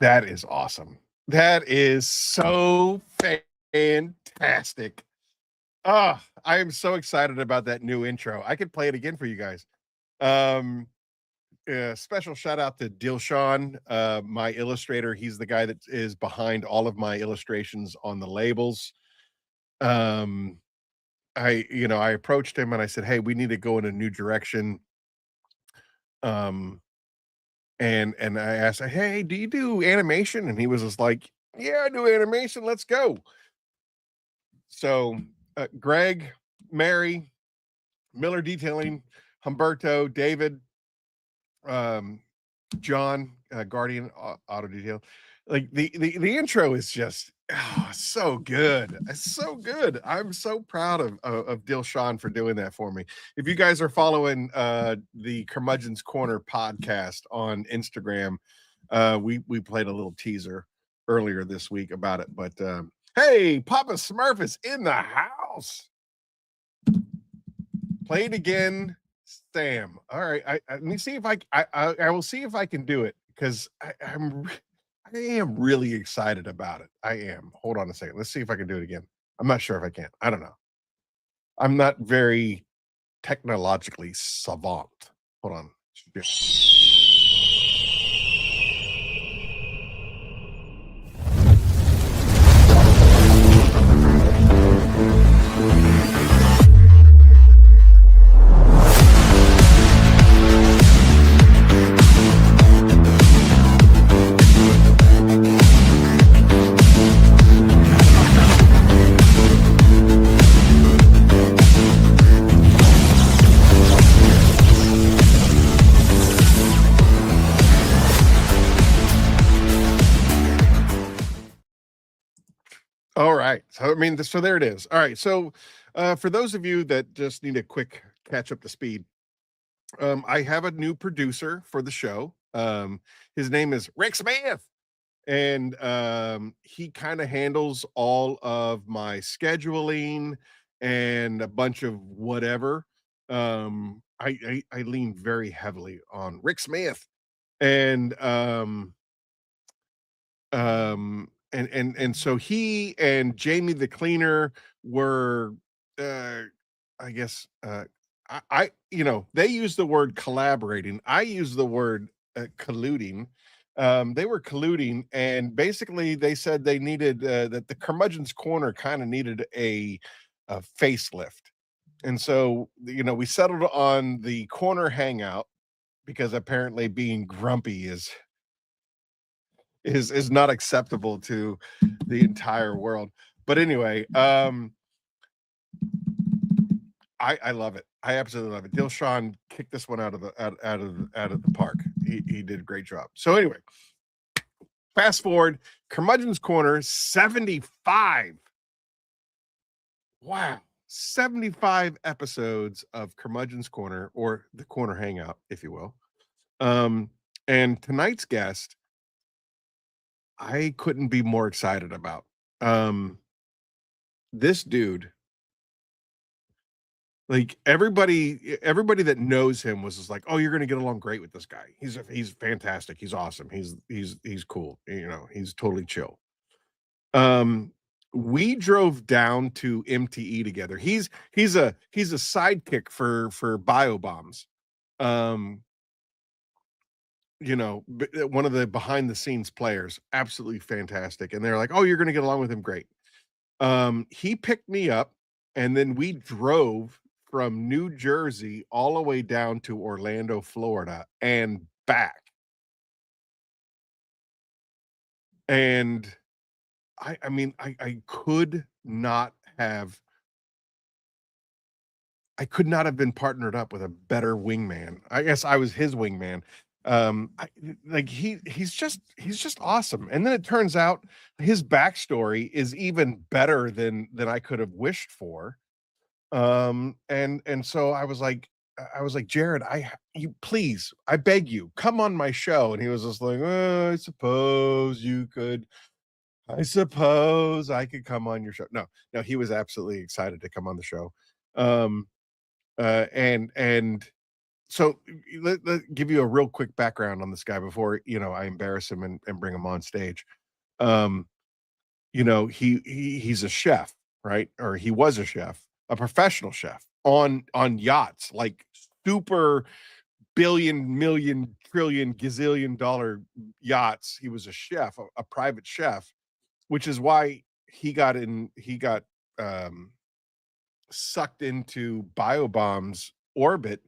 That is awesome. That is so fantastic. I am so excited about that new intro. I could play it again for you guys. Um, Special shout out to Dilshan, my illustrator. He's the guy that is behind all of my illustrations on the labels. Um, I approached him and I said, "Hey, we need to go in a new direction." Um, and I asked, "Hey, do you do animation?" And he was just like, "Yeah, I do animation. Let's go." So, Greg, Mary, Miller Detailing, Humberto, David, um, John, Guardian Auto Detail. Like the intro is just so good. It's so good. I'm so proud of Dilshan for doing that for me. If you guys are following the Curmudgeon's Corner podcast on Instagram, we played a little teaser earlier this week about it. But hey, Papa Smurf is in the house. Play it again, Sam. All right, let me see if I will see if I can do it because I am really excited about it. I am. Hold on a second. Let's see if I can do it again. I'm not sure if I can. I don't know. I'm not very technologically savant. Hold on. All right. So I mean, so there it is. All right. So for those of you that just need a quick catch up to speed, I have a new producer for the show. His name is Rick Smith, and he kind of handles all of my scheduling and a bunch of whatever. I lean very heavily on Rick Smith, and and so he and Jamie the cleaner were, uh, I guess, they use the word collaborating. I use the word colluding. They were colluding, and basically they said they needed that the Curmudgeon's Corner kind of needed a facelift, and so we settled on the Corner Hangout because apparently being grumpy is not acceptable to the entire world. But anyway, I love it. I absolutely love it. Dilshan kicked this one out of the park. He did a great job. So anyway, fast forward, Curmudgeon's Corner 75. Wow. 75 episodes of Curmudgeon's Corner, or the Corner Hangout, if you will. And tonight's guest, I couldn't be more excited about. This dude, like everybody that knows him was just like, "Oh, you're gonna get along great with this guy. He's fantastic. He's awesome. He's cool. He's totally chill." Um, we drove down to MTE together. He's a sidekick for BioBombs. Um, one of the behind the scenes players, absolutely fantastic. And they're like, "Oh, you're gonna get along with him great." He picked me up, and then we drove from New Jersey all the way down to Orlando, Florida, and back. And I mean, I could not have been partnered up with a better wingman. I guess I was his wingman. I, like he's just awesome. And then it turns out his backstory is even better than I could have wished for. And so I was like, Jared, you please, I beg you, come on my show. And he was just like, I suppose I could come on your show. No, he was absolutely excited to come on the show. Um, and So let give you a real quick background on this guy before, I embarrass him and bring him on stage. Um, he's a chef, right? Or he was a chef, a professional chef on yachts, like super billion, million, trillion, gazillion dollar yachts. He was a chef, a private chef, which is why he got um sucked into BioBombs orbit.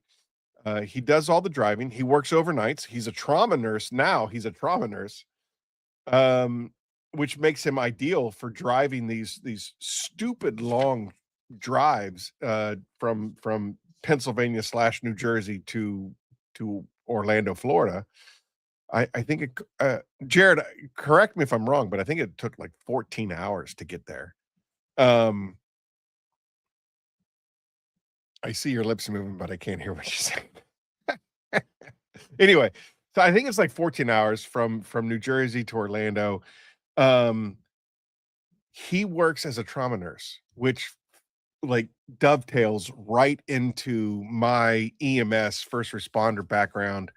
He does all the driving. He works overnights. He's a trauma nurse now. He's a trauma nurse, um, which makes him ideal for driving these stupid long drives from Pennsylvania / New Jersey to Orlando, Florida. I think Jared, correct me if I'm wrong, but I think it took like 14 hours to get there. Um, I see your lips moving, but I can't hear what you're saying. Anyway, so I think it's like 14 hours from New Jersey to Orlando. Um, he works as a trauma nurse, which like dovetails right into my EMS first responder background.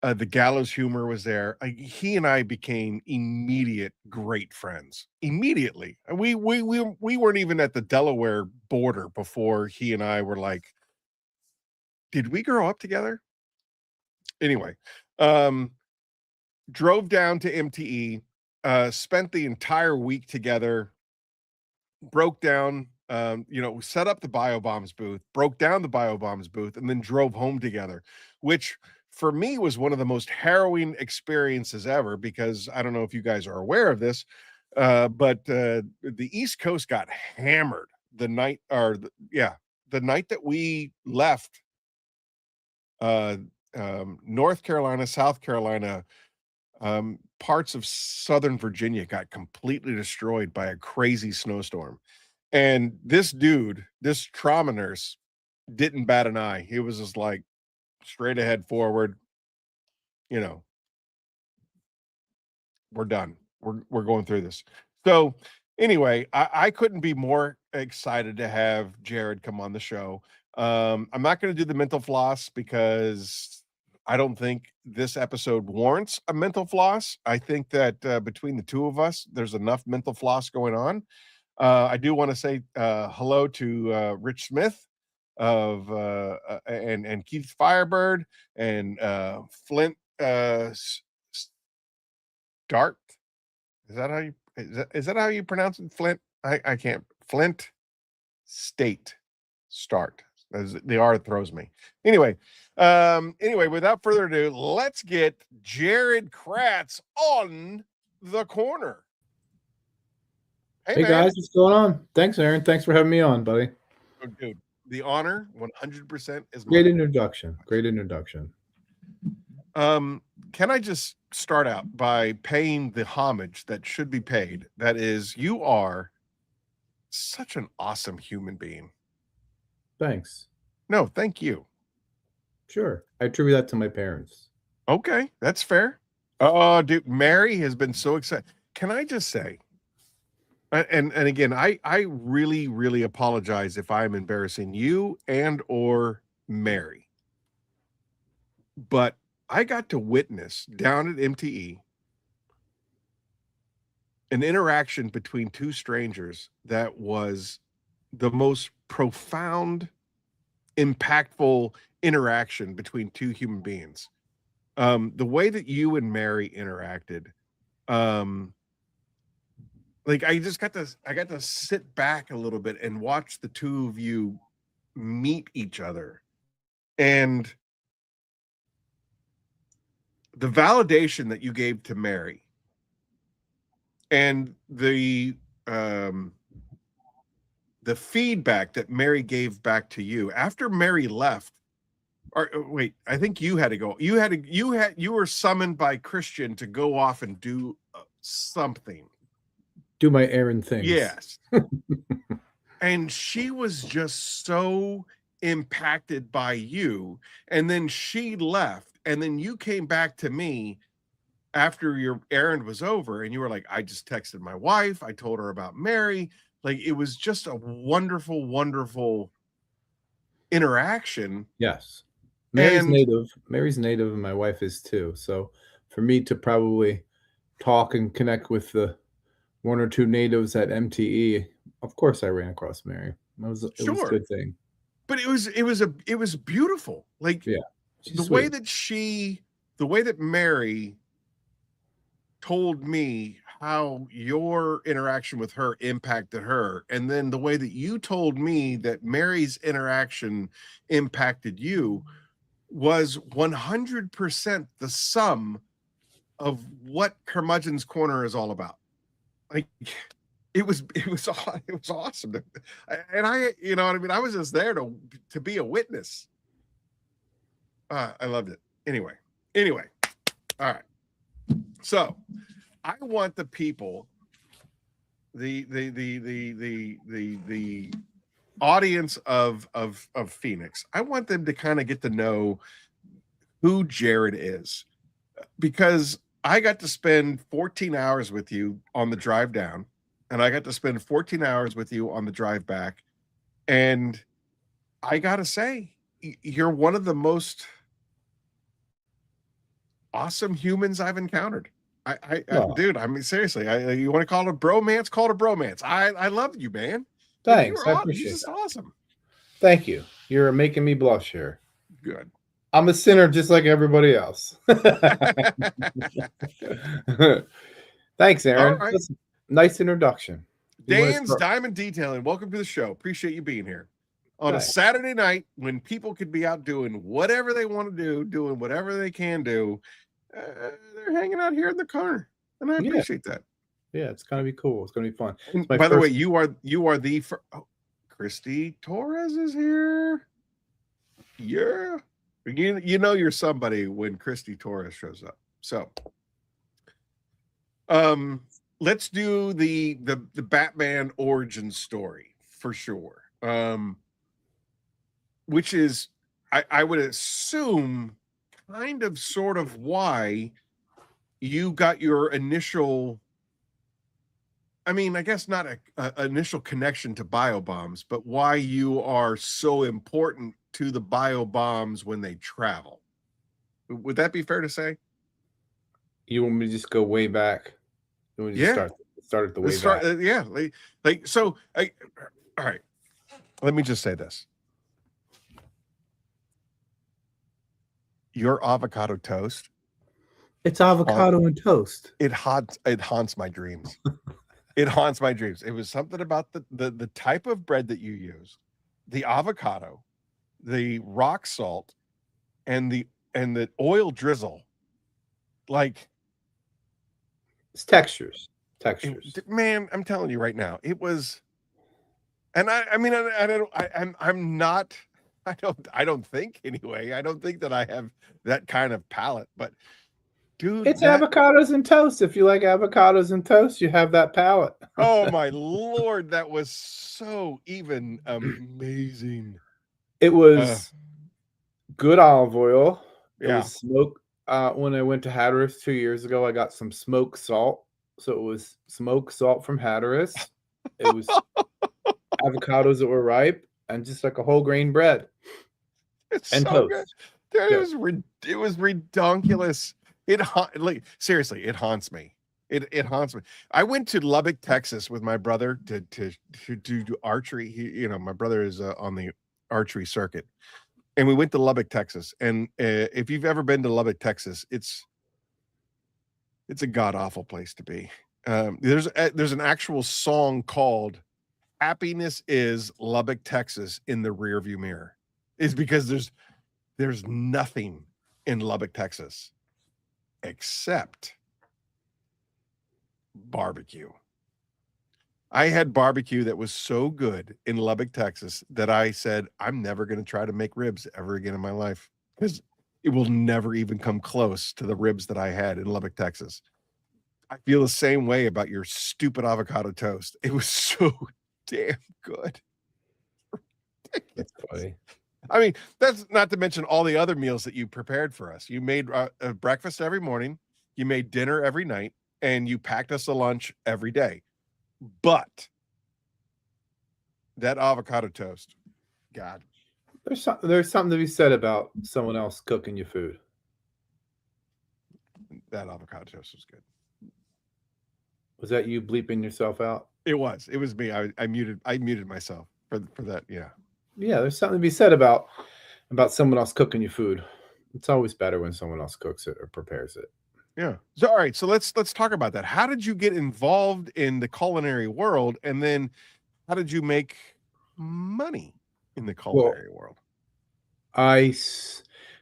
The Gallows humor was there. He and I became immediate great friends. Immediately, we weren't even at the Delaware border before he and I were like, did we grow up together? Anyway, um, drove down to MTE, spent the entire week together, broke down, set up the BioBombs booth, broke down the BioBombs booth, and then drove home together, which for me was one of the most harrowing experiences ever, because I don't know if you guys are aware of this, but the East Coast got hammered the night, the night that we left uh, North Carolina, South Carolina, parts of Southern Virginia got completely destroyed by a crazy snowstorm. And this dude, this trauma nurse, didn't bat an eye. He was just like straight ahead forward, you know, we're done. We're going through this. So anyway, I couldn't be more excited to have Jared come on the show. I'm not going to do the mental floss because I don't think this episode warrants a mental floss. I think that between the two of us, there's enough mental floss going on. I do want to say hello to Rich Smith and Keith Firebird and Flint Dart. Is that how you pronounce it? Flint? I can't. Flint State Start. The R throws me. Anyway, without further ado, let's get Jared Kratz on the corner. Hey guys, what's going on? Thanks, Aaron. Thanks for having me on, buddy. Oh, dude, the honor 100% is Great mine. introduction. Great introduction. Can I just start out by paying the homage that should be paid? That is, you are such an awesome human being. Thanks. No, thank you. Sure. I attribute that to my parents. Okay, that's fair. Oh, dude, Mary has been so excited. Can I just say, and again, I really, really apologize if I'm embarrassing you and or Mary, but I got to witness down at MTE an interaction between two strangers that was the most profound, impactful interaction between two human beings. The way that you and Mary interacted, like I got to sit back a little bit and watch the two of you meet each other, and the validation that you gave to Mary and the feedback that Mary gave back to you after Mary left. Or wait, I think you had to go. You were summoned by Christian to go off and do something. Do my errand things. Yes. And she was just so impacted by you. And then she left. And then you came back to me after your errand was over. And you were like, I just texted my wife. I told her about Mary. Like, it was just a wonderful, wonderful interaction. Yes. Mary's And native. Mary's native, and my wife is too. So for me to probably talk and connect with the one or two natives at MTE, of course I ran across Mary. It was a sure, good thing. but it was beautiful. Like Yeah, she's the way sweet. that the way that Mary told me how your interaction with her impacted her, and then the way that you told me that Mary's interaction impacted you was 100% the sum of what Curmudgeon's Corner is all about. Like it was awesome. And I, you know what I mean? I was just there to be a witness. I loved it. Anyway, all right. So I want the people, the audience of Phoenix. I want them to kind of get to know who Jared is, because I got to spend 14 hours with you on the drive down, and I got to spend 14 hours with you on the drive back. And I gotta say, you're one of the most awesome humans I've encountered. Oh, Dude, I mean, seriously, you want to call it a bromance? Call it a bromance. I love you, man. Like thanks. I you're appreciate just that. awesome. Thank you. You're making me blush here. Good. I'm a sinner just like everybody else. Thanks, All Aaron. right. That's a nice introduction. You want to Dan's start? Diamond Detailing. Welcome to the show. Appreciate you being here on a Thanks. Saturday night when people could be out doing whatever they want to do, doing whatever they can do. They're hanging out here in the corner, and I Yeah, appreciate that. yeah. It's gonna be cool. It's gonna be fun. And It's my by the way, first. you are the Christy Torres is here. Yeah, you know you're somebody when Christy Torres shows up. So, let's do the Batman origin story for sure. Which is, I would assume, kind of sort of why you got your initial, I mean, I guess not a initial connection to BioBombs, but why you are so important to the BioBombs when they travel. Would that be fair to say? You want me to just go way back? You want me to just Yeah. start at the Let's way start. back? Yeah. Like so. All right. Let me just say this: your avocado toast. It's avocado and toast. It haunts my dreams. It haunts my dreams. It was something about the type of bread that you use, the avocado, the rock salt, and the oil drizzle. Like It's textures. man, I'm telling you right now, it was. And I mean, I'm not. I don't think anyway. I don't think that I have that kind of palate. But dude, It's avocados and toast. If you like avocados and toast, you have that palate. oh my Lord, that was so even amazing. It was good olive oil. It Yeah. was smoke. When I went to Hatteras 2 years ago, I got some smoked salt. So it was smoked salt from Hatteras. It was avocados that were ripe and just like a whole grain bread. It's and so toast. good. Dude, Yeah. it was redonkulous. Like seriously, it haunts me. It haunts me. I went to Lubbock, Texas with my brother to do archery. My brother is on the archery circuit. And we went to Lubbock, Texas. And if you've ever been to Lubbock, Texas, it's a god awful place to be. There's an actual song called "Happiness is Lubbock, Texas" in the rearview mirror. Is because there's nothing in Lubbock, Texas, except barbecue. I had barbecue that was so good in Lubbock, Texas, that I said, I'm never going to try to make ribs ever again in my life, because it will never even come close to the ribs that I had in Lubbock, Texas. I feel the same way about your stupid avocado toast. It was so damn good. That's funny. I mean, that's not to mention all the other meals that you prepared for us. You made a breakfast every morning, you made dinner every night, and you packed us a lunch every day. But that avocado toast, God, There's something to be said about someone else cooking your food. That avocado toast was good. Was that you bleeping yourself out? It was. It was me. I muted myself for that. Yeah. Yeah, there's something to be said about someone else cooking your food. It's always better when someone else cooks it or prepares it. Yeah. So all right. So let's talk about that. How did you get involved in the culinary world, and then how did you make money in the Well, culinary world?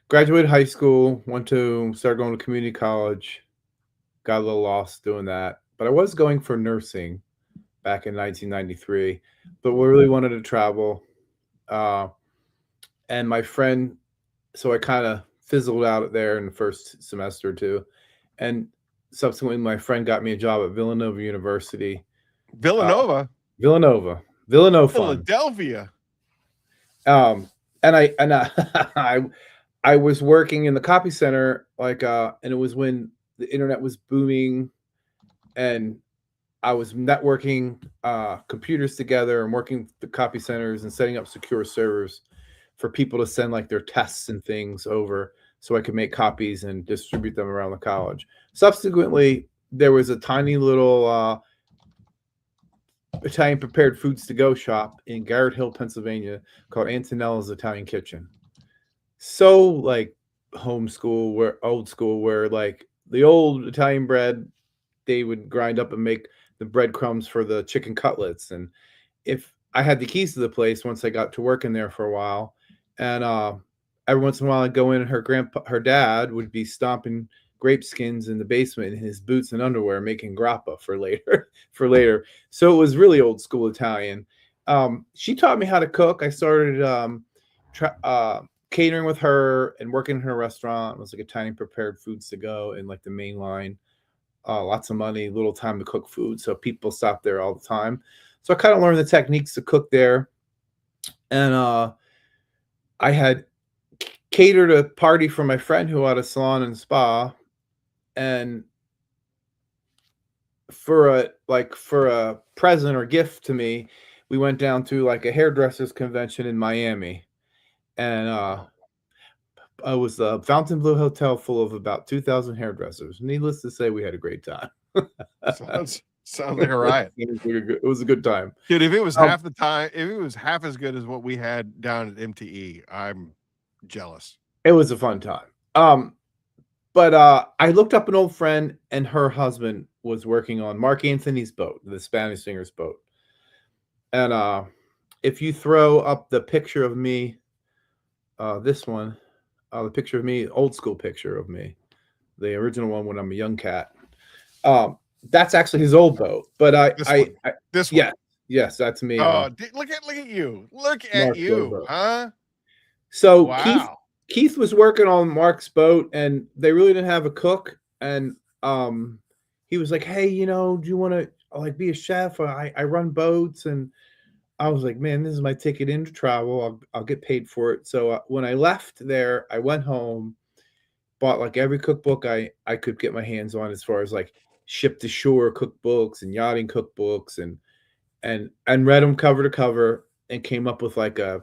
Graduated high school, started going to community college, got a little lost doing that, but I was going for nursing back in 1993, but we really wanted to travel. And my friend, so I kind of fizzled out there in the first semester or two. And subsequently, my friend got me a job at Villanova University. Villanova, Villanova fun. Philadelphia. And I was working in the copy center, and it was when the internet was booming, and I was networking computers together and working the copy centers and setting up secure servers for people to send like their tests and things over so I could make copies and distribute them around the college. Subsequently, there was a tiny little Italian prepared foods to go shop in Garrett Hill, Pennsylvania called Antonella's Italian Kitchen. So like old school where like the old Italian bread, they would grind up and make the breadcrumbs for the chicken cutlets. And if I had the keys to the place once I got to work in there for a while, and every once in a while I'd go in and her dad would be stomping grape skins in the basement in his boots and underwear, making grappa for later. So it was really old school Italian. She taught me how to cook. I started catering with her and working in her restaurant. It was like Italian prepared foods to go in like the main line. Lots of money, little time to cook food. So people stop there all the time. So I kind of learned the techniques to cook there. And I had catered a party for my friend who had a salon and spa. And for a present or gift to me, we went down to like a hairdressers convention in Miami. And it was a Fontainebleau hotel full of about 2,000 hairdressers. Needless to say, we had a great time. Sounds like a riot. It was a good time. Dude, if it was half the time, if it was half as good as what we had down at MTE, I'm jealous. It was a fun time. But I looked up an old friend, and her husband was working on Mark Anthony's boat, the Spanish singer's boat. And if you throw up the picture of me, this one, the picture of me, old school picture of me, the original one when I'm a young cat. That's actually his old boat. But this one. Yes, that's me. Oh, look at you! Look at you, huh? So wow. Keith was working on Mark's boat, and they really didn't have a cook. And he was like, "Hey, do you want to like be a chef? I run boats." And I was like, "Man, this is my ticket into travel. I'll get paid for it." So when I left there, I went home, bought like every cookbook I could get my hands on, as far as like ship to shore cookbooks and yachting cookbooks, and read them cover to cover, and came up with like a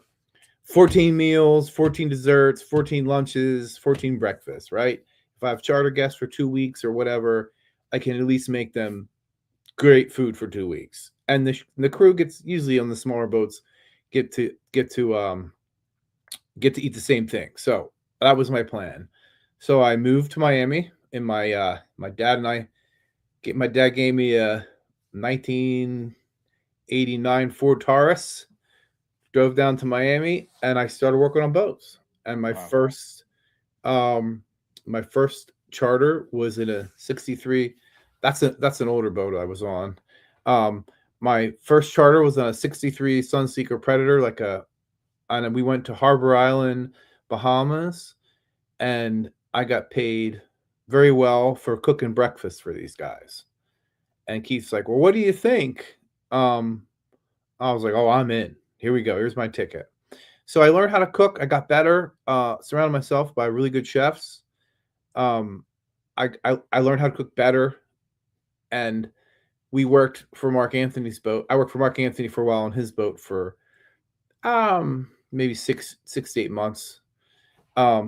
14 meals, 14 desserts, 14 lunches, 14 breakfasts, right? If I have charter guests for 2 weeks or whatever, I can at least make them great food for 2 weeks. And the crew gets, usually on the smaller boats, get to eat the same thing. So that was my plan. So I moved to Miami, and my dad gave me a 1989 Ford Taurus. Drove down to Miami, and I started working on boats. And my first charter was in a 63. That's an older boat I was on. My first charter was on a 63 Sunseeker Predator, and we went to Harbor Island, Bahamas, and I got paid very well for cooking breakfast for these guys. And Keith's like, "Well, what do you think?" I was like, "Oh, I'm in. Here we go. Here's my ticket." So I learned how to cook. I got better, surrounded myself by really good chefs. I learned how to cook better, and we worked for Mark Anthony's boat. I worked for Mark Anthony for a while on his boat for maybe six to 8 months.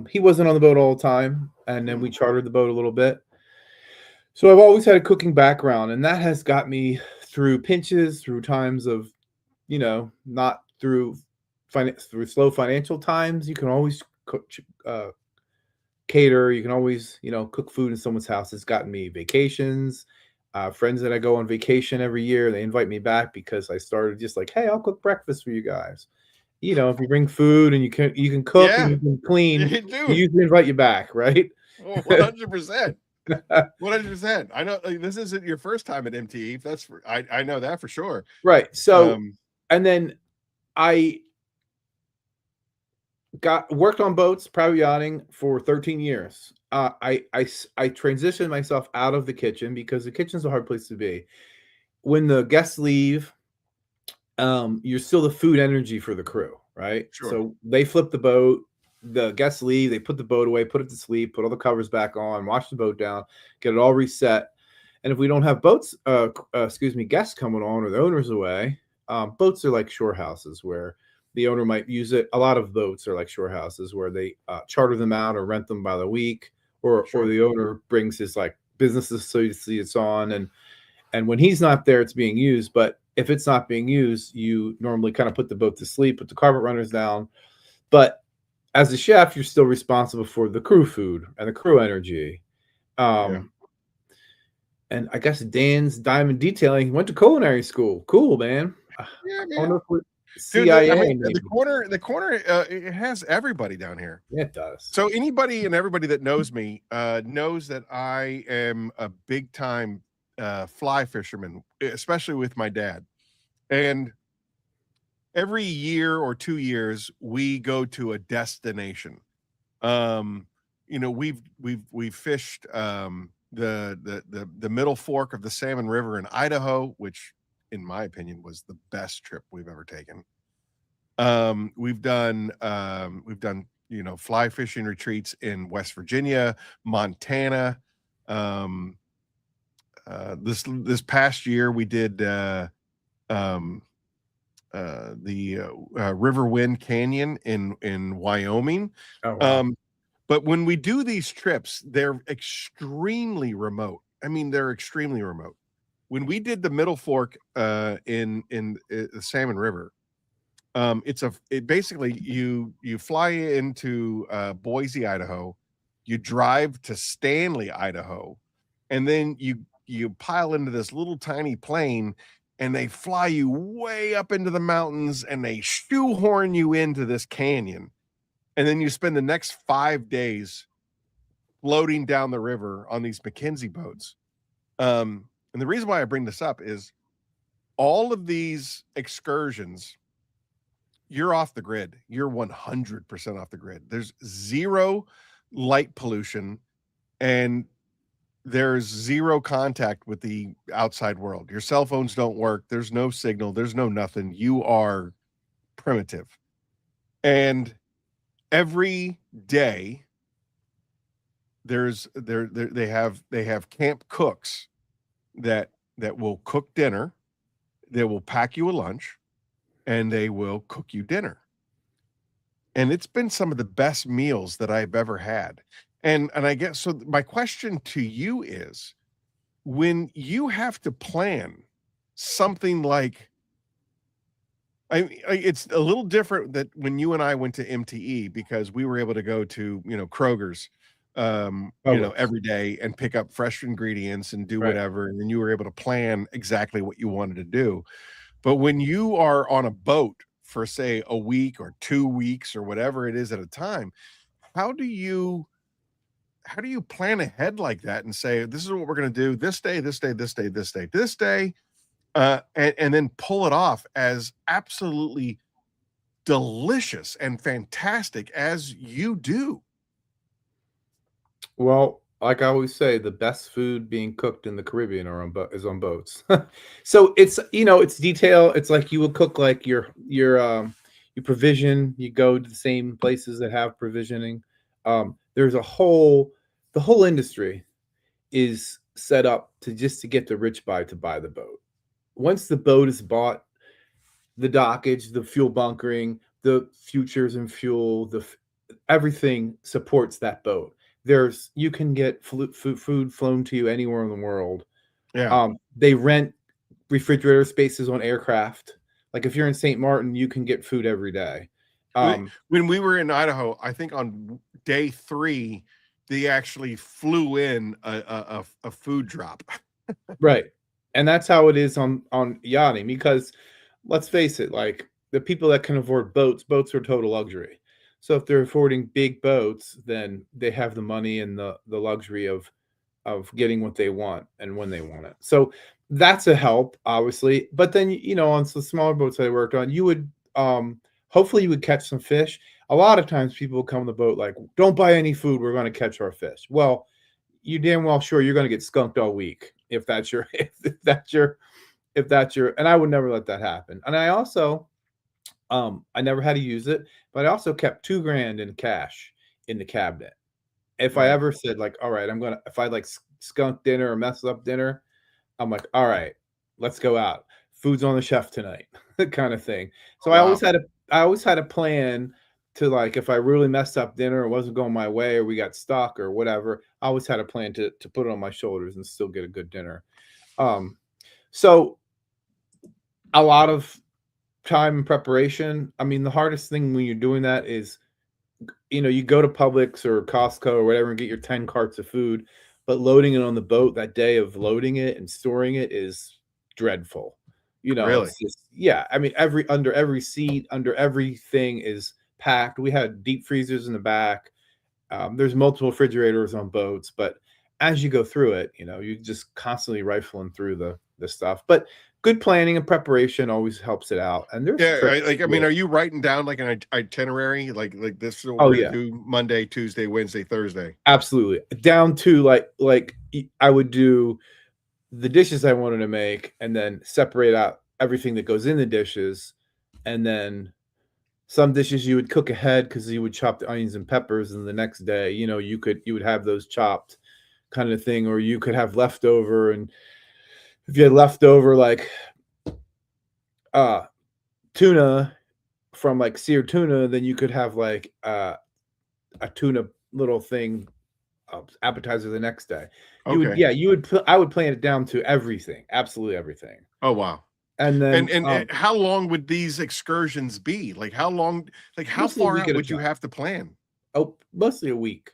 He wasn't on the boat all the time, and then we chartered the boat a little bit. So I've always had a cooking background, and that has got me through pinches, through times of, not through through slow financial times. You can always cook, cater. You can always, cook food in someone's house. It's gotten me vacations. Friends that I go on vacation every year, they invite me back because I started just like, hey, I'll cook breakfast for you guys. If you bring food and you can cook and Yeah, you can clean, you they do. usually invite you back, right? 100%. 100%. I know this isn't your first time at MTE. I know that for sure. Right. So, Um, and then I worked on boats, private yachting for 13 years. I transitioned myself out of the kitchen because the kitchen's a hard place to be. When the guests leave, you're still the food energy for the crew, right? sure. So they flip the boat, the guests leave, they put the boat away, put it to sleep, put all the covers back on, wash the boat down, get it all reset. And if we don't have guests coming on or the owner's away, boats are like shore houses where the owner might use it. A lot of boats are like shore houses where they charter them out or rent them by the week, or Sure. the owner brings his like business associates on, and when he's not there, it's being used. But if it's not being used, you normally kind of put the boat to sleep, put the carpet runners down. But as a chef, you're still responsible for the crew food and the crew energy. Yeah. And I guess Dan's Diamond Detailing went to culinary school. Cool, man. I Yeah, wonder man. if we're Dude, I CIA. mean, Maybe. the corner, it has everybody down here. Yeah, it does. So anybody and everybody that knows me knows that I am a big time fly fisherman, especially with my dad. And every year or 2 years, we go to a destination. We've fished the middle fork of the Salmon River in Idaho, which, in my opinion, was the best trip we've ever taken. We've done fly fishing retreats in West Virginia, Montana. Um, this past year we did um, the Riverwind Canyon in Wyoming. Oh wow. But when we do these trips, they're extremely remote. I mean, they're extremely remote. When we did the Middle Fork in the Salmon River, it basically you fly into Boise, Idaho, you drive to Stanley, Idaho, and then you pile into this little tiny plane, and they fly you way up into the mountains, and they shoehorn you into this canyon, and then you spend the next 5 days floating down the river on these McKinsey boats. And the reason why I bring this up is all of these excursions, you're off the grid. You're 100% off the grid. There's zero light pollution and there's zero contact with the outside world. Your cell phones don't work. There's no signal. There's no nothing. You are primitive. And every day they have camp cooks that will cook dinner, they will pack you a lunch, and they will cook you dinner. And it's been some of the best meals that I've ever had. And I guess so my question to you is, when you have to plan something like it's a little different that when you and I went to MTE because we were able to go to, Kroger's, Publix. every day and pick up fresh ingredients and do Right. whatever, and then you were able to plan exactly what you wanted to do. But when you are on a boat for, say, a week or 2 weeks or whatever it is at a time, how do you plan ahead like that and say, "This is what we're gonna do this day, this day, this day, this day, this day," and then pull it off as absolutely delicious and fantastic as you do? Well, like I always say, the best food being cooked in the Caribbean is on boats. So it's detail. It's like you would cook like your provision. You go to the same places that have provisioning. There's the whole industry is set up to get the rich to buy the boat. Once the boat is bought, the dockage, the fuel bunkering, the futures and fuel, everything supports that boat. You can get food flown to you anywhere in the world. Yeah. They rent refrigerator spaces on aircraft. Like if you're in St. Martin, you can get food every day. When we were in Idaho, I think on day 3, they actually flew in a food drop. Right. And that's how it is on yachting, because let's face it, like the people that can afford boats are total luxury. So if they're affording big boats, then they have the money and the luxury of getting what they want and when they want it. So that's a help, obviously. But then, on some smaller boats I worked on, you would hopefully you would catch some fish. A lot of times people come on the boat like, don't buy any food, we're going to catch our fish. Well, you damn well sure you're going to get skunked all week if that's your and I would never let that happen. And I also I never had to use it, but I also kept $2,000 in cash in the cabinet. If I Right. ever said like, all right, if I like skunk dinner or mess up dinner, I'm like, all right, let's go out. Food's on the chef tonight, kind of thing. So I Wow. always had a plan to, like, if I really messed up dinner or wasn't going my way or we got stuck or whatever, I always had a plan to put it on my shoulders and still get a good dinner. So a lot of time and preparation. I mean, the hardest thing when you're doing that is, you go to Publix or Costco or whatever and get your 10 carts of food, but loading it on the boat that day of loading it and storing it is dreadful. Really? It's just, yeah. I mean, under every seat, under everything is packed. We had deep freezers in the back. There's multiple refrigerators on boats, but as you go through it, you just constantly rifling through the stuff. But good planning and preparation always helps it out. And there's Yeah, tricks I to mean, it. are you writing down like an itinerary? Like this is what Oh we're yeah, gonna do Monday, Tuesday, Wednesday, Thursday. absolutely. Down to like I would do the dishes I wanted to make and then separate out everything that goes in the dishes. And then some dishes you would cook ahead because you would chop the onions and peppers, and the next day, you would have those chopped, kind of thing. Or you could have leftover, and if you had leftover like tuna from like seared tuna, then you could have like a tuna little thing appetizer the next day. Okay. I would plan it down to everything, absolutely everything. Oh wow. And then And how long would these excursions be? Like how long? Like how mostly a far week out at a would you time. have to plan? Oh, mostly a week.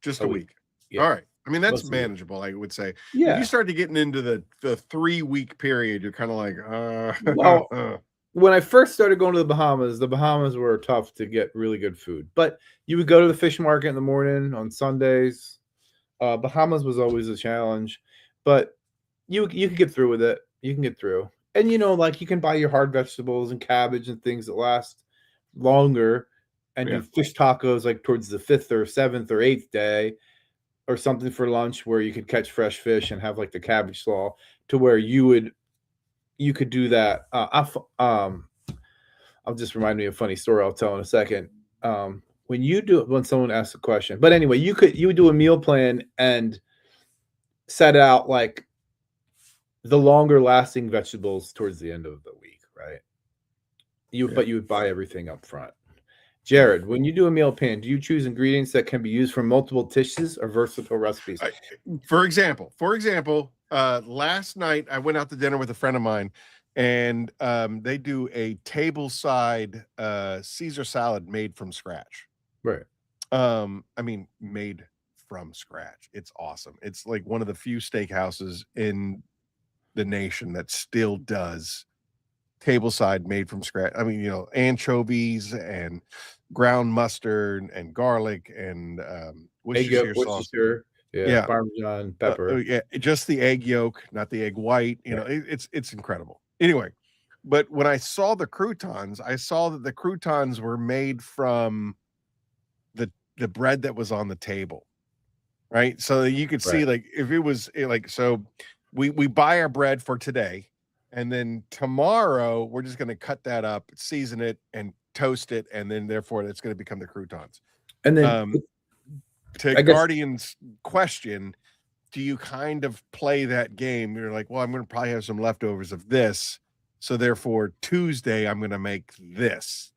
Just A a week. week. All Yeah, right. I mean, that's mostly a week. manageable, I would say. If you Yeah. start to getting into the 3-week period, you're kind of like, Well, when I first started going to the Bahamas were tough to get really good food. But you would go to the fish market in the morning on Sundays. Bahamas was always a challenge, but you can get through with it. You can get through. And like you can buy your hard vegetables and cabbage and things that last longer, and do yeah. fish tacos like towards the 5th or 7th or 8th day, or something for lunch where you could catch fresh fish and have like the cabbage slaw, to where you could do that. I'll just remind me of a funny story I'll tell in a second. When someone asks a question, but anyway, you would do a meal plan and set out like the longer lasting vegetables towards the end of the week, right? But you would buy everything up front. Jared, when you do a meal plan, do you choose ingredients that can be used from multiple dishes or versatile recipes? For example, last night I went out to dinner with a friend of mine, and they do a tableside Caesar salad made from scratch. Right. I mean, made from scratch. It's awesome. It's like one of the few steakhouses in the nation that still does tableside made from scratch. I mean, anchovies and ground mustard and garlic and Egg yolk, Worcestershire sauce. Worcestershire, yeah, Yeah, Parmesan, pepper. yeah, just the egg yolk, not the egg white. It's incredible. Anyway, but when I saw the croutons, I saw that the croutons were made from the bread that was on the table, right? So you could see, Right. like, if it was like, so we buy our bread for today, and then tomorrow we're just going to cut that up, season it, and toast it, and then therefore it's going to become the croutons. And then To I guess Guardian's question, do you kind of play that game? You're like, well, I'm going to probably have some leftovers of this, so therefore Tuesday I'm going to make this.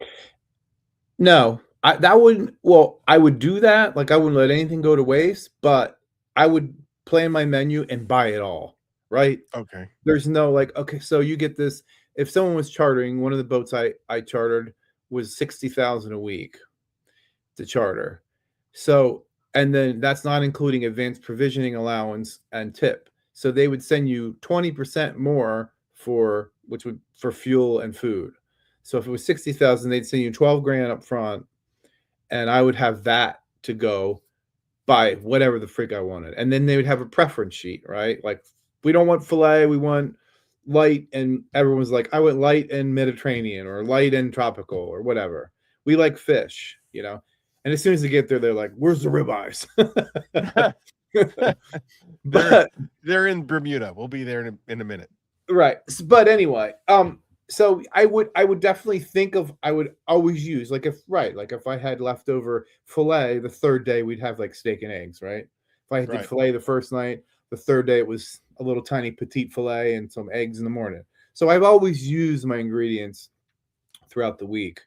No, that wouldn't. Well, I would do that. Like I wouldn't let anything go to waste, but I would plan my menu and buy it all. Right? Okay. There's no like, okay, so you get this. If someone was chartering, one of the boats I chartered was 60,000 a week to charter. So, and then that's not including advanced provisioning allowance and tip. So they would send you 20% more for fuel and food. So if it was 60,000, they'd send you 12 grand up front, and I would have that to go buy whatever the freak I wanted. And then they would have a preference sheet, right? Like, we don't want filet, we want light, and everyone's like, I want light and Mediterranean or light and tropical or whatever. We like fish, you know. And as soon as they get there, they're like, "Where's the ribeyes?" But they're in Bermuda. We'll be there in a minute. Right. But anyway, so I would definitely think of, I would always use, like, if I had leftover filet, the third day we'd have like steak and eggs, right? If I did filet the first night, the third day it was a little tiny petite filet and some eggs in the morning. So I've always used my ingredients throughout the week.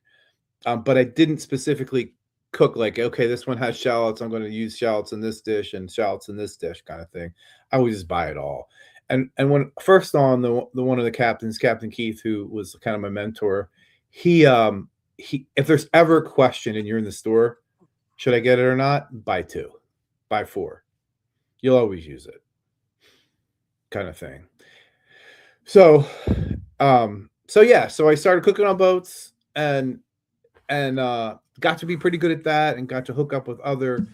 But I didn't specifically cook like, okay, this one has shallots, I'm going to use shallots in this dish and shallots in this dish kind of thing. I would just buy it all. And when first on the one of the captains, Captain Keith, who was kind of my mentor, he if there's ever a question and you're in the store, should I get it or not? Buy 2, buy 4. You'll always use it, kind of thing. So yeah, so I started cooking on boats and got to be pretty good at that, and got to hook up with other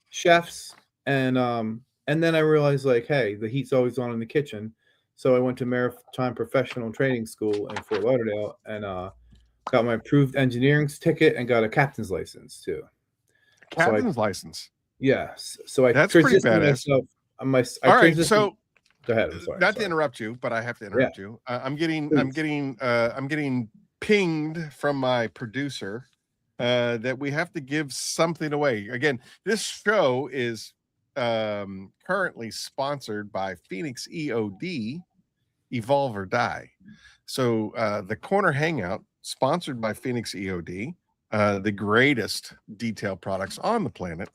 chefs, and then I realized, like, hey, the heat's always on in the kitchen. So I went to Maritime Professional Training School in Fort Lauderdale and got my approved engineering ticket and got a captain's license too. Captain's license. Yes. So that's pretty badass. All right, so go ahead. I'm sorry. Not to interrupt you, but I have to interrupt you. I'm getting pinged from my producer that we have to give something away. Again, this show is currently sponsored by Phoenix E.O.D, Evolve or Die. So the Corner Hangout, sponsored by Phoenix E.O.D, the greatest detail products on the planet.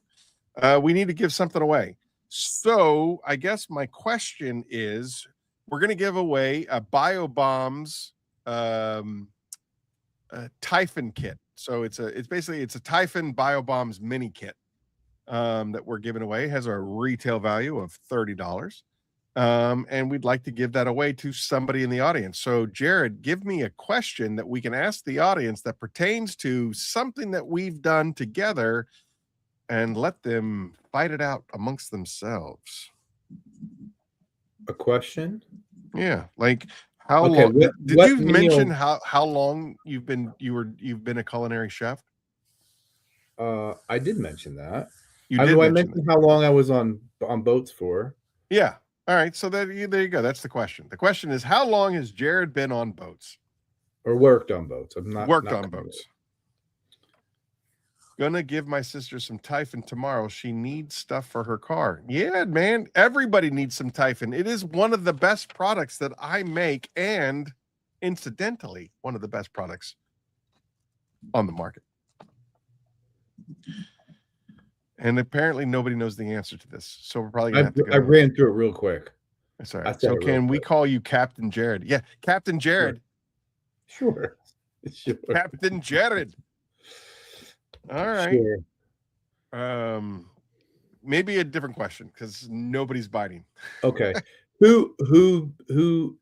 We need to give something away. So I guess my question is, we're going to give away a BioBombs Typhon kit. So it's basically a Typhon BioBombs mini kit that we're giving away. It has a retail value of $30. And we'd like to give that away to somebody in the audience. So Jared, give me a question that we can ask the audience that pertains to something that we've done together, and let them fight it out amongst themselves. A question? Yeah, like how long? Did you mention how long you've been a culinary chef? I did mention that. I mentioned how long I was on boats for. Yeah. All right. So there you go. That's the question. The question is, how long has Jared been on boats? Or worked on boats? I'm not worked on boats. Gonna give my sister some Typhon tomorrow. She needs stuff for her car. Yeah, man. Everybody needs some Typhon. It is one of the best products that I make, and incidentally, one of the best products on the market. And apparently nobody knows the answer to this. So we're probably gonna have to go. I ran through it real quick. That's all right. So can we call you Captain Jared? Yeah, Captain Jared. Sure. Captain Jared. All right. Sure. Maybe a different question, because nobody's biting. Okay. What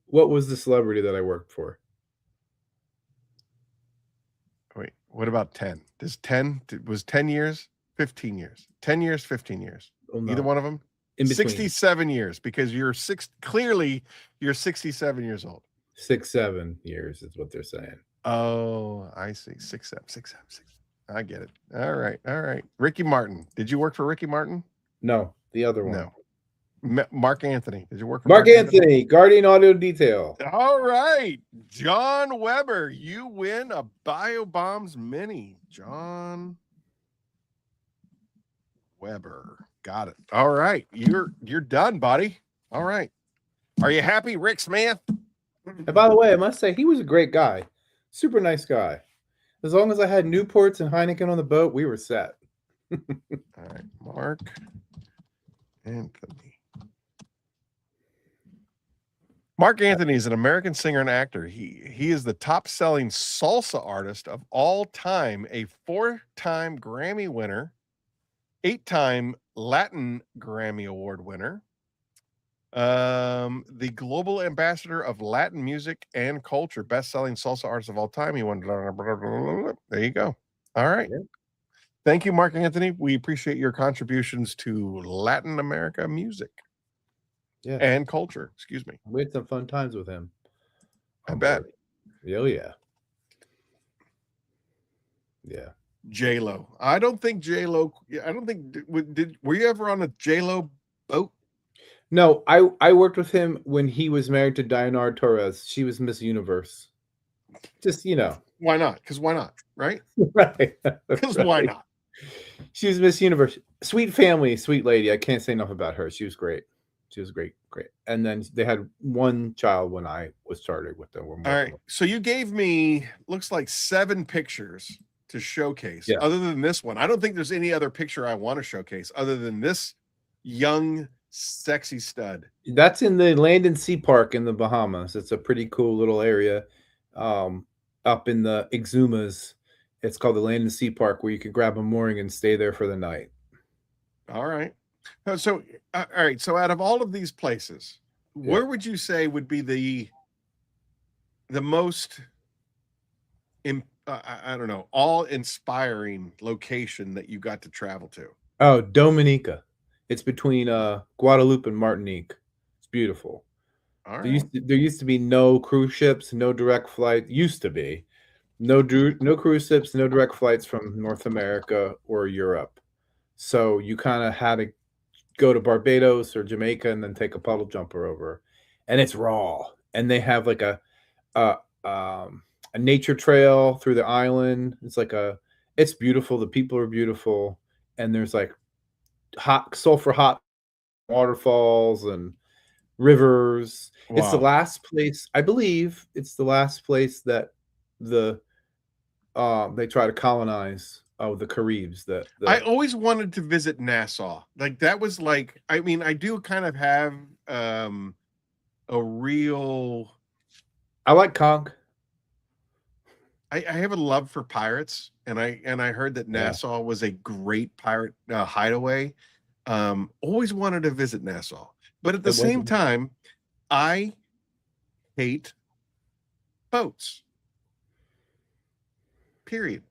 was the celebrity that I worked for? Wait, what about 10? Was 10 years? 15 years. 10 years, 15 years. Oh, no. Either one of them? 67 years, because clearly you're 67 years old. 6-7 years is what they're saying. Oh, I see. 6-7. I get it. All right. Ricky Martin. Did you work for Ricky Martin? No, the other one. No. Mark Anthony. Did you work for Mark Anthony? Guardian Audio Detail. All right. John Weber, you win a BioBombs mini. John Weber. Got it. All right. You're done, buddy. All right. Are you happy, Rick Smith? And by the way, I must say, he was a great guy. Super nice guy. As long as I had Newports and Heineken on the boat, we were set. All right, Mark Anthony. Mark Anthony is an American singer and actor. He is the top-selling salsa artist of all time, a 4-time Grammy winner, 8-time Latin Grammy Award winner, the global ambassador of Latin music and culture, best-selling salsa artist of all time. He won. There you go. All right. Yeah. Thank you, Mark Anthony. We appreciate your contributions to Latin America music. Yeah. And culture. Excuse me. We had some fun times with him. I bet. Oh yeah. Yeah. J-Lo. I don't think J-Lo. I don't think. Were you ever on a J-Lo boat? No, I worked with him when he was married to Diana Torres. She was Miss Universe. Just Why not? Because why not? Right? Right. Because why not? She was Miss Universe. Sweet family, sweet lady. I can't say enough about her. She was great. She was great. And then they had one child when I was started with them. All right. So you gave me, looks like 7 pictures to showcase. Yeah. Other than this one, I don't think there's any other picture I want to showcase other than this young, sexy stud. That's in the Land and Sea Park in the Bahamas. It's a pretty cool little area up in the Exumas. It's called the Land and Sea Park, where you can grab a mooring and stay there for the night. All right. So, all right. So out of all of these places, where would you say would be the most, I don't know, all-inspiring location that you got to travel to? Oh, Dominica. It's between Guadeloupe and Martinique. It's beautiful. All right. There used to be no cruise ships, no direct flight. Used to be no cruise ships, no direct flights from North America or Europe. So you kind of had to go to Barbados or Jamaica and then take a puddle jumper over, and it's raw. And they have like a nature trail through the island. It's beautiful. The people are beautiful, and there's like sulfur hot waterfalls and rivers. Wow. It's the last place, I believe, that they try to colonize the Caribs. I always wanted to visit Nassau. Like that was like, I mean, I do kind of have a real. I like conch. I have a love for pirates, and I heard that Nassau was a great pirate hideaway. Always wanted to visit Nassau, but at the same time, I hate boats. Period.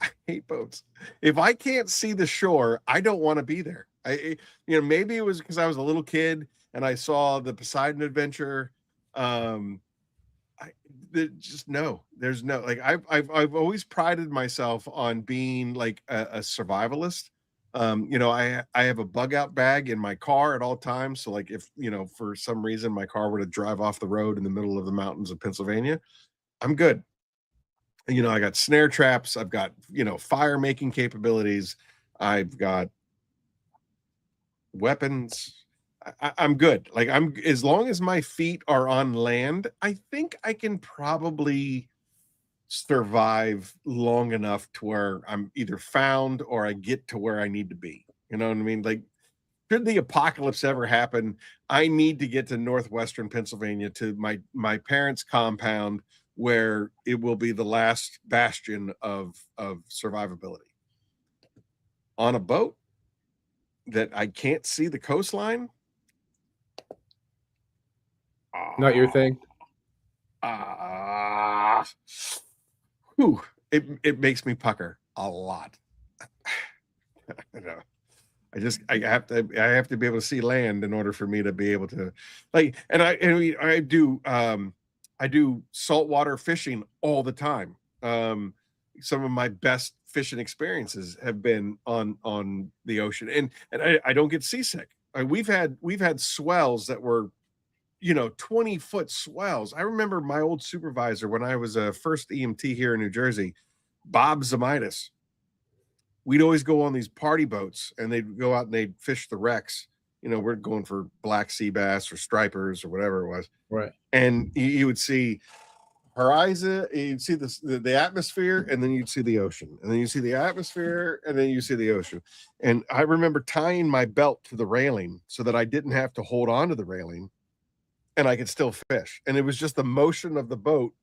I hate boats. If I can't see the shore, I don't want to be there. Maybe it was because I was a little kid and I saw the Poseidon Adventure. There's no, like, I've always prided myself on being like a survivalist. I have a bug out bag in my car at all times. So like if, for some reason my car were to drive off the road in the middle of the mountains of Pennsylvania, I'm good. I got snare traps. I've got, fire making capabilities. I've got weapons. I'm good. Like as long as my feet are on land, I think I can probably survive long enough to where I'm either found or I get to where I need to be. You know what I mean? Like, should the apocalypse ever happen, I need to get to northwestern Pennsylvania to my parents' compound, where it will be the last bastion of survivability. On a boat that I can't see the coastline. Not your thing. It makes me pucker a lot. I have to be able to see land in order for me to be able to, like, and I do saltwater fishing all the time. Some of my best fishing experiences have been on the ocean, and I don't get seasick. We've had swells that were 20-foot swells. I remember my old supervisor when I was a first EMT here in New Jersey, Bob Zamitis. We'd always go on these party boats and they'd go out and they'd fish the wrecks. We're going for black sea bass or stripers or whatever it was. Right. And you would see horizon, you'd see the atmosphere, and then you'd see the ocean, and then you see the atmosphere, and then you see the ocean. And I remember tying my belt to the railing so that I didn't have to hold on to the railing, and I could still fish. And it was just the motion of the boat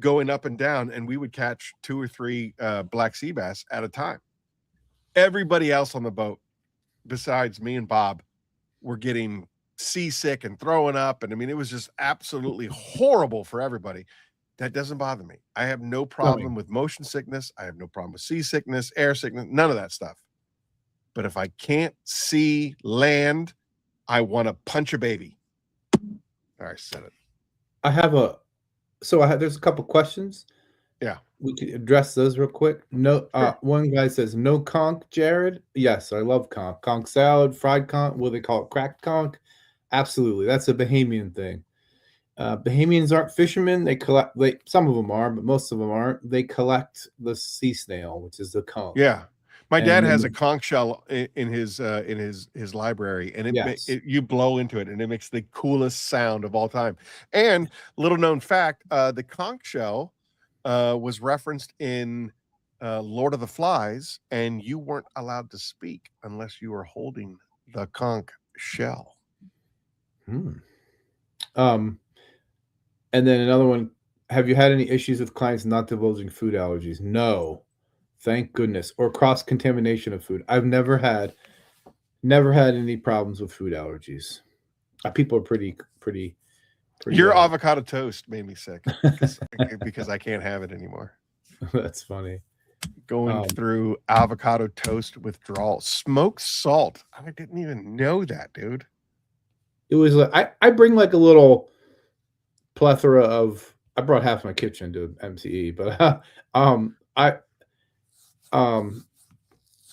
going up and down, and we would catch 2 or 3 black sea bass at a time. Everybody else on the boat, besides me and Bob, were getting seasick and throwing up. And I mean, it was just absolutely horrible for everybody. That doesn't bother me. I have no problem with motion sickness. I have no problem with seasickness, air sickness, none of that stuff. But if I can't see land, I want to punch a baby. I said it. There's a couple questions. Yeah. We could address those real quick. No, one guy says, no conch, Jared. Yes, I love conch. Conch salad, fried conch. What do they call it? Cracked conch? Absolutely. That's a Bahamian thing. Bahamians aren't fishermen. They collect, some of them are, but most of them aren't. They collect the sea snail, which is the conch. Yeah. My dad has a conch shell in his library, and you blow into it, and it makes the coolest sound of all time. And little known fact, the conch shell was referenced in Lord of the Flies, and you weren't allowed to speak unless you were holding the conch shell. And then another one, have you had any issues with clients not divulging food allergies? No, thank goodness. Or cross-contamination of food. I've never had any problems with food allergies. People are pretty Your avocado toast made me sick because I can't have it anymore. That's funny. Going through avocado toast withdrawal. Smoked salt. I didn't even know that, dude. It was like I bring like a little plethora of. I brought half my kitchen to MCE, but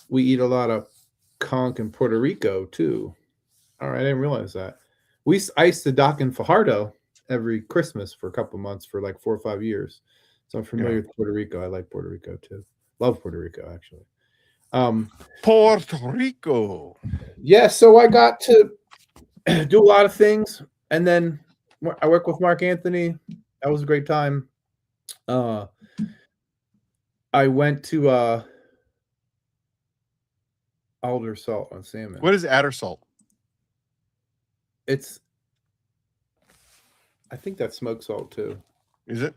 we eat a lot of conch in Puerto Rico too. All right, I didn't realize that. I used to dock in Fajardo every Christmas for a couple months for like 4 or 5 years, so I'm familiar with Puerto Rico. I like Puerto Rico too. Love Puerto Rico actually. Puerto Rico. Yeah, so I got to do a lot of things, and then I work with Mark Anthony. That was a great time. I went to alder salt on salmon. What is adder salt? I think that's smoked salt too. Is it?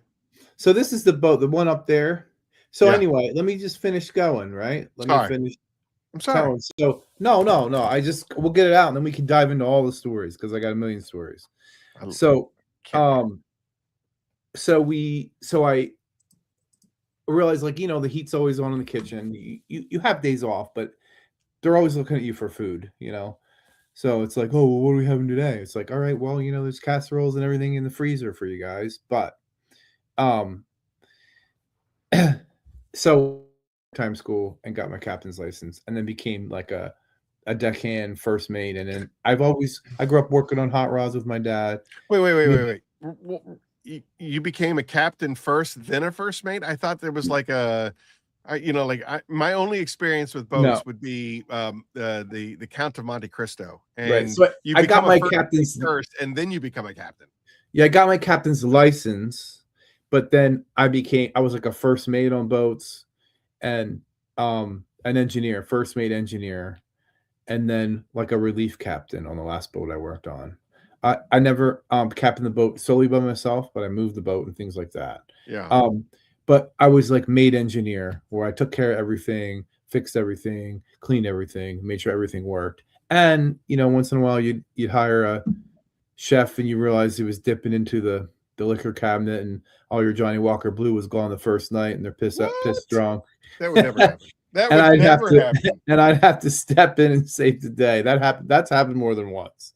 So this is the boat, the one up there. So anyway, let me just finish going, right? Let me finish. I'm sorry. So no. We'll get it out, and then we can dive into all the stories because I got a million stories. So I realized, like, the heat's always on in the kitchen. You have days off, but they're always looking at you for food, So it's like, oh, well, what are we having today? It's like, all right, well, there's casseroles and everything in the freezer for you guys. But so time school and got my captain's license, and then became like a deckhand first mate. And then I grew up working on hot rods with my dad. Wait. You became a captain first, then a first mate? I thought there was like my only experience with boats would be the Count of Monte Cristo. And right. So I got my captain's first, and then you become a captain. Yeah, I got my captain's license, but then I was like a first mate on boats, and an engineer, first mate engineer, and then like a relief captain on the last boat I worked on. I never captained the boat solely by myself, but I moved the boat and things like that. Yeah. But I was like mate engineer, where I took care of everything, fixed everything, cleaned everything, made sure everything worked. And once in a while you'd hire a chef, and you realize he was dipping into the liquor cabinet, and all your Johnny Walker Blue was gone the first night, and they're pissed drunk. That would never happen. That would never happen. And I'd have to step in and save the day. That's happened more than once.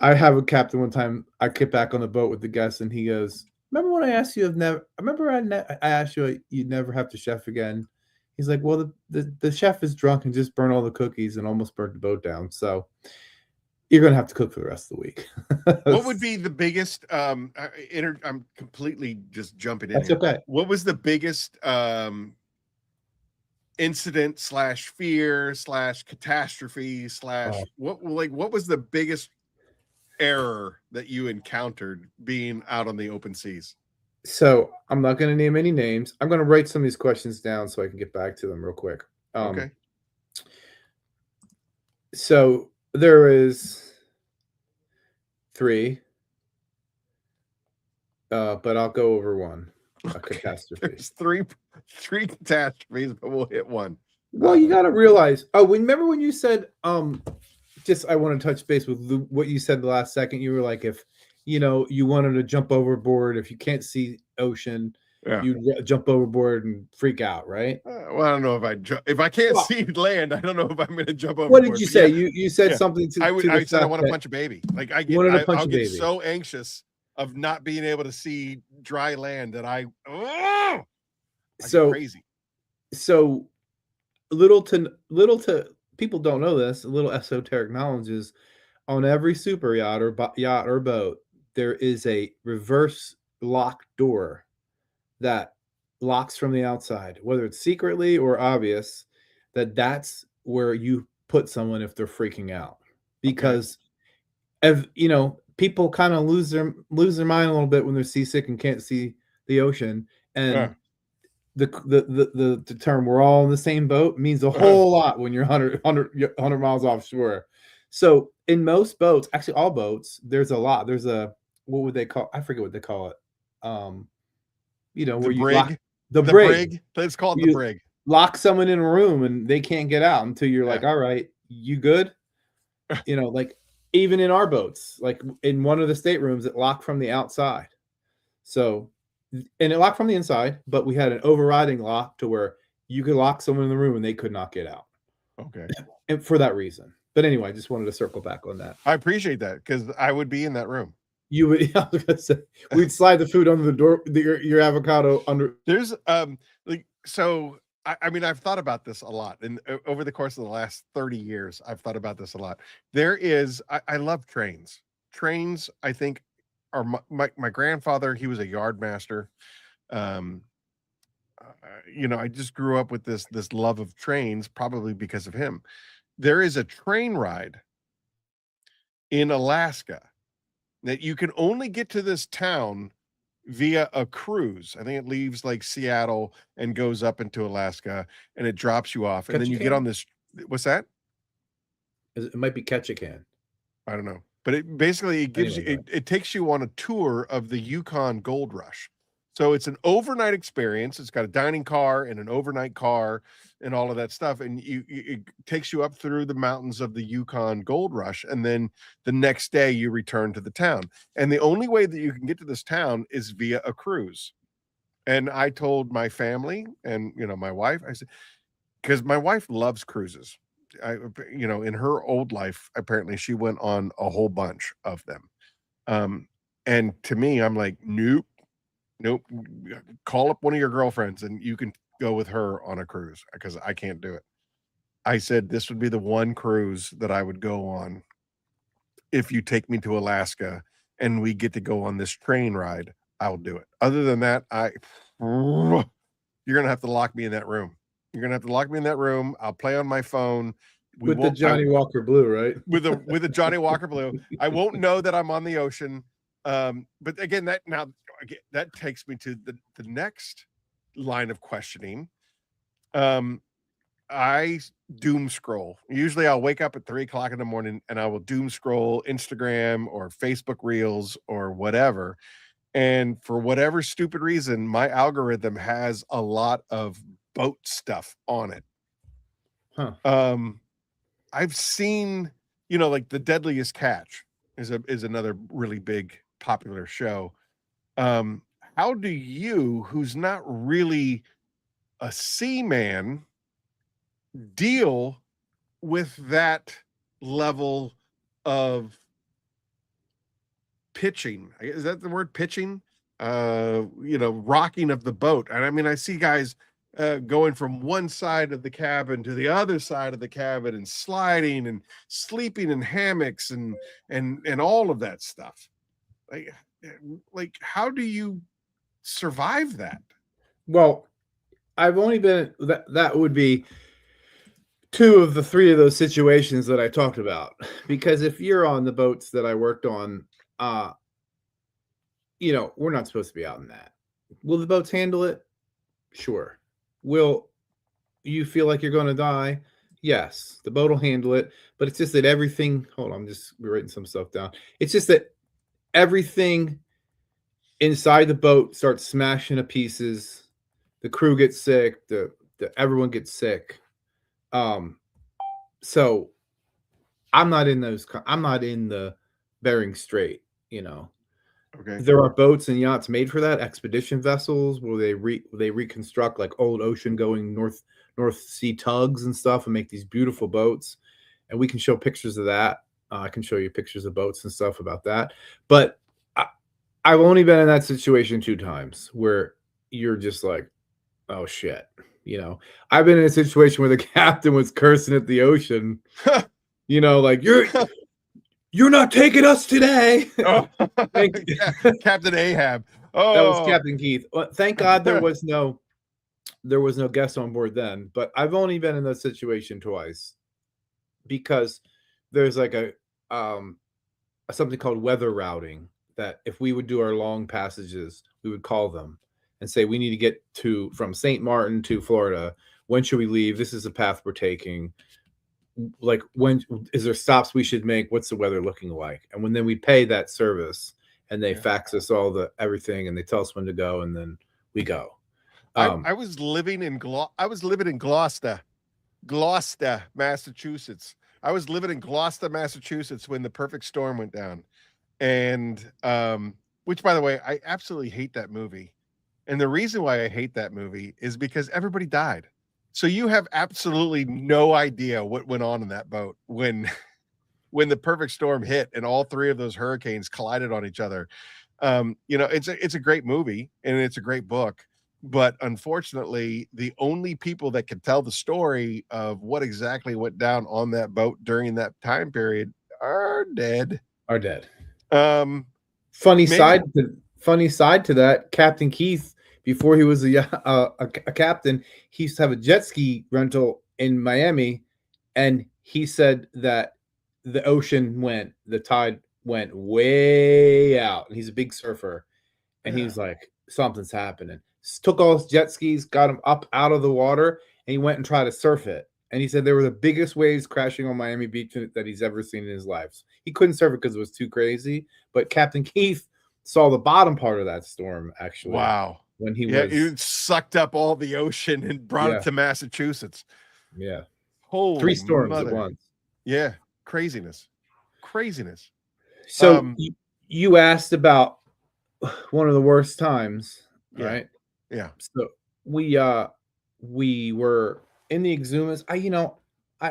I have a captain one time. I get back on the boat with the guests, and he goes, "Remember when I asked you I asked you you'd never have to chef again?" He's like, "Well, the chef is drunk and just burned all the cookies and almost burnt the boat down. So you're gonna have to cook for the rest of the week." What would be the biggest? I'm completely just jumping in. That's okay. What was the biggest incident / fear / catastrophe / what was the biggest error that you encountered being out on the open seas? So I'm not going to name any names. I'm going to write some of these questions down so I can get back to them real quick. Okay. So there is 3, but I'll go over one. A catastrophe. There's three catastrophes, but we'll hit one. Well, you got to realize. Oh, remember when you said, just I want to touch base with what you said the last second. You were like, if you wanted to jump overboard, if you can't see ocean, you jump overboard and freak out, right? Well, I don't know if I can't see land, I don't know if I'm going to jump overboard. What did you say? You said something to. I said I want to punch a baby. Like I'll get so anxious of not being able to see dry land that I crazy. So little to people don't know this. A little esoteric knowledge is on every super yacht or boat, there is a reverse lock door that locks from the outside, whether it's secretly or obvious. That's where you put someone if they're freaking out, because people kind of lose their mind a little bit when they're seasick and can't see the ocean. And the term "we're all in the same boat" means a whole lot when you're 100 miles offshore. So in most boats, actually all boats, there's a lot. There's a, what would they call? I forget what they call it. Where you lock the brig. Let's call it the brig. Lock someone in a room and they can't get out until you're like, all right, you good? Like even in our boats, like in one of the staterooms, it locked from the outside. So, and it locked from the inside, but we had an overriding lock to where you could lock someone in the room and they could not get out. Okay. And for that reason. But anyway, I just wanted to circle back on that. I appreciate that, because I would be in that room. You would, I was gonna say, we'd slide the food under the door, your avocado under. There's so I mean, I've thought about this a lot, and over the course of the last 30 years, I've thought about this a lot. There is, I love trains. Trains, I think, are my grandfather. He was a yard master. I just grew up with this love of trains, probably because of him. There is a train ride in Alaska that you can only get to this town via a cruise. I think it leaves like Seattle and goes up into Alaska, and it drops you off. And then you get on this. What's that? It might be Ketchikan. I don't know, but it basically gives you. It takes you on a tour of the Yukon Gold Rush. So it's an overnight experience. It's got a dining car and an overnight car and all of that stuff. And it takes you up through the mountains of the Yukon Gold Rush. And then the next day you return to the town. And the only way that you can get to this town is via a cruise. And I told my family and, my wife, I said, because my wife loves cruises. In her old life, apparently she went on a whole bunch of them. And to me, I'm like, nope. Call up one of your girlfriends and you can go with her on a cruise, because I can't do it. I said this would be the one cruise that I would go on if you take me to Alaska and we get to go on this train ride. I'll do it. Other than that, you're gonna have to lock me in that room. I'll play on my phone. With the Johnny Walker Blue, right? With the Johnny Walker Blue. I won't know that I'm on the ocean. But again, that takes me to the next line of questioning. I doom scroll. Usually I'll wake up at 3:00 in the morning and I will doom scroll Instagram or Facebook Reels or whatever. And for whatever stupid reason, my algorithm has a lot of boat stuff on it. I've seen, like The Deadliest Catch is another really big popular show. How do you, who's not really a seaman, deal with that level of pitching? Is that the word, pitching? Rocking of the boat. And I mean, I see guys going from one side of the cabin to the other side of the cabin and sliding and sleeping in hammocks and all of that stuff. Like how do you survive that? Well, I've only been that would be two of the three of those situations that I talked about. Because if you're on the boats that I worked on, we're not supposed to be out in that. Will the boats handle it? Sure. Will you feel like you're going to die? Yes, the boat will handle it. But it's just that everything. Hold on, I'm just writing some stuff down. It's just that everything inside the boat starts smashing to pieces. The crew gets sick. The everyone gets sick. So I'm not in the Bering Strait. Okay. There are boats and yachts made for that, expedition vessels where they reconstruct like old ocean going North Sea tugs and stuff and make these beautiful boats. And we can show pictures of that. I can show you pictures of boats and stuff about that. But I've only been in that situation 2 times where you're just like, oh shit. I've been in a situation where the captain was cursing at the ocean, like you're not taking us today. Oh, Captain Ahab. Oh, that was Captain Keith. Well, thank God there was no guest on board then. But I've only been in that situation twice because there's like a something called weather routing that if we would do our long passages, we would call them and say we need to get from St. Martin to Florida. When should we leave? This is the path we're taking. Like, when is there stops we should make? What's the weather looking like? And then we pay that service and they fax us all the everything and they tell us when to go and then we go. I was living in Gloucester, Massachusetts. I was living in Gloucester, Massachusetts when the perfect storm went down. And which, by the way, I absolutely hate that movie. And the reason why I hate that movie is because everybody died. So you have absolutely no idea what went on in that boat when the perfect storm hit and all 3 of those hurricanes collided on each other. It's a great movie and it's a great book, but unfortunately, the only people that can tell the story of what exactly went down on that boat during that time period are dead. Funny side to that, Captain Keith, before he was a captain, he used to have a jet ski rental in Miami, and he said that the tide went way out, and he's a big surfer, and he was like, something's happening. Took all his jet skis, got him up out of the water, and he went and tried to surf it. And he said they were the biggest waves crashing on Miami Beach that he's ever seen in his life. He couldn't surf it because it was too crazy, but Captain Keith saw the bottom part of that storm, actually. Wow. When he sucked up all the ocean and brought it to Massachusetts. Yeah. Holy 3 storms at once. Yeah. Craziness. So you asked about one of the worst times, right? Yeah. So we were in the Exumas.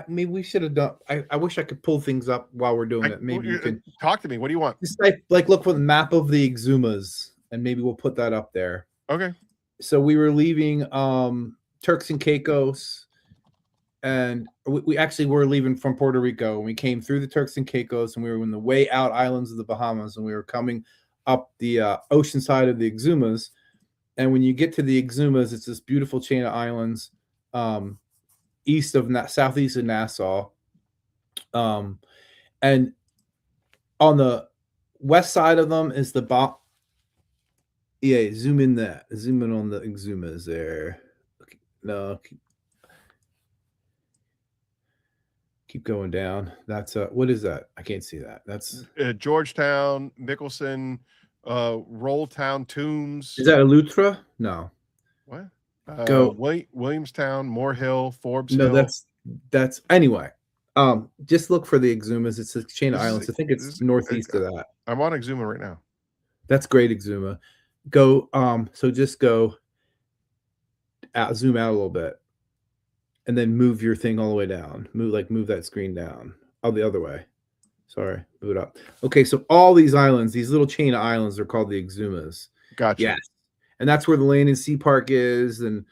Maybe we should have done. I wish I could pull things up while we're doing it. Maybe you can talk to me. What do you want? Just look for the map of the Exumas, and maybe we'll put that up there. Okay. So we were leaving Turks and Caicos, and we actually were leaving from Puerto Rico, and we came through the Turks and Caicos, and we were in the way out islands of the Bahamas, and we were coming up the ocean side of the Exumas. And when you get to the Exumas, it's this beautiful chain of islands southeast of Nassau. And on the west side of them is the zoom in on the Exumas there. No, keep going down. That's what is that? I can't see that. That's Georgetown, Nicholson, Rolltown, Toombs. Is that Eleuthera? No. What? Go Williamstown, Moore Forbes Hill. No, that's anyway. Just look for the Exumas. It's a chain of islands. I think it's northeast of that. I'm on Exuma right now. That's great, Exuma. Go. So just go zoom out a little bit, and then move your thing all the way down. Move that screen down. Oh, the other way. Sorry, move it up. Okay, so all these islands, these little chain of islands, are called the Exumas. Gotcha. Yes, and that's where the Land and Sea Park is. And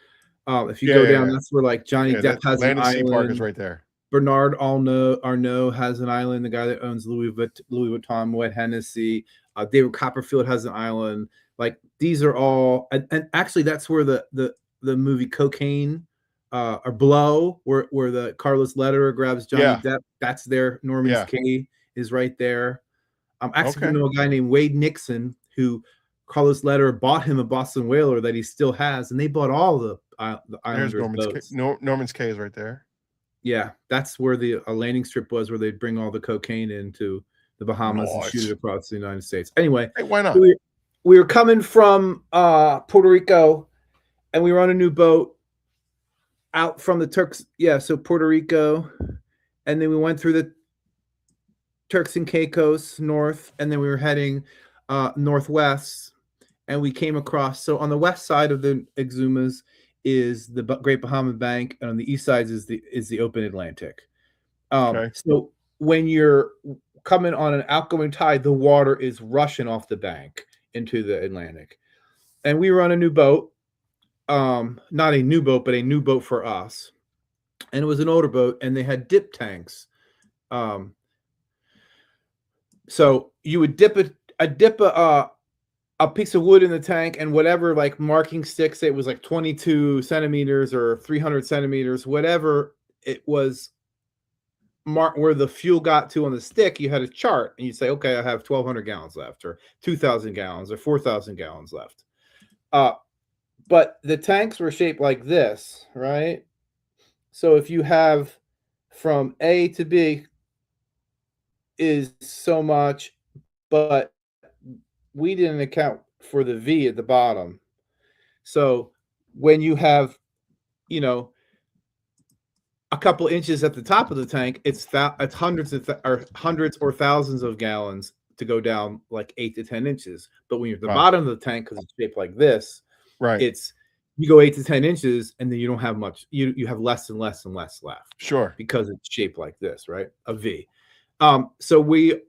if you go down, that's where like Johnny Depp has an island. Land and Sea Park is right there. Bernard Arnault has an island. The guy that owns Louis Vuitton, Moet Hennessy. David Copperfield has an island. Like these are all, and actually that's where the movie Cocaine or Blow, where the Carlos Lederer grabs Johnny Yeah. Depp. That's there. Norman's Yeah. Cay is right there. Actually, Okay. know a guy named Wade Nixon who Carlos Lederer bought him a Boston whaler that he still has, and they bought all the There's Islanders Norman's Cay. boats. Norman's Cay is right there. Yeah, that's where the landing strip was, where they'd bring all the cocaine into the Bahamas and shoot it across the United States. Anyway, hey, why not? We were coming from Puerto Rico, and we were on a new boat out from the Turks. Yeah, so Puerto Rico, and then we went through the Turks and Caicos north, and then we were heading northwest, and we came across. So on the west side of the Exumas is the Great Bahama Bank, and on the east side is the open Atlantic. Okay. So when you're coming on an outgoing tide, the water is rushing off the bank into the Atlantic. And we were on a new boat, not a new boat, but a new boat for us. And it was an older boat, and they had dip tanks. So you would dip a piece of wood in the tank, and whatever like marking sticks, it was like 22 centimeters or 300 centimeters, whatever it was, mark where the fuel got to on the stick. You had a chart, and you say, okay, I have 1,200 gallons left, or 2,000 gallons, or 4,000 gallons left. But the tanks were shaped like this, right? So if you have from A to B is so much, but we didn't account for the V at the bottom. So when you have, a couple inches at the top of the tank, it's hundreds or thousands of gallons to go down like 8 to 10 inches. But when you're at the bottom of the tank, because it's shaped like this, right, it's you go 8 to 10 inches, and then you don't have much. You have less and less and less left. Sure, because it's shaped like this, right? A V. So we're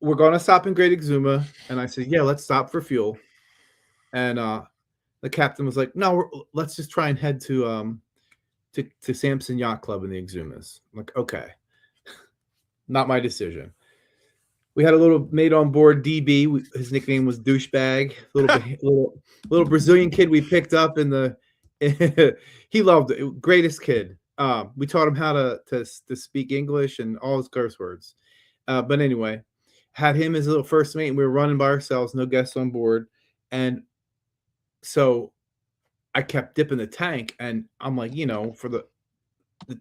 going to stop in Great Exuma, and I said, yeah, let's stop for fuel. And the captain was like, no, let's just try and head to Samson Yacht Club in the Exumas. I'm like, okay, not my decision. We had a little mate on board, DB. His nickname was Douchebag. Little Brazilian kid we picked up in the. He loved it. Greatest kid. We taught him how to speak English and all his curse words. But anyway, had him as a little first mate, and we were running by ourselves, no guests on board. And so I kept dipping the tank, and I'm like, for the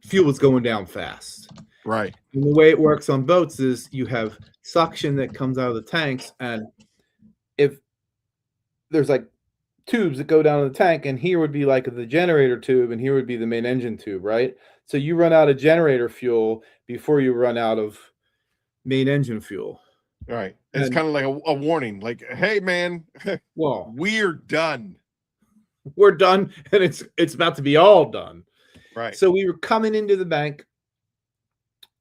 fuel was going down fast. Right. And the way it works on boats is you have suction that comes out of the tanks, and if there's like tubes that go down in the tank, and here would be like the generator tube, and here would be the main engine tube, right? So you run out of generator fuel before you run out of main engine fuel. Right. It's kind of like a warning, like, hey man, well, we're done. We're done, and it's about to be all done. Right. So we were coming into the bank,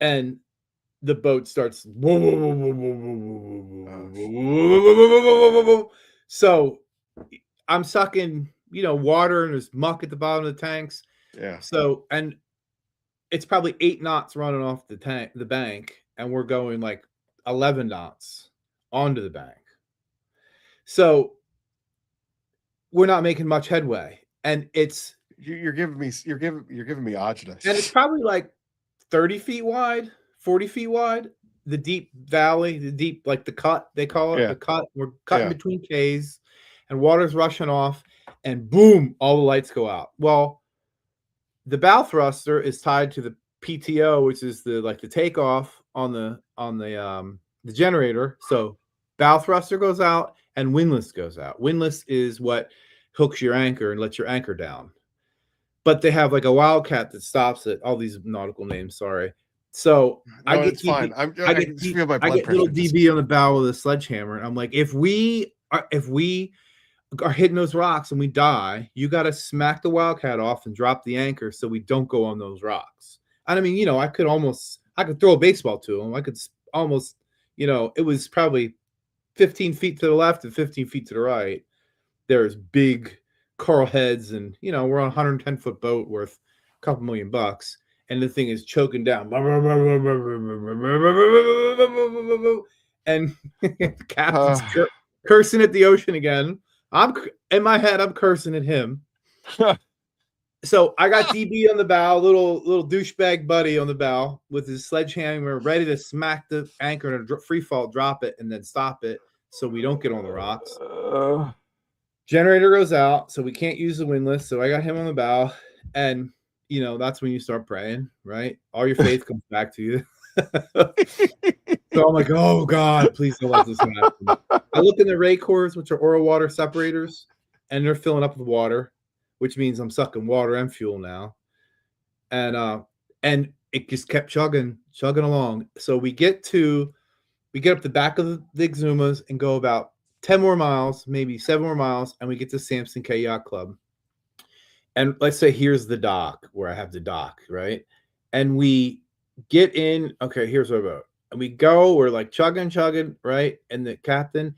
and the boat starts. So I'm sucking, water, and there's muck at the bottom of the tanks. Yeah. So, and it's probably 8 knots running off the bank, and we're going like 11 knots onto the bank. So we're not making much headway, and it's you're giving me agita. And it's probably like 30 feet wide, 40 feet wide. The deep valley, like the cut, they call it, the cut. We're cutting between Ks, and water's rushing off, and boom, all the lights go out. Well, the bow thruster is tied to the PTO, which is the takeoff on the generator. So bow thruster goes out and windlass goes out. Windlass is what hooks your anchor and lets your anchor down. But they have like a wildcat that stops it. All these nautical names, sorry. So no, I get fine. I get little DB on the bow with a sledgehammer, and I'm like, if we are hitting those rocks and we die, you got to smack the wildcat off and drop the anchor so we don't go on those rocks. And I mean, I could throw a baseball to him. I could almost, it was probably 15 feet to the left and 15 feet to the right. There's big coral heads, and we're on a 110-foot boat worth a couple $1 million, and the thing is choking down, and the captain's cursing at the ocean again. I'm in my head, I'm cursing at him. So I got DB on the bow, little douchebag buddy on the bow with his sledgehammer, ready to smack the anchor and a free fall, drop it, and then stop it so we don't get on the rocks. Generator goes out, so we can't use the windlass. So I got him on the bow, and that's when you start praying, right? All your faith comes back to you. So I'm like, oh God, please don't let this happen. I look in the ray cores, which are oil water separators, and they're filling up with water, which means I'm sucking water and fuel now. And it just kept chugging along. So we get up the back of the Exumas and go about 10 more miles, maybe 7 more miles, and we get to Samson K Yacht Club. And let's say here's the dock where I have the dock, right? And we get in. Okay, here's our boat. And we go, we're like chugging, right? And the captain,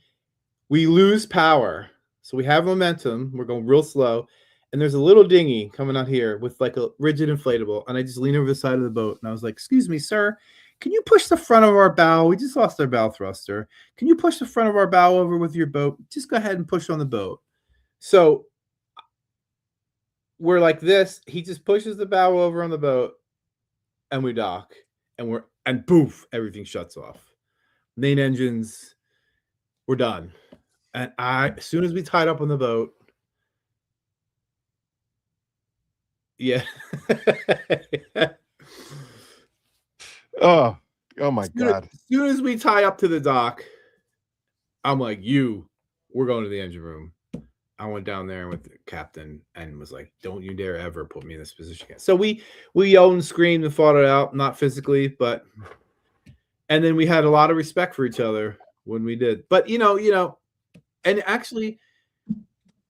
we lose power. So we have momentum. We're going real slow. And there's a little dinghy coming out here with like a rigid inflatable. And I just lean over the side of the boat. And I was like, excuse me, sir, can you push the front of our bow? We just lost our bow thruster. Can you push the front of our bow over with your boat? Just go ahead and push on the boat. So we're like this. He just pushes the bow over on the boat and we dock. And poof, everything shuts off. Main engines, we're done. And as soon as we tied up on the boat, yeah. Oh my God. As soon as we tie up to the dock, I'm like, we're going to the engine room. I went down there with the captain and was like, don't you dare ever put me in this position again. So we yelled and screamed and fought it out, not physically, but and then we had a lot of respect for each other when we did. But and actually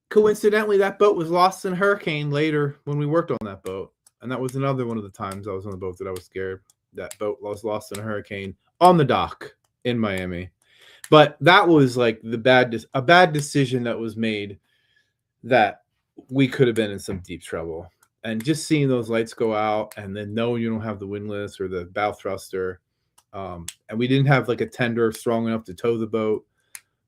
coincidentally that boat was lost in a hurricane later when we worked on that boat. And that was another one of the times I was on the boat that I was scared. That boat was lost in a hurricane on the dock in Miami. But that was like a bad decision that was made, that we could have been in some deep trouble. And just seeing those lights go out and then knowing you don't have the windlass or the bow thruster, and we didn't have like a tender strong enough to tow the boat,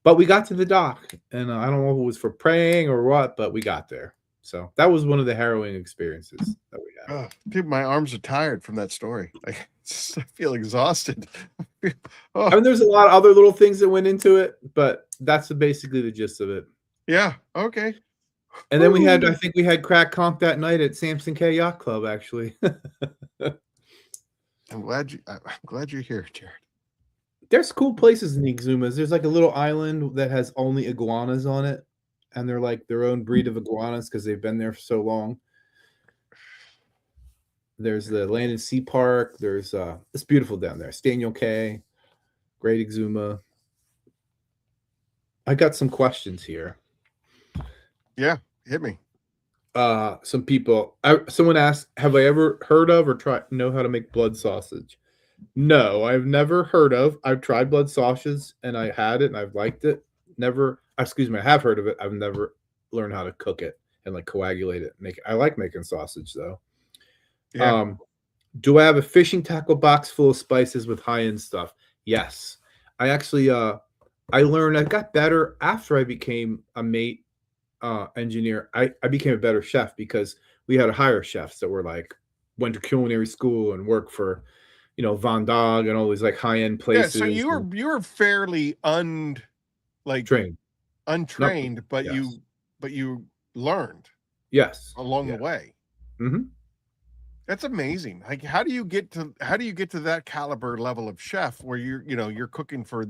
but we got to the dock, and I don't know if it was for praying or what, but we got there. So that was one of the harrowing experiences that we had. Dude, my arms are tired from that story. I feel exhausted. I mean, there's a lot of other little things that went into it, but that's basically the gist of it. Yeah. Okay. And then I think we had crack conch that night at Samson K Yacht Club, actually. I'm glad you're here, Jared. There's cool places in the Exumas. There's like a little island that has only iguanas on it, and they're like their own breed of iguanas because they've been there for so long. There's the Land and Sea Park. There's it's beautiful down there. Staniel Cay, great Exuma. I got some questions here. Yeah, hit me. Some people. Someone asked, "Have I ever heard of or know how to make blood sausage?" No, I've never heard of. I've tried blood sausage and I had it and I've liked it. I have heard of it. I've never learned how to cook it and like coagulate it. I like making sausage though. Yeah. Do I have a fishing tackle box full of spices with high-end stuff? Yes. I actually I got better after I became a mate engineer. I became a better chef because we had to hire chefs that were like went to culinary school and worked for Von Dog and all these like high-end places. Yeah, so you were fairly untrained, but yes. you learned along the way. Mm-hmm. That's amazing. Like, how do you get to that caliber level of chef where you're cooking for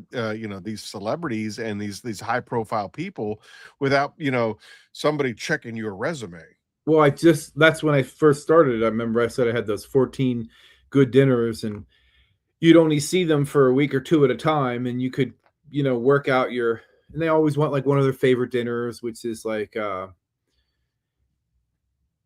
these celebrities and these high profile people without somebody checking your resume? Well, that's when I first started. I remember I said I had those 14 good dinners, and you'd only see them for a week or two at a time, and you could work out and they always want like one of their favorite dinners, which is like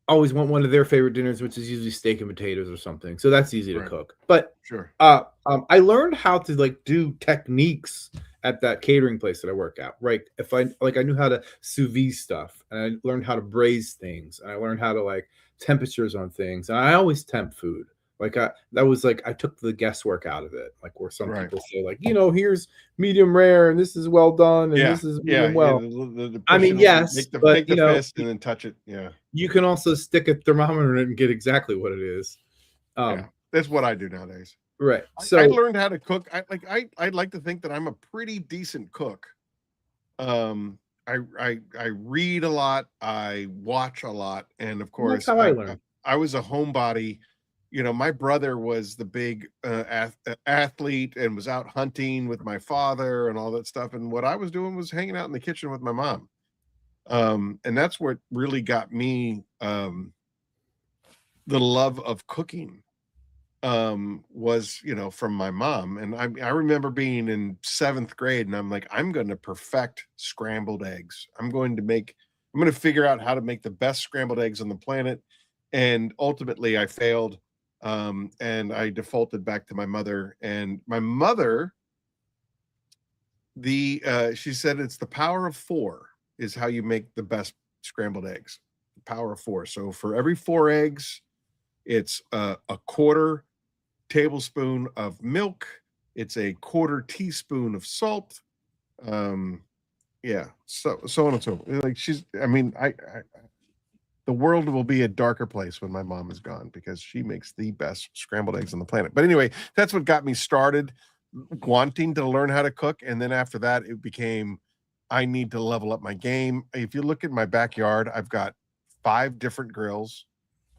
always want one of their favorite dinners, which is usually steak and potatoes or something. So that's easy to cook. But sure. I learned how to like do techniques at that catering place that I work at. Right. I knew how to sous vide stuff, and I learned how to braise things, and I learned how to like temperatures on things. And I always temp food. Like that was like I took the guesswork out of it. Like where some Right. people say, like, here's medium rare and this is well done and this is medium well. I mean, yes, make but the fist and then touch it. Yeah. You can also stick a thermometer in it and get exactly what it is. Yeah, that's what I do nowadays. Right. So I learned how to cook. I'd like to think that I'm a pretty decent cook. I read a lot, I watch a lot, and of course, that's how I learned. I was a homebody. My brother was the big athlete and was out hunting with my father and all that stuff. And what I was doing was hanging out in the kitchen with my mom. And that's what really got me the love of cooking. Was from my mom. And I remember being in 7th grade and I'm like, I'm going to perfect scrambled eggs. I'm going to figure out how to make the best scrambled eggs on the planet. And ultimately I failed. And I defaulted back to my mother, and my mother, she said it's the power of 4 is how you make the best scrambled eggs. The power of 4. So for every 4 eggs, it's a quarter tablespoon of milk. It's a quarter teaspoon of salt. Yeah. So on and so forth. Like the world will be a darker place when my mom is gone because she makes the best scrambled eggs on the planet. But anyway, that's what got me started wanting to learn how to cook. And then after that, it became, I need to level up my game. If you look at my backyard, I've got 5 different grills.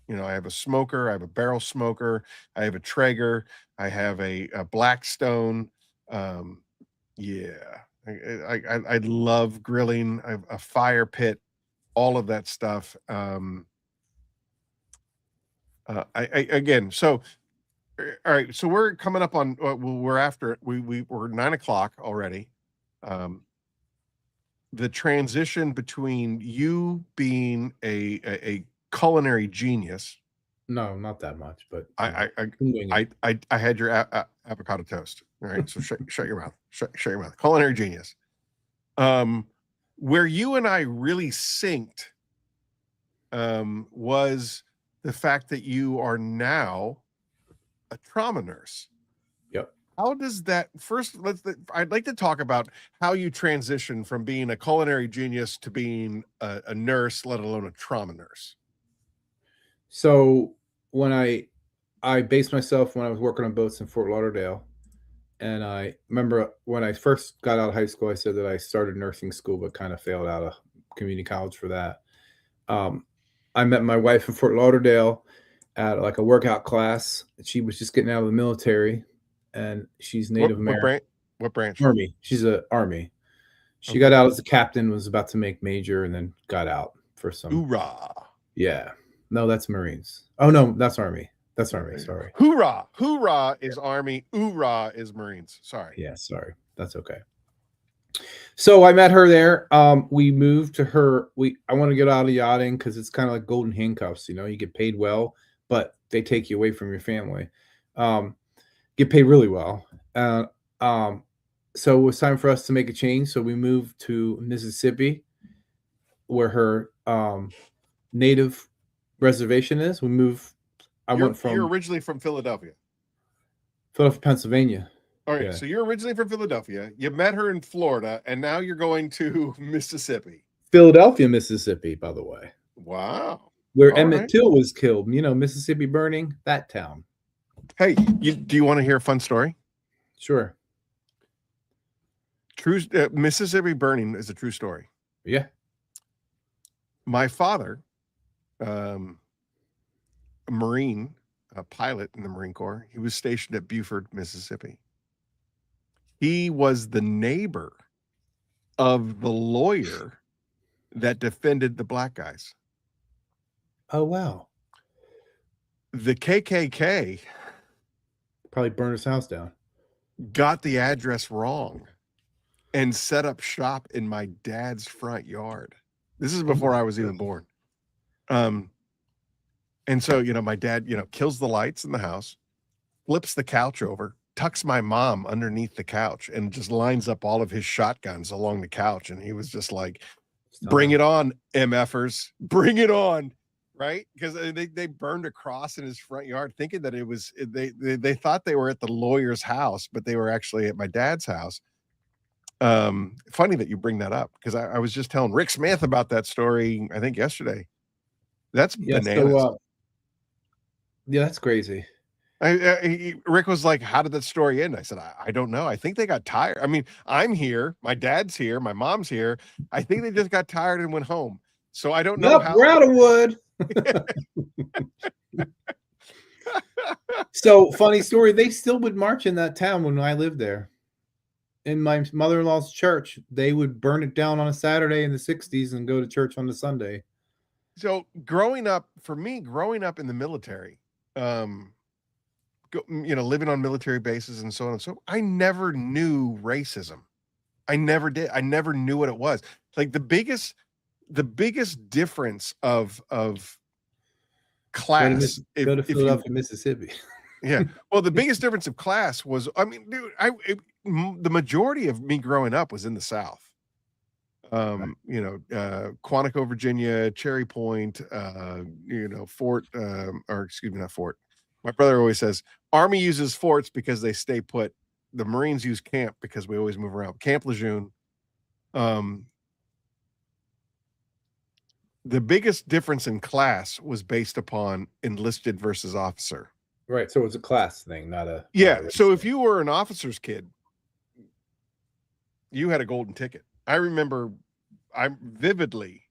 I have a smoker, I have a barrel smoker, I have a Traeger, I have a Blackstone. Yeah, I love grilling. I have a fire pit, all of that stuff. Again, so all right, so we're coming up on we're after we're 9 o'clock already. The transition between you being a culinary genius. No, not that much, but I had your avocado toast. All right, so shut your mouth. Shut your mouth. Culinary genius. Where you and I really synced was the fact that you are now a trauma nurse. Yep. How does that I'd like to talk about how you transition from being a culinary genius to being a nurse, let alone a trauma nurse. So when I based myself when I was working on boats in Fort Lauderdale, and I remember when I first got out of high school, I said that I started nursing school, but kind of failed out of community college for that. I met my wife in Fort Lauderdale at like a workout class. She was just getting out of the military, and she's Native American. What branch? Army. She's a Army. She got out as a captain, was about to make major, and then got out for some. Hoorah! Yeah. No, that's Marines. Oh no, that's Army. That's Army. Sorry. Hoorah! Hoorah is Army. Oorah is Marines. Sorry. Yeah, sorry. That's okay. So I met her there. We moved to her. I want to get out of yachting because it's kind of like golden handcuffs. You get paid well, but they take you away from your family. Get paid really well. So it was time for us to make a change. So we moved to Mississippi, where her native reservation is. We moved. You're originally from Philadelphia, Pennsylvania. All right, yeah. So you're originally from Philadelphia. You met her in Florida, and now you're going to Mississippi. Philadelphia, Mississippi, by the way. Wow. Where Emmett Till was killed. Mississippi burning, that town. Hey, do you want to hear a fun story? Sure. True. Mississippi burning is a true story. Yeah. My father, a Marine, a pilot in the Marine Corps, he was stationed at Beaufort, Mississippi. He was the neighbor of the lawyer that defended the black guys. Oh, wow. The KKK probably burned his house down. Got the address wrong and set up shop in my dad's front yard. This is before I was even born. And so, my dad, kills the lights in the house, flips the couch over, tucks my mom underneath the couch, and just lines up all of his shotguns along the couch. And he was just like, bring it on, MFers, bring it on. right? Because they burned a cross in his front yard, thinking that it was they thought they were at the lawyer's house, but they were actually at my dad's house. Funny that you bring that up because I was just telling Rick Smith about that story, I think yesterday. That's Yeah. bananas. So, yeah, that's crazy. Rick was like, "How did that story end?" I said, I don't know. I think they got tired. I mean, I'm here, my dad's here, my mom's here. I think they just got tired and went home. So I don't know Yep, how. we're out of wood. So, funny story. They still would march in that town when I lived there. In my mother-in-law's church, they would burn it down on a Saturday in the 60s and go to church on the Sunday. So growing up, for me, growing up in the military, living on military bases and so on and so, I never knew racism. I never did. I never knew what it was. Like the biggest difference of class. Go to if you Philadelphia, Mississippi. Yeah. Well, the biggest difference of class was, I mean, dude, the majority of me growing up was in the South. Quantico, Virginia, Cherry Point, Fort, or excuse me, not Fort. My brother always says Army uses forts because they stay put. The Marines use camp because we always move around. Camp Lejeune. The biggest difference in class was based upon enlisted versus officer. Right. So it was a class thing, not a. So if you were an officer's kid, you had a golden ticket. I remember vividly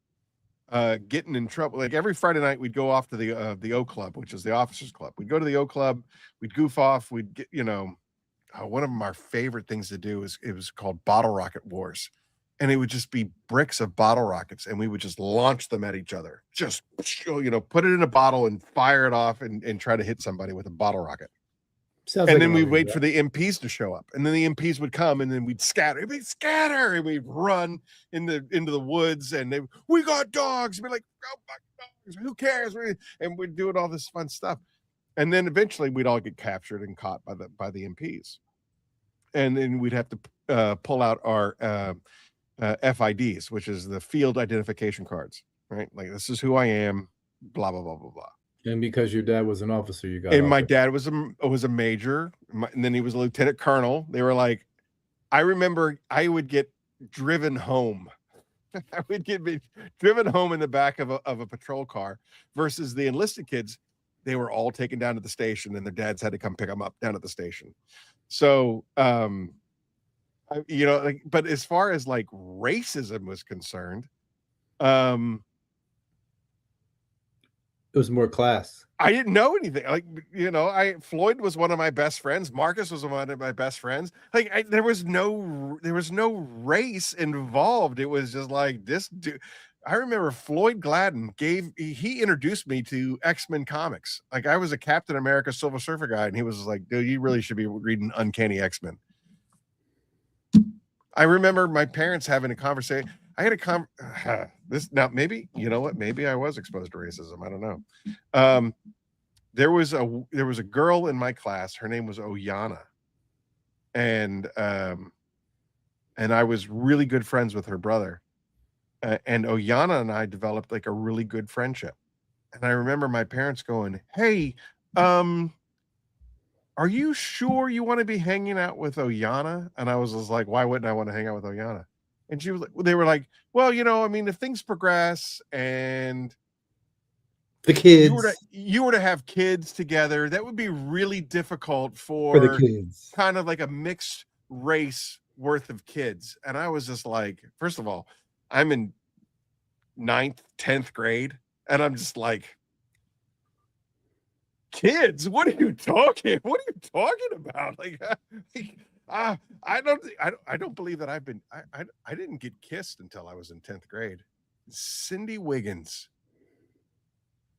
getting in trouble. Like every Friday night, we'd go off to the O Club, which is the officers club. We'd go to the O Club, we'd goof off, we'd get, one of our favorite things to do is it was called Bottle Rocket Wars. And it would just be bricks of bottle rockets, and we would just launch them at each other. Just, put it in a bottle and fire it off and try to hit somebody with a bottle rocket. And then we'd wait for the MPs to show up, and then the MPs would come, and then we'd scatter, and we'd run into the woods, and we got dogs. We'd be like, oh my dogs, who cares? And we'd do all this fun stuff, and then eventually we'd all get captured and caught by the MPs, and then we'd have to pull out our FIDs, which is the field identification cards, right? Like, this is who I am, blah blah blah blah blah. And because your dad was an officer, you got. And my dad was a major, and then he was a lieutenant colonel. They were like, I remember I would get driven home. I would get driven home in the back of a patrol car, versus the enlisted kids. They were all taken down to the station, and their dads had to come pick them up down at the station. So, but as far as like racism was concerned, it was more class. I didn't know anything. Like, Floyd was one of my best friends. Marcus was one of my best friends. Like, there was no race involved. It was just like this dude. I remember Floyd Gladden he introduced me to X-Men comics. Like, I was a Captain America Silver Surfer guy, and he was like, dude, you really should be reading Uncanny X-Men. I remember my parents having a conversation. I had now maybe, you know what? Maybe I was exposed to racism. I don't know. There was a girl in my class. Her name was Oyana. And I was really good friends with her brother. And Oyana and I developed like a really good friendship. And I remember my parents going, hey, are you sure you want to be hanging out with Oyana? And I was just like, why wouldn't I want to hang out with Oyana? And they were like, well, I mean, if things progress and the kids, you were to have kids together, that would be really difficult for the kids. Kind of like a mixed race worth of kids. And I was just like, first of all, I'm in 9th, 10th grade, and I'm just like, kids, what are you talking about? I don't believe that I didn't get kissed until I was in 10th grade. Cindy Wiggins,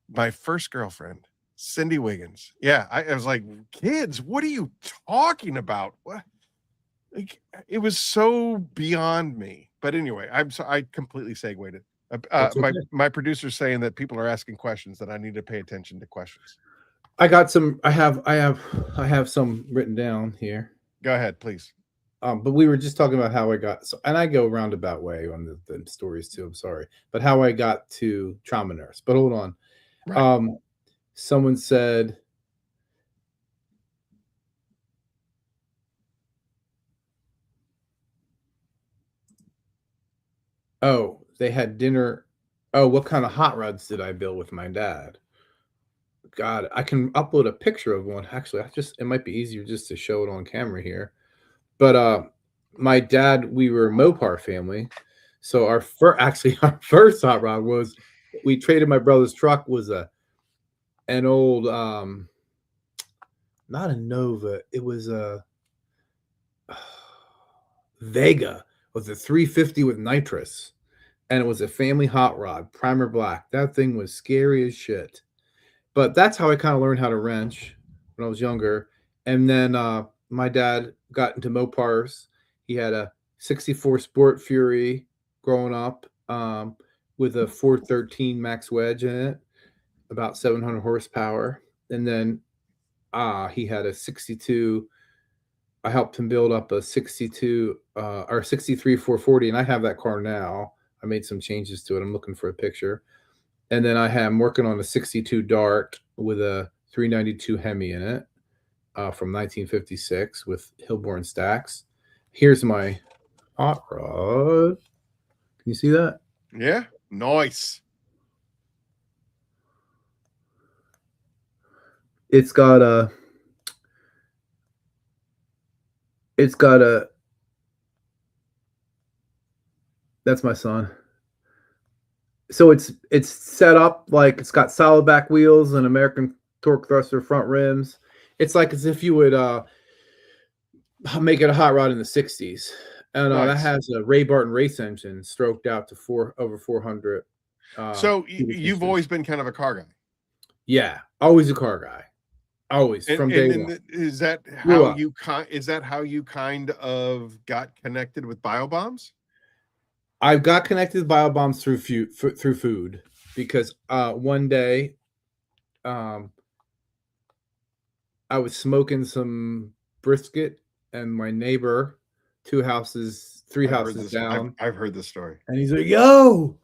my first girlfriend, Cindy Wiggins. Yeah, I was like, kids, what are you talking about? What? Like, it was so beyond me. But anyway, I completely segued it. Okay. My producer's saying that people are asking questions, that I need to pay attention to questions. I got some. I have some written down here. Go ahead, please. But we were just talking about how I got, and I go roundabout way on the stories too. I'm sorry, but how I got to trauma nurse. But hold on, Right. Someone said, oh, they had dinner. Oh, what kind of hot rods did I build with my dad? God, I can upload a picture of one. Actually, it might be easier just to show it on camera here. But my dad, we were a Mopar family. So actually our first hot rod was, we traded my brother's truck, was an old not a Nova, it was a Vega with a 350 with nitrous, and it was a family hot rod, primer black. That thing was scary as shit. But that's how I kind of learned how to wrench when I was younger. And then my dad got into Mopars. He had a 64 Sport Fury growing up, with a 413 max wedge in it, about 700 horsepower. And then he had a 62. I helped him build up a 62 or 63 440, and I have that car now. I made some changes to it. I'm looking for a picture. And then I'm working on a 62 Dark with a 392 Hemi in it, from 1956 with Hillborn stacks. Here's my hot rod. Can you see that? Yeah. Nice. It's got a that's my son. So it's set up like it's got solid back wheels and American torque thruster front rims. It's like as if you would make it a hot rod in the 60s. And that Nice. has a Ray Barton race engine stroked out to over 400. So cubic you've inches. always been kind of a car guy. Yeah, always a car guy. Always from day one. Is that Grew how up. you kind of got connected with BioBombs? I got connected with BioBombs through food because one day I was smoking some brisket and my neighbor, three houses down. I've heard this story. And he's like, "Yo,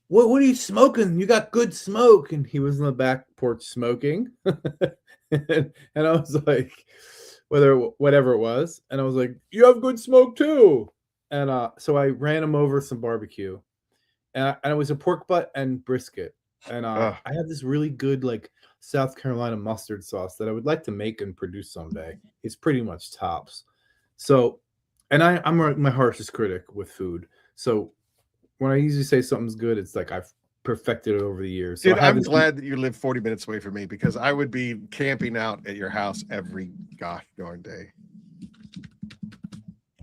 what are you smoking? You got good smoke." And he was in the back porch smoking. and I was like, whatever it was. And I was like, "You have good smoke too." And so I ran him over some barbecue. And it was a pork butt and brisket. And I have this really good like South Carolina mustard sauce that I would like to make and produce someday. It's pretty much tops. So, and I'm my harshest critic with food. So when I usually say something's good, it's like I've perfected it over the years. So Dude, I'm glad that you live 40 minutes away from me because I would be camping out at your house every gosh darn day.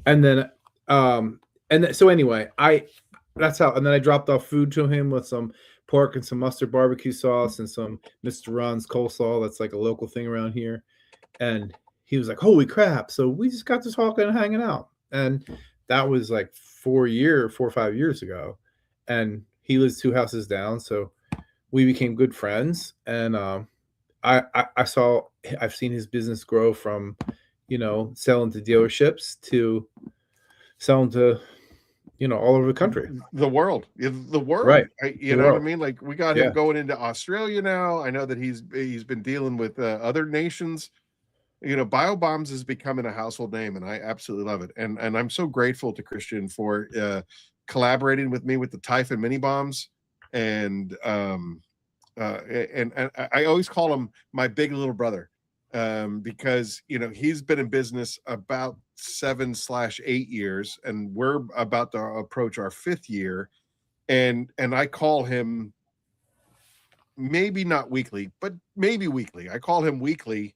And then, so anyway, that's how, and then I dropped off food to him with some pork and some mustard barbecue sauce and some Mr. Ron's coleslaw. That's like a local thing around here. And he was like, "Holy crap." So we just got to talking and hanging out. And that was like 4 or 5 years ago. And he lives 2 houses down. So we became good friends. And I've seen his business grow from, selling to dealerships to selling to, all over the country. The world. Right. You know what I mean? Like we got him going into Australia now. I know that he's been dealing with other nations. BioBombs is becoming a household name, and I absolutely love it. And I'm so grateful to Christian for collaborating with me with the Typhon mini bombs. And I always call him my big little brother, because he's been in business about 7/8 years, and we're about to approach our 5th year. And I call him maybe not weekly, but maybe weekly. I call him weekly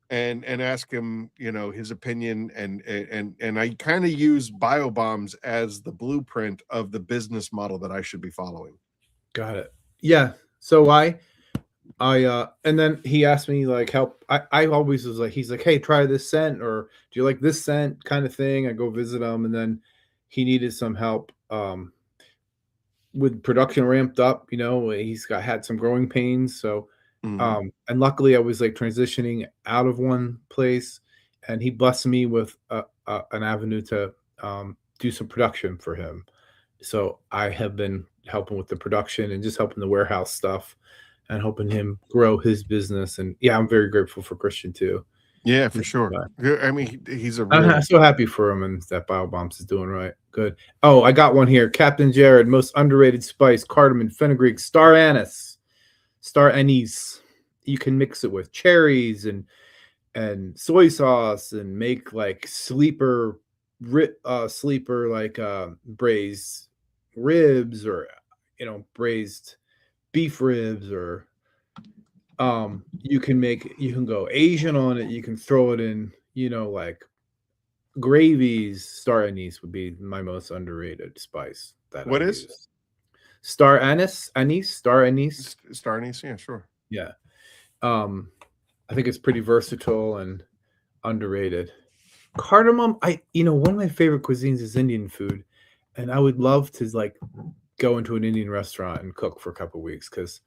and ask him, his opinion, and I kind of use BioBombs as the blueprint of the business model that I should be following. Got it. Yeah. So and then he asked me like help. I always was like, he's like, "Hey, try this scent," or "Do you like this scent?" kind of thing. I go visit him, and then he needed some help with production ramped up. He's had some growing pains. So and luckily I was like transitioning out of one place, and he blessed me with an avenue to do some production for him. So I have been helping with the production and just helping the warehouse stuff. and helping him grow his business. And yeah, I'm very grateful for Christian too. Yeah, for sure. I mean, he's a I'm real. so happy for him and that BioBombs is doing right. Good. Oh, I got one here. Captain Jared, most underrated spice, cardamom, fenugreek, star anise, star anise. You can mix it with cherries and soy sauce and make like sleeper like braised ribs, or braised beef ribs, or you can go Asian on it. You can throw it in, like gravies. Star anise would be my most underrated spice that I What is use. Star anise, star anise. star anise? Yeah, sure. Yeah. Um, I think it's pretty versatile and underrated. Cardamom, one of my favorite cuisines is Indian food, and I would love to like go into an Indian restaurant and cook for a couple weeks because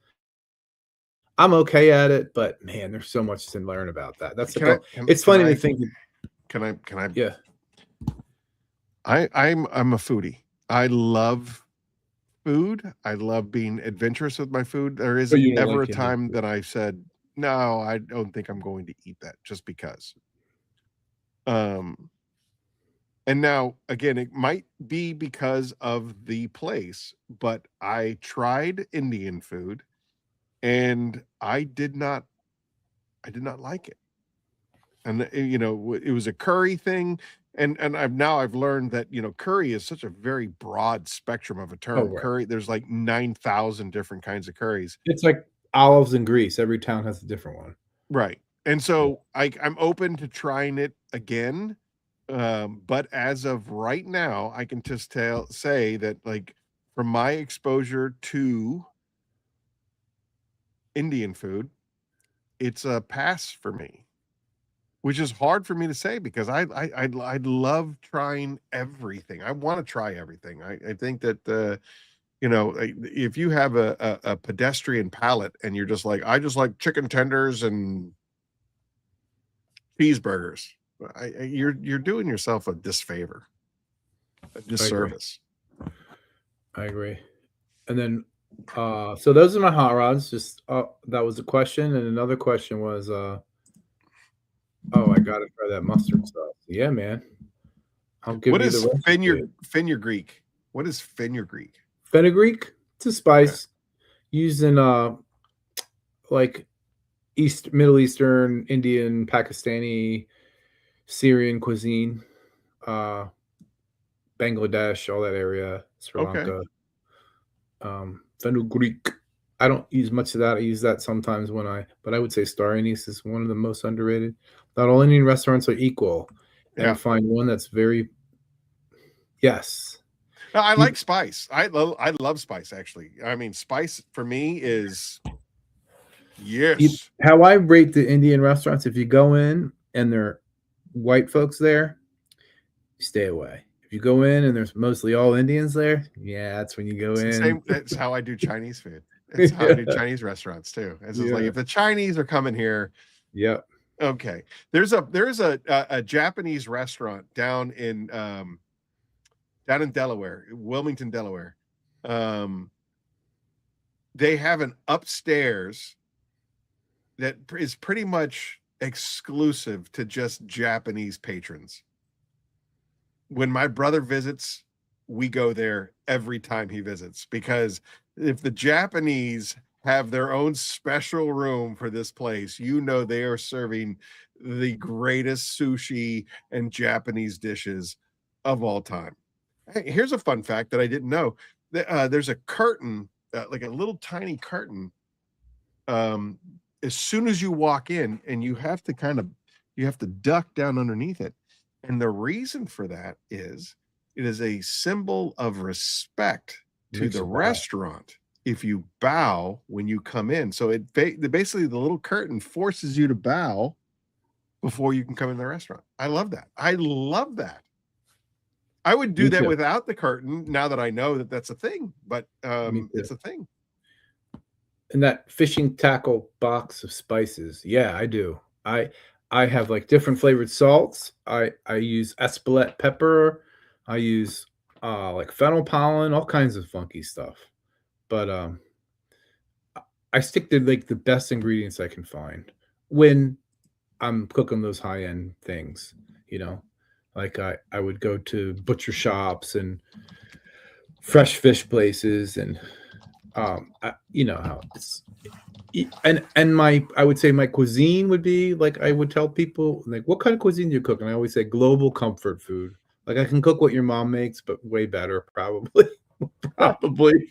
I'm okay at it, but man, there's so much to learn about that. That's like Can I? it's funny to think. Can I? Can I? Yeah. I'm a foodie. I love food. I love being adventurous with my food. There But isn't you don't ever like a Indian time food. that I said, no, I don't think I'm going to eat that just because. Um, and now again, it might be because of the place, but I tried Indian food and I did not like it. And it was a curry thing. And I've learned that curry is such a very broad spectrum of a Oh, term. right. Curry, there's like 9,000 different kinds of curries. It's like olives and grease. Every town has a different one. Right. And Yeah. so I'm open to trying it again. But as of right now, I can just say that, like, from my exposure to Indian food, it's a pass for me, which is hard for me to say because I love trying everything. I want to try everything. I think that if you have a pedestrian palate and you're just like, I just like chicken tenders and cheeseburgers, you're doing yourself a disfavor, a I agree. disservice. I agree. And then, so those are my hot rods. Just that was a question, and another question was, oh, I gotta try that mustard sauce. Yeah, man. I'll give What you the is recipe. fenugreek? What is fenugreek? Fenugreek, it's a Okay. spice used in like Middle Eastern, Indian, Pakistani, Syrian cuisine, uh, Bangladesh, all that area, Sri Okay. Lanka. Fenugreek. I don't use much of that. I use that sometimes but I would say star anise is one of the most underrated. Not all Indian restaurants are equal, Yeah. and find one that's very yes. No, I You like spice. I love spice actually. I mean, spice for me is yes. how I rate the Indian restaurants, if you go in and there are white folks there, stay away. If you go in and there's mostly all Indians there, yeah, that's when you go It's the in. same. That's how I do Chinese food. It's how I do Yeah. Chinese restaurants too. It's just like Yeah. if the Chinese are coming here, Yep. okay. There's a Japanese restaurant down in Delaware, Wilmington, Delaware. Um, they have an upstairs that is pretty much exclusive to just Japanese patrons. When my brother visits, we go there every time he visits because if the Japanese have their own special room for this place, they are serving the greatest sushi and Japanese dishes of all time. Hey, here's a fun fact that I didn't know. There's a curtain, like a little tiny curtain, um, as soon as you walk in, and you have to duck down underneath it. And the reason for that is it is a symbol of respect to Makes the you bow. restaurant if you bow when you come in. So basically the little curtain forces you to bow before you can come in the restaurant. I love that. I love that. I would do Me that too. without the curtain now that I know that that's a thing, but Me too. it's a thing. And that fishing tackle box of spices, yeah, I do. I have like different flavored salts. I use Espelette pepper. I use like fennel pollen, all kinds of funky stuff. But I stick to like the best ingredients I can find when I'm cooking those high end things, you know. Like I would go to butcher shops and fresh fish places, and you know how it's and my I would say my cuisine would be like I would tell people like what kind of cuisine do you cook, and I always say global comfort food. Like I can cook what your mom makes, but way better probably. Probably.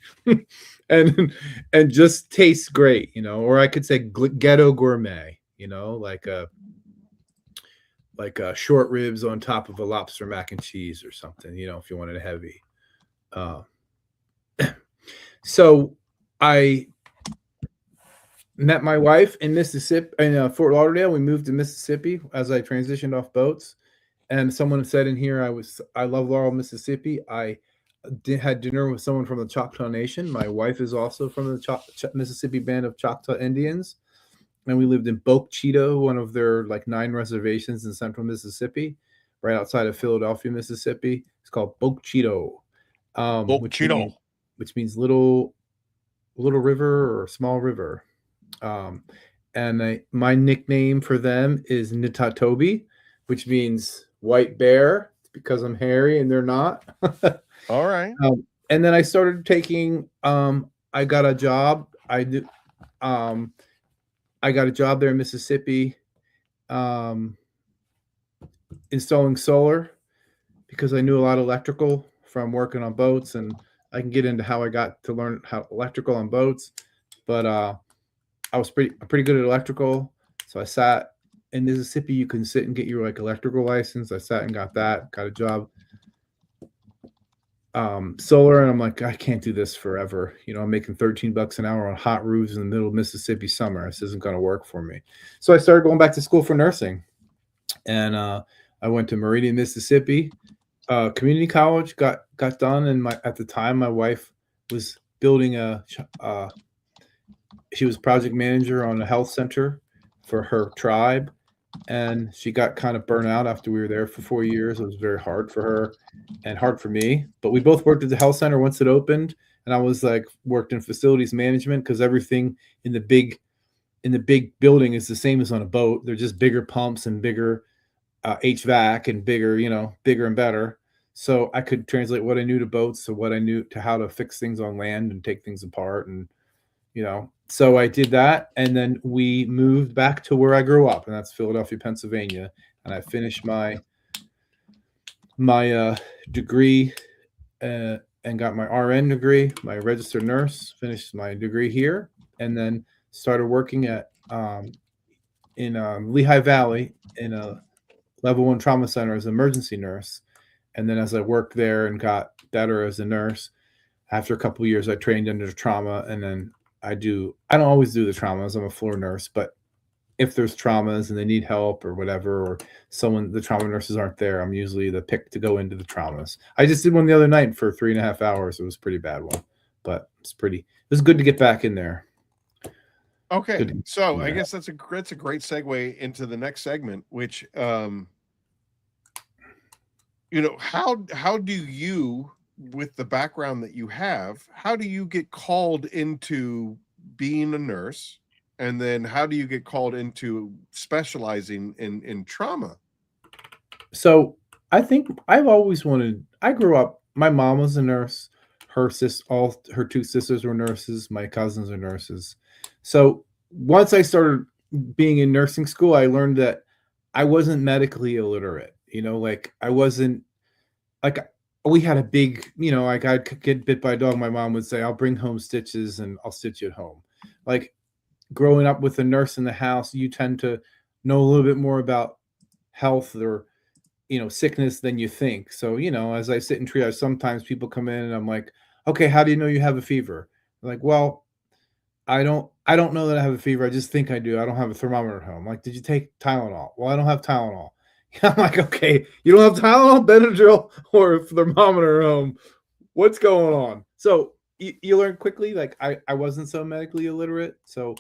and and just tastes great, you know. Or I could say ghetto gourmet, you know, like short ribs on top of a lobster mac and cheese or something, you know, if you wanted it heavy. Uh, so I met my wife in Mississippi, in Fort Lauderdale. We moved to Mississippi as I transitioned off boats. And someone said in here, I love Laurel, Mississippi. I had dinner with someone from the Choctaw Nation. My wife is also from the Mississippi Band of Choctaw Indians, and we lived in Bogue Chitto, one of their like 9 reservations in central Mississippi, right outside of Philadelphia, Mississippi. It's called Bogue Chitto, Oh, Cheeto. which means little river or small river. And my nickname for them is Nitatobi, which means white bear because I'm hairy and they're not. All right. And then I started taking. I got a job. I got a job there in Mississippi, installing solar because I knew a lot of electrical from working on boats, and I can get into how I got to learn how electrical on boats. But I was pretty good at electrical, so I sat in Mississippi. You can sit and get your like electrical license. I sat and got that. Got a job solar, and I'm like, I can't do this forever. You know, I'm making $13 an hour on hot roofs in the middle of Mississippi summer. This isn't going to work for me. So I started going back to school for nursing, and I went to Meridian, Mississippi, community college. Got done, and at the time, my wife was building she was project manager on a health center for her tribe, and she got kind of burnt out after we were there for 4 years. It was very hard for her and hard for me, but we both worked at the health center once it opened, and I was like worked in facilities management because everything in the big building is the same as on a boat. They're just bigger pumps and bigger HVAC and bigger, you know, bigger and better. So I could translate what I knew to boats to what I knew to how to fix things on land and take things apart, and you know, so I did that, and then we moved back to where I grew up, and that's Philadelphia, Pennsylvania, and I finished my degree and got my RN degree, my registered nurse, finished my degree here, and then started working at in Lehigh Valley in a level 1 trauma center as an emergency nurse. And then as I worked there and got better as a nurse, after a couple of years, I trained under trauma, and then I don't always do the traumas. I'm a floor nurse, but if there's traumas and they need help or whatever, or the trauma nurses aren't there, I'm usually the pick to go into the traumas. I just did one the other night for 3.5 hours. It was a pretty bad one, but it was good to get back in there. Okay. So I guess that's a great segue into the next segment, which, you know, how do you, with the background that you have, how do you get called into being a nurse, and then how do you get called into specializing in trauma? So I think I've always wanted. I grew up. My mom was a nurse. All her 2 sisters were nurses. My cousins are nurses. So once I started being in nursing school, I learned that I wasn't medically illiterate. You know, like I wasn't like we had a big, you know, like I'd get bit by a dog. My mom would say, I'll bring home stitches and I'll stitch you at home. Like growing up with a nurse in the house, you tend to know a little bit more about health or, you know, sickness than you think. So, you know, as I sit in triage, sometimes people come in and I'm like, okay, how do you know you have a fever? They're like, well, I don't know that I have a fever. I just think I do. I don't have a thermometer at home. Like, did you take Tylenol? Well, I don't have Tylenol. I'm like, okay, you don't have Tylenol, Benadryl, or a thermometer at home. What's going on? So you learn quickly. Like I wasn't so medically illiterate. So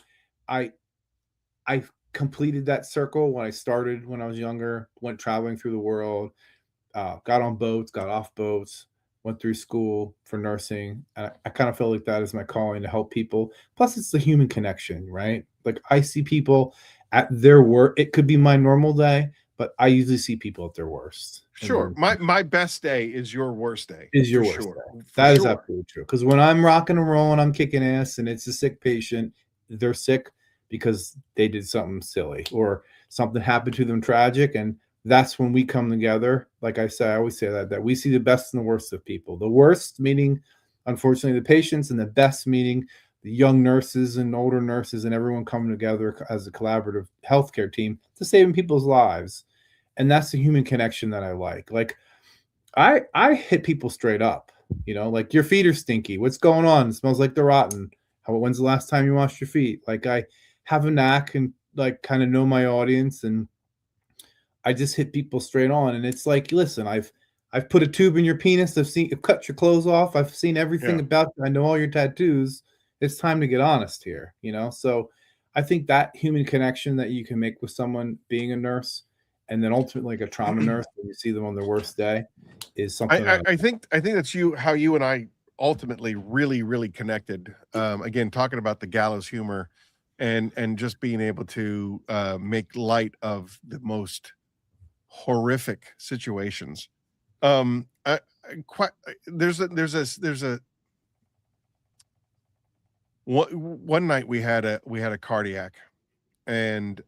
I completed that circle when I was younger, went traveling through the world, got on boats, got off boats, went through school for nursing. And I kind of feel like that is my calling, to help people. Plus, it's the human connection, right? Like, I see people at their work. It could be my normal day, but I usually see people at their worst. And Sure. My best day is your worst day. is your For worst sure. day. For That is sure. absolutely true. Because when I'm rocking and rolling, I'm kicking ass, and it's a sick patient, they're sick because they did something silly or something happened to them tragic. And that's when we come together. Like I say, I always say that we see the best and the worst of people. The worst meaning, unfortunately, the patients, and the best meaning the young nurses and older nurses and everyone coming together as a collaborative healthcare team to saving people's lives. And that's the human connection that I like. Like, I hit people straight up, like, your feet are stinky. What's going on? It smells like they're rotten. When's the last time you washed your feet? Like, I have a knack and, like, kind of know my audience, and I just hit people straight on. And it's like, listen, I've put a tube in your penis. I've cut your clothes off. I've seen everything Yeah. about you. I know all your tattoos. It's time to get honest here, So I think that human connection that you can make with someone being a nurse, and then ultimately like a trauma nurse, when you see them on their worst day, is something I think that's how you and I ultimately really, really connected. Again, talking about the gallows humor and just being able to make light of the most horrific situations. There's a one night we had a cardiac, and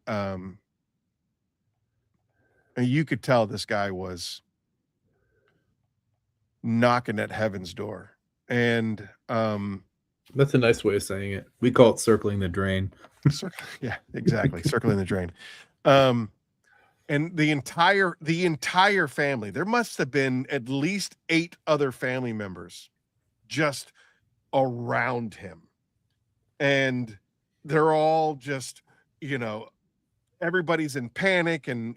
you could tell this guy was knocking at heaven's door. And that's a nice way of saying it. We call it circling the drain. yeah, exactly. Circling the drain. And the entire family, there must have been at least 8 other family members just around him. And they're all just, everybody's in panic, and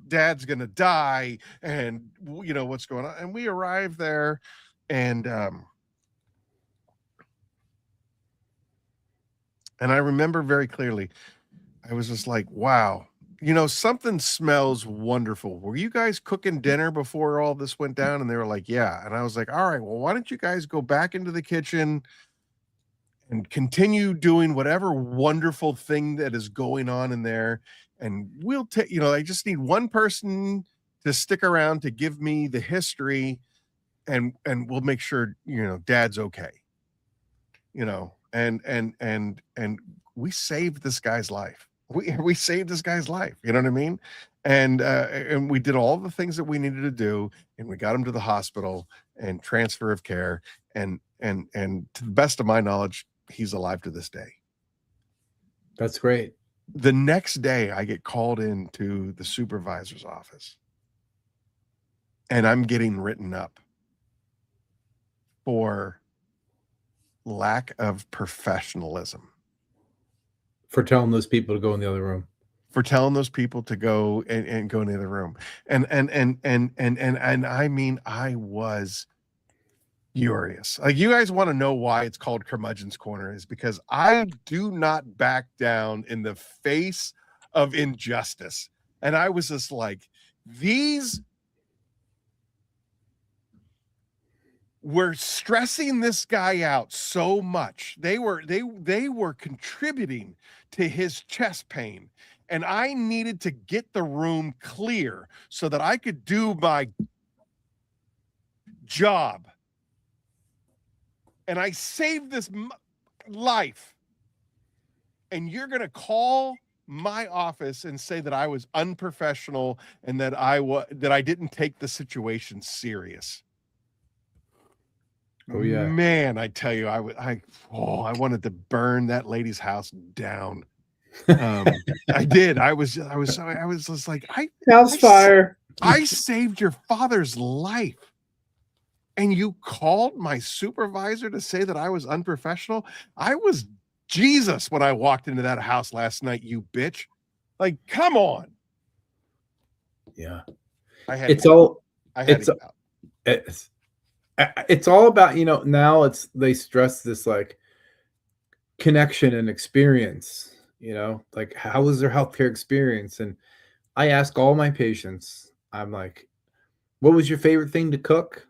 dad's gonna die, and what's going on. And we arrived there, and I remember very clearly, I was just like, wow, something smells wonderful. Were you guys cooking dinner before all this went down? And they were like, yeah. And I was like, all right, well, why don't you guys go back into the kitchen and continue doing whatever wonderful thing that is going on in there. And we'll take, I just need one person to stick around to give me the history, and we'll make sure, dad's okay. And we saved this guy's life. We saved this guy's life. You know what I mean? And we did all the things that we needed to do, and we got him to the hospital and transfer of care. And to the best of my knowledge, he's alive to this day. That's great. The next day I get called into the supervisor's office, and I'm getting written up for lack of professionalism. For telling those people to go in the other room. For telling those people to go and go in the other room. And I mean, I was furious. Like, you guys want to know why it's called Curmudgeon's Corner, is because I do not back down in the face of injustice. And I was just like, these were stressing this guy out so much. They were contributing to his chest pain, and I needed to get the room clear so that I could do my job. And I saved this life. And you're going to call my office and say that I was unprofessional and that I didn't take the situation serious. Oh yeah, man, I tell you, I wanted to burn that lady's house down. I did. I was just like, house fire. I saved your father's life, and you called my supervisor to say that I was unprofessional. I was Jesus when I walked into that house last night, you bitch. Like, come on. Yeah, It's all about, now they stress this, like, connection and experience, like, how was their healthcare experience? And I ask all my patients, I'm like, what was your favorite thing to cook?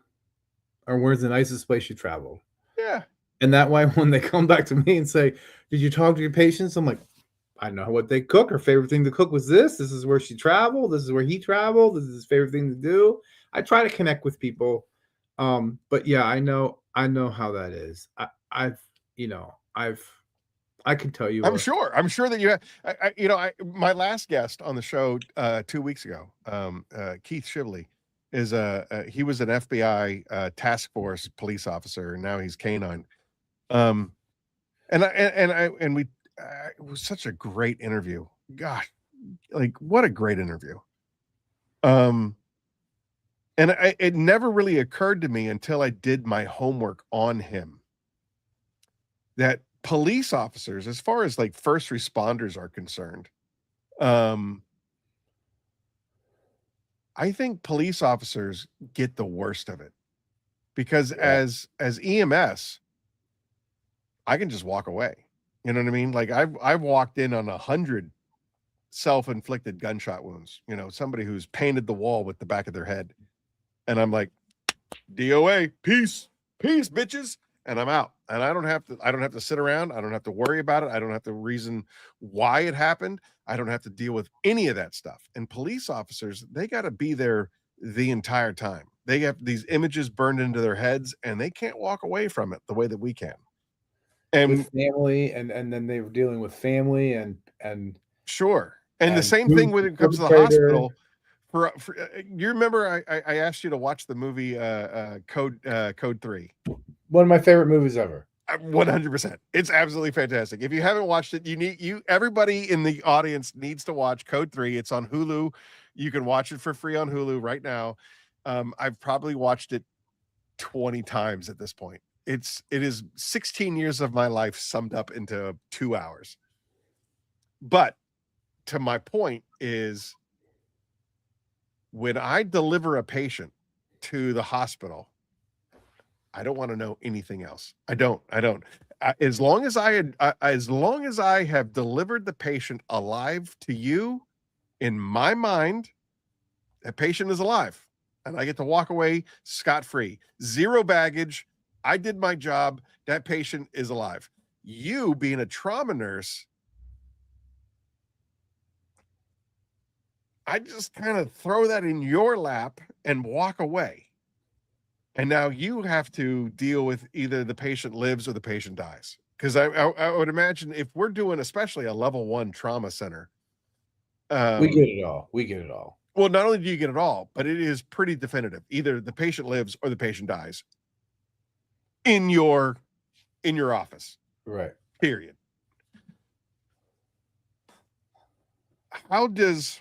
or where's the nicest place you traveled? Yeah. And that way, when they come back to me and say, "Did you talk to your patients?" I'm like, "I know what they cook. Her favorite thing to cook was this. This is where she traveled. This is where he traveled. This is his favorite thing to do." I try to connect with people, but yeah, I know how that is. I've, you know, I can tell you I'm a sure. I'm sure that you have, my last guest on the show 2 weeks ago, Keith Shively, he was an FBI task force police officer, and now he's canine. Um, it was such a great interview. Gosh, like what a great interview. Um, it never really occurred to me until I did my homework on him that police officers, as far as like first responders are concerned, um, I think police officers get the worst of it because yeah, as EMS, I can just walk away. You know what I mean? Like I've walked in on 100 self-inflicted gunshot wounds. You know, somebody who's painted the wall with the back of their head, and I'm like, DOA, peace, peace, bitches, and I'm out. And I don't have to sit around. I don't have to worry about it. I don't have to reason why it happened. I don't have to deal with any of that stuff. And police officers, they got to be there the entire time. They have these images burned into their heads and they can't walk away from it the way that we can. And with family, and then they were dealing with family sure. And the and same thing who's when the it comes to the perpetrator. hospital. You remember I asked you to watch the movie Code 3. One of my favorite movies ever. 100%. It's absolutely fantastic. If you haven't watched it, everybody in the audience needs to watch Code 3. It's on Hulu. You can watch it for free on Hulu right now. I've probably watched it 20 times at this point. It is 16 years of my life summed up into 2 hours. But to my point is when I deliver a patient to the hospital, I don't want to know anything else. I don't. As long as as long as I have delivered the patient alive to you, in my mind, that patient is alive, and I get to walk away scot-free, zero baggage. I did my job. That patient is alive. You being a trauma nurse, I just kind of throw that in your lap and walk away. And now you have to deal with either the patient lives or the patient dies. Because I would imagine if we're doing especially a level 1 trauma center, We get it all. We get it all. well, not only do you get it all, but it is pretty definitive. Either the patient lives or the patient dies in your office. Right. Period. How does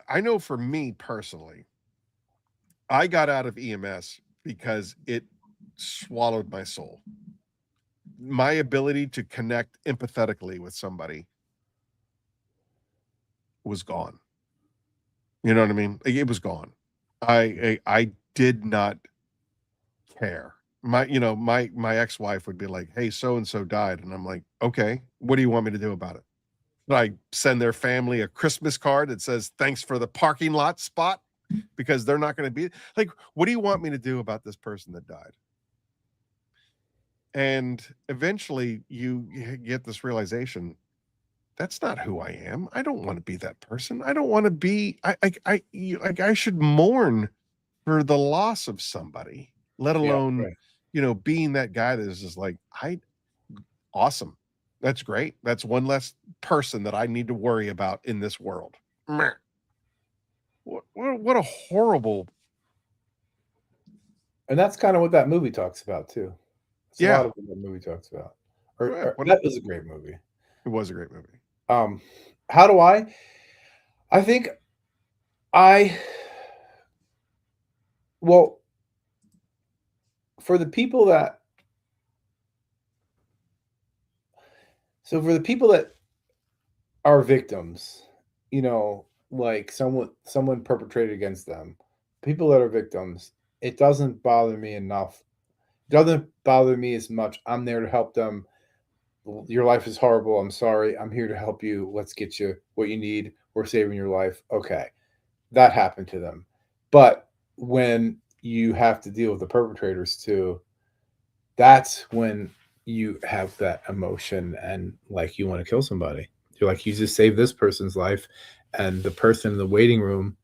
I know for me personally, I got out of EMS because it swallowed my soul. My ability to connect empathetically with somebody was gone. You know what I mean? It was gone. I did not care. My ex-wife would be like, "Hey, so and so died," and I'm like, "Okay, what do you want me to do about it?" Should I send their family a Christmas card that says thanks for the parking lot spot because they're not going to be like, what do you want me to do about this person that died? And eventually you get this realization that's not who I am. I don't want to be that person. I don't want to be I should mourn for the loss of somebody, let Yeah, alone, right. being that guy that is just like, awesome. That's great. That's one less person that I need to worry about in this world. Meh. What a horrible. And that's kind of what that movie talks about too. It's a lot Yeah. of what that movie talks about. Yeah, Or that is a great movie. it was a great movie. Um, how do I think I well, for the people that for the people that are victims, like someone perpetrated against them, people that are victims, it doesn't bother me enough. It doesn't bother me as much. I'm there to help them. Your life is horrible. I'm sorry. I'm here to help you. Let's get you what you need. We're saving your life. Okay. That happened to them. But when you have to deal with the perpetrators too. That's when you have that emotion and like you want to kill somebody. You're like, you just saved this person's life, and the person in the waiting room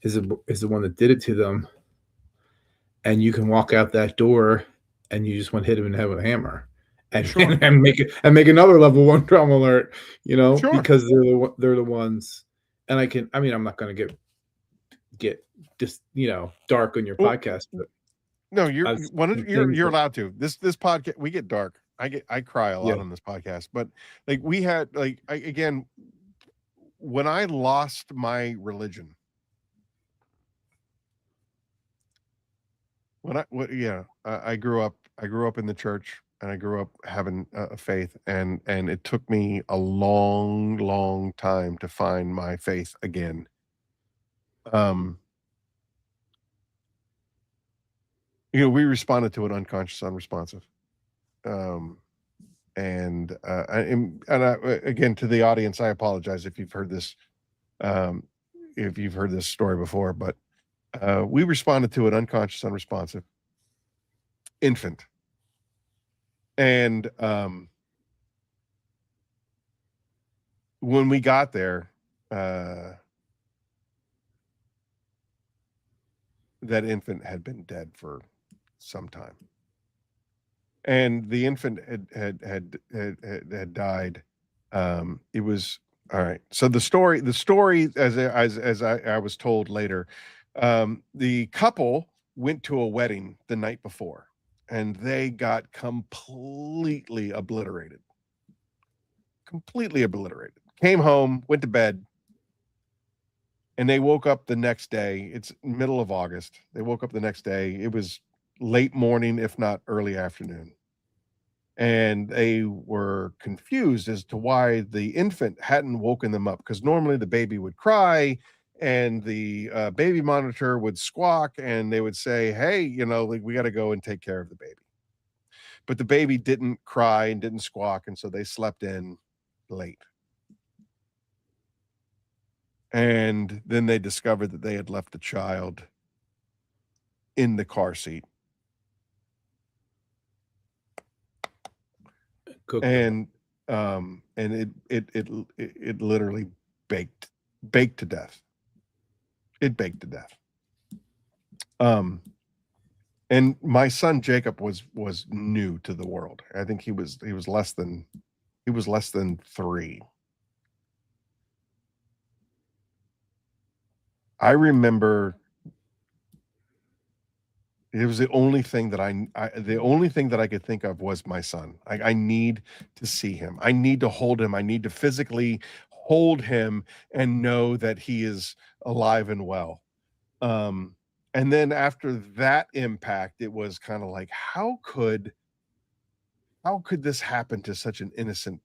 is the one that did it to them, and you can walk out that door and you just want to hit him in the head with a hammer and Sure. and make it and make another level 1 trauma alert, Sure. because they're the ones. And I mean, I'm not going to get just dark on your podcast, but no, I've seen things you're that, allowed to. This podcast, we get dark. I cry a lot yeah, on this podcast, but like we had again, when I lost my religion, I grew up in the church, and I grew up having a faith, and it took me a long time to find my faith again. Um, we responded to an unconscious, unresponsive. Um, again, to the audience, I apologize if you've heard this, um, story before, but we responded to an unconscious, unresponsive infant, and when we got there, that infant had been dead for some time, and the infant had died. It was all right. So the story, as I was told later, the couple went to a wedding the night before, and they got completely obliterated. Completely obliterated. Came home, went to bed, and they woke up the next day. It's middle of August. They woke up the next day. It was late morning, if not early afternoon. And they were confused as to why the infant hadn't woken them up, because normally the baby would cry and the baby monitor would squawk and they would say, hey, like, we got to go and take care of the baby. But the baby didn't cry and didn't squawk. And so they slept in late. And then they discovered that they had left the child in the car seat. And it literally baked to death. It baked to death. And my son Jacob was new to the world. I think he was less than 3. I remember it was the only thing that I could think of was my son. I need to see him. I need to hold him. I need to physically hold him and know that he is alive and well. And then after that impact, it was kind of like, how could this happen to such an innocent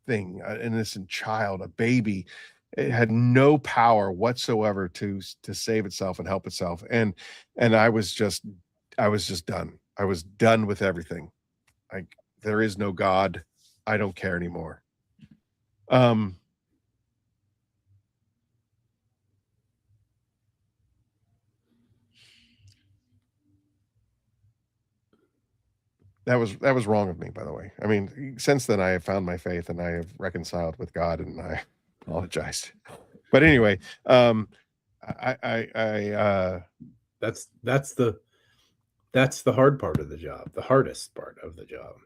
thing, an innocent child, a baby? It had no power whatsoever to save itself and help itself. And I was just done. I was done with everything. Like, there is no God. I don't care anymore. That was wrong of me, by the way. I mean, since then I have found my faith and I have reconciled with God, and I apologized. But anyway, that's the hard part of the job, the hardest part of the job.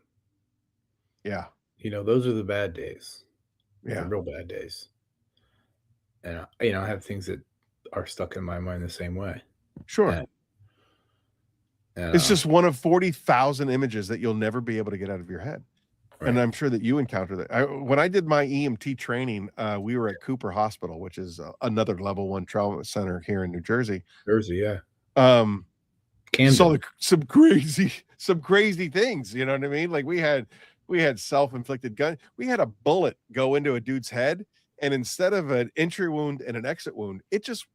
Yeah. Those are the bad days. Yeah. The real bad days. And I have things that are stuck in my mind the same way. Sure. And it's just one of 40,000 images that you'll never be able to get out of your head. Right. And I'm sure that you encounter that. When I did my EMT training, we were at Cooper Hospital, which is another level 1 trauma center here in New Jersey. Yeah. Saw some crazy things. You know what I mean? Like, we had self-inflicted gun. We had a bullet go into a dude's head, and instead of an entry wound and an exit wound, it just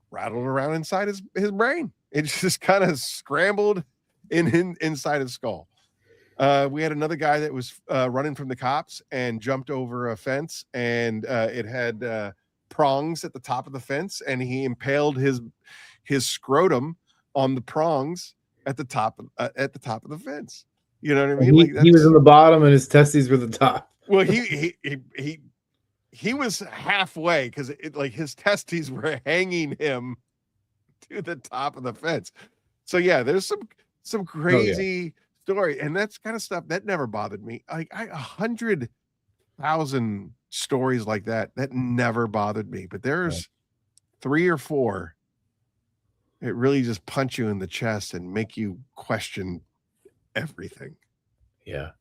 rattled around inside his brain. It just kind of scrambled inside his skull. We had another guy that was running from the cops and jumped over a fence, and it had prongs at the top of the fence, and he impaled his scrotum on the prongs at the top of the fence. You know what I And mean? Like he was that's on the bottom and his testes were the top. well, he was halfway because like his testes were hanging him to the top of the fence. So yeah, there's some Oh yeah. crazy story, and that's kind of stuff that never bothered me. Like 100,000 stories like that never bothered me, but there's 3 or 4 it really just punch you in the chest and make you question everything. Yeah.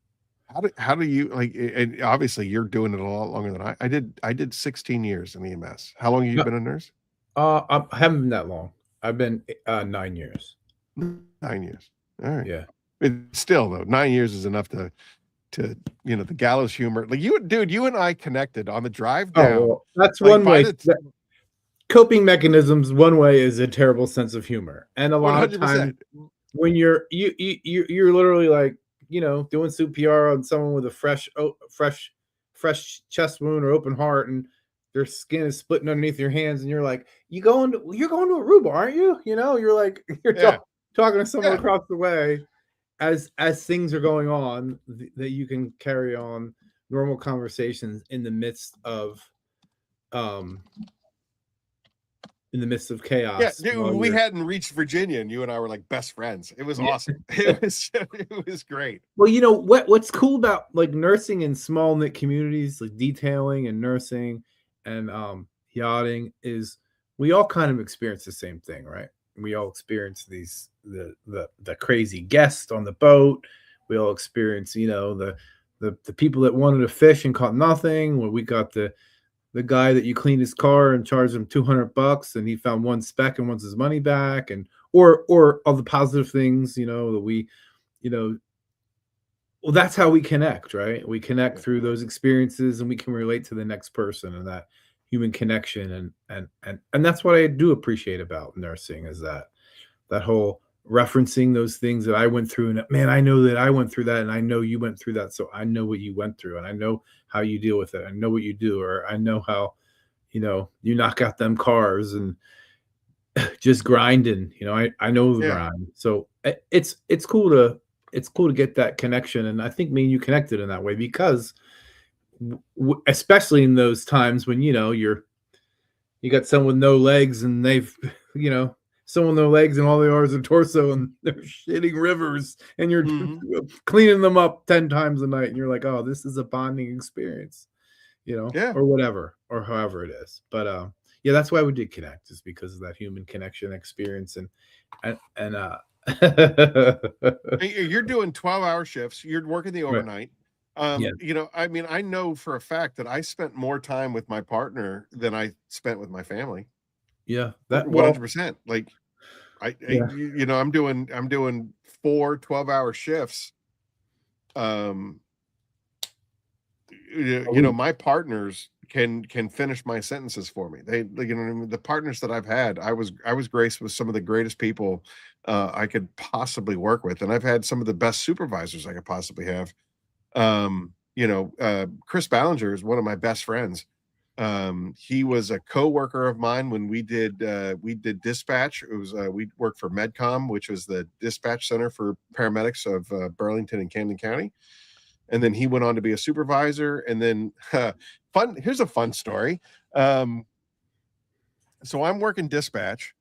How do you like? And obviously, you're doing it a lot longer than I did. I did 16 years in EMS. How long have you No, been a nurse? I haven't been that long. I've been 9 years. 9 years. All right. Yeah. It's still though, 9 years is enough to the gallows humor. Like you and I connected on the drive Oh down. well, that's Like one by way. the Coping mechanisms. One way is a terrible sense of humor, and a lot of times 100%. when you're literally like doing CPR on someone with a fresh chest wound or open heart, and their skin is splitting underneath your hands, and you're like, you're going to Aruba, aren't you? You're like Yeah. talking to someone Yeah. across the way as things are going on that you can carry on normal conversations in the midst of um chaos. Yeah, dude, we hadn't reached Virginia, and you and I were like best friends. It was awesome. It was great. Well, what's cool about like nursing in small knit communities, like detailing and nursing and yachting, is we all kind of experience the same thing, right? We all experience the crazy guest on the boat. We all experience, the people that wanted to fish and caught nothing. Where we got the guy that you cleaned his car and charged him $200 and he found one speck and wants his money back, and or all the positive things, that we, well, that's how we connect, right? We connect through those experiences, and we can relate to the next person, and that human connection, and that's what I do appreciate about nursing, is that whole referencing those things that I went through, and man, I know that I went through that, and I know you went through that, so I know what you went through, and I know how you deal with it. I know what you do, or I know how you knock out them cars and just grinding. I know the grind, so it's cool to get that connection, and I think me and you connected in that way because especially in those times when you got someone with no legs, and they've someone with no legs and all they are is a torso, and they're shitting rivers, and you're cleaning them up 10 times a night, and you're like, oh, this is a bonding experience, or whatever, or however it is. But yeah, that's why we did connect, is because of that human connection experience. And You're doing 12-hour shifts. You're working the overnight. Yeah. I mean, I know for a fact that I spent more time with my partner than I spent with my family. Yeah, that 100%. Like Yeah. I'm doing 4 12-hour shifts. My partners can finish my sentences for me. They, the partners that I've had, I was graced with some of the greatest people I could possibly work with, and I've had some of the best supervisors I could possibly have. Chris Ballinger is one of my best friends. He was a co-worker of mine when we did dispatch. It was we worked for Medcom, which was the dispatch center for paramedics of Burlington and Camden County. And then he went on to be a supervisor. And then here's a fun story. So I'm working dispatch,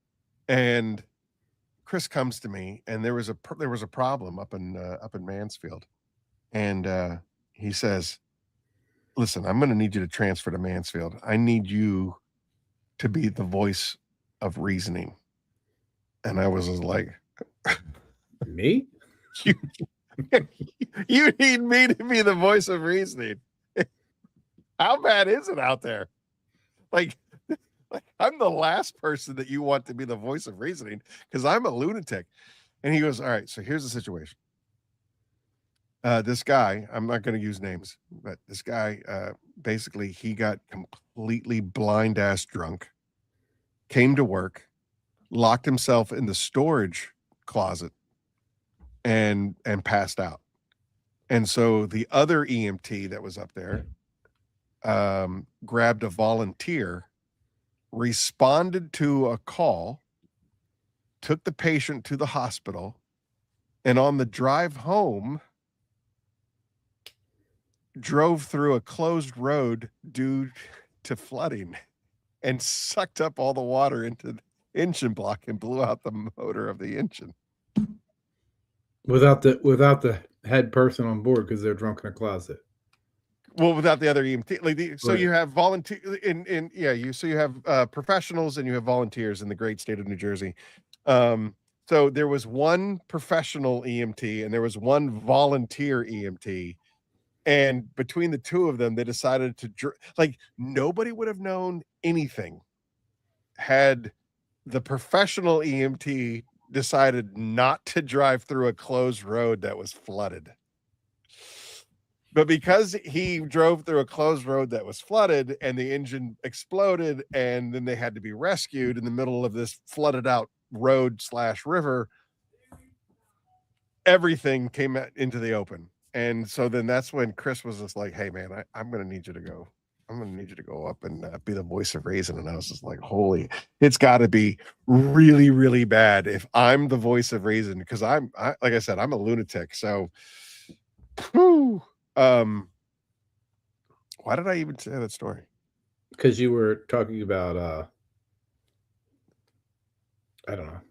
and Chris comes to me, and there was a problem up in Mansfield, and he says, listen, I'm going to need you to transfer to Mansfield. I need you to be the voice of reasoning. And I was like, me? You need me to be the voice of reasoning. How bad is it out there? Like I'm the last person that you want to be the voice of reasoning, because I'm a lunatic. And he goes, all right, so here's the situation. This guy, I'm not going to use names, but this guy, basically he got completely blind ass drunk, came to work, locked himself in the storage closet, and passed out. And so the other EMT that was up there grabbed a volunteer, responded to a call, took the patient to the hospital, and on the drive home, drove through a closed road due to flooding and sucked up all the water into the engine block and blew out the motor of the engine. Without the head person on board because they're drunk in a closet. Well, without the other EMT, so Right. you have volunteer you have professionals and you have volunteers in the great state of New Jersey. So there was one professional EMT and there was one volunteer EMT, and between the two of them, they decided to nobody would have known anything had the professional EMT decided not to drive through a closed road that was flooded. But because he drove through a closed road that was flooded and the engine exploded, and then they had to be rescued in the middle of this flooded out road/river, everything came into the open. And so then that's when Chris was just like, hey man, I'm going to need you to go. I'm going to need you to go up and be the voice of reason. And I was just like, holy, it's got to be really, really bad if I'm the voice of reason. Because like I said, I'm a lunatic. So, whew. Why did I even say that story? Because you were talking about I don't know.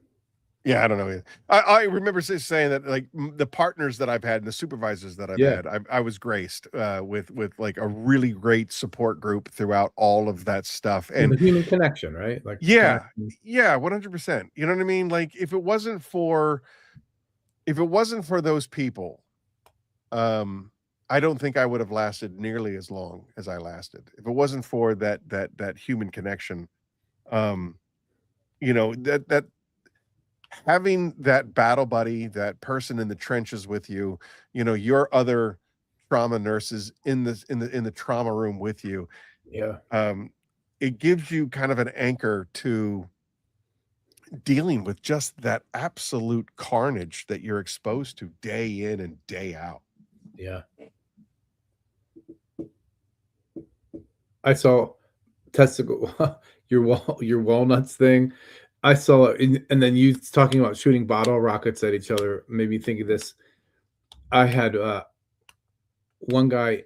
Yeah, I don't know either. I remember saying that like the partners that I've had and the supervisors that I've had, I was graced with like a really great support group throughout all of that stuff. And the human connection, right? Like 100%. You know what I mean? Like if it wasn't for those people, I don't think I would have lasted nearly as long as I lasted. If it wasn't for that human connection, that having that battle buddy, that person in the trenches with you, your other trauma nurses in the trauma room with you. Yeah. It gives you kind of an anchor to dealing with just that absolute carnage that you're exposed to day in and day out. Yeah. I saw testicle your walnuts thing. I saw it, and then you talking about shooting bottle rockets at each other made me think of this. I had one guy,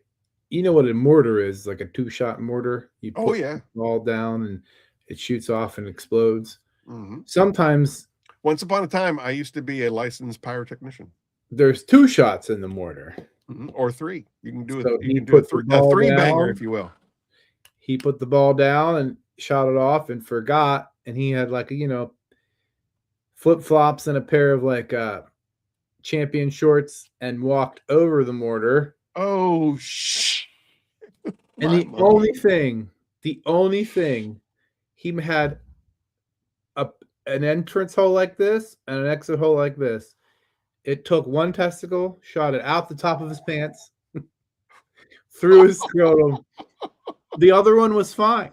you know what a mortar is, like a 2-shot mortar. You put the ball down and it shoots off and explodes. Mm-hmm. Sometimes, once upon a time, I used to be a licensed pyrotechnician. There's 2 shots in the mortar, or 3. You can do so a 3-banger if you will. He put the ball down and shot it off and forgot, and he had like flip-flops and a pair of like champion shorts and walked over the mortar. Oh shit. And the only thing he had an entrance hole like this and an exit hole like this. It took one testicle, shot it out the top of his pants, through his scrotum. The other one was fine.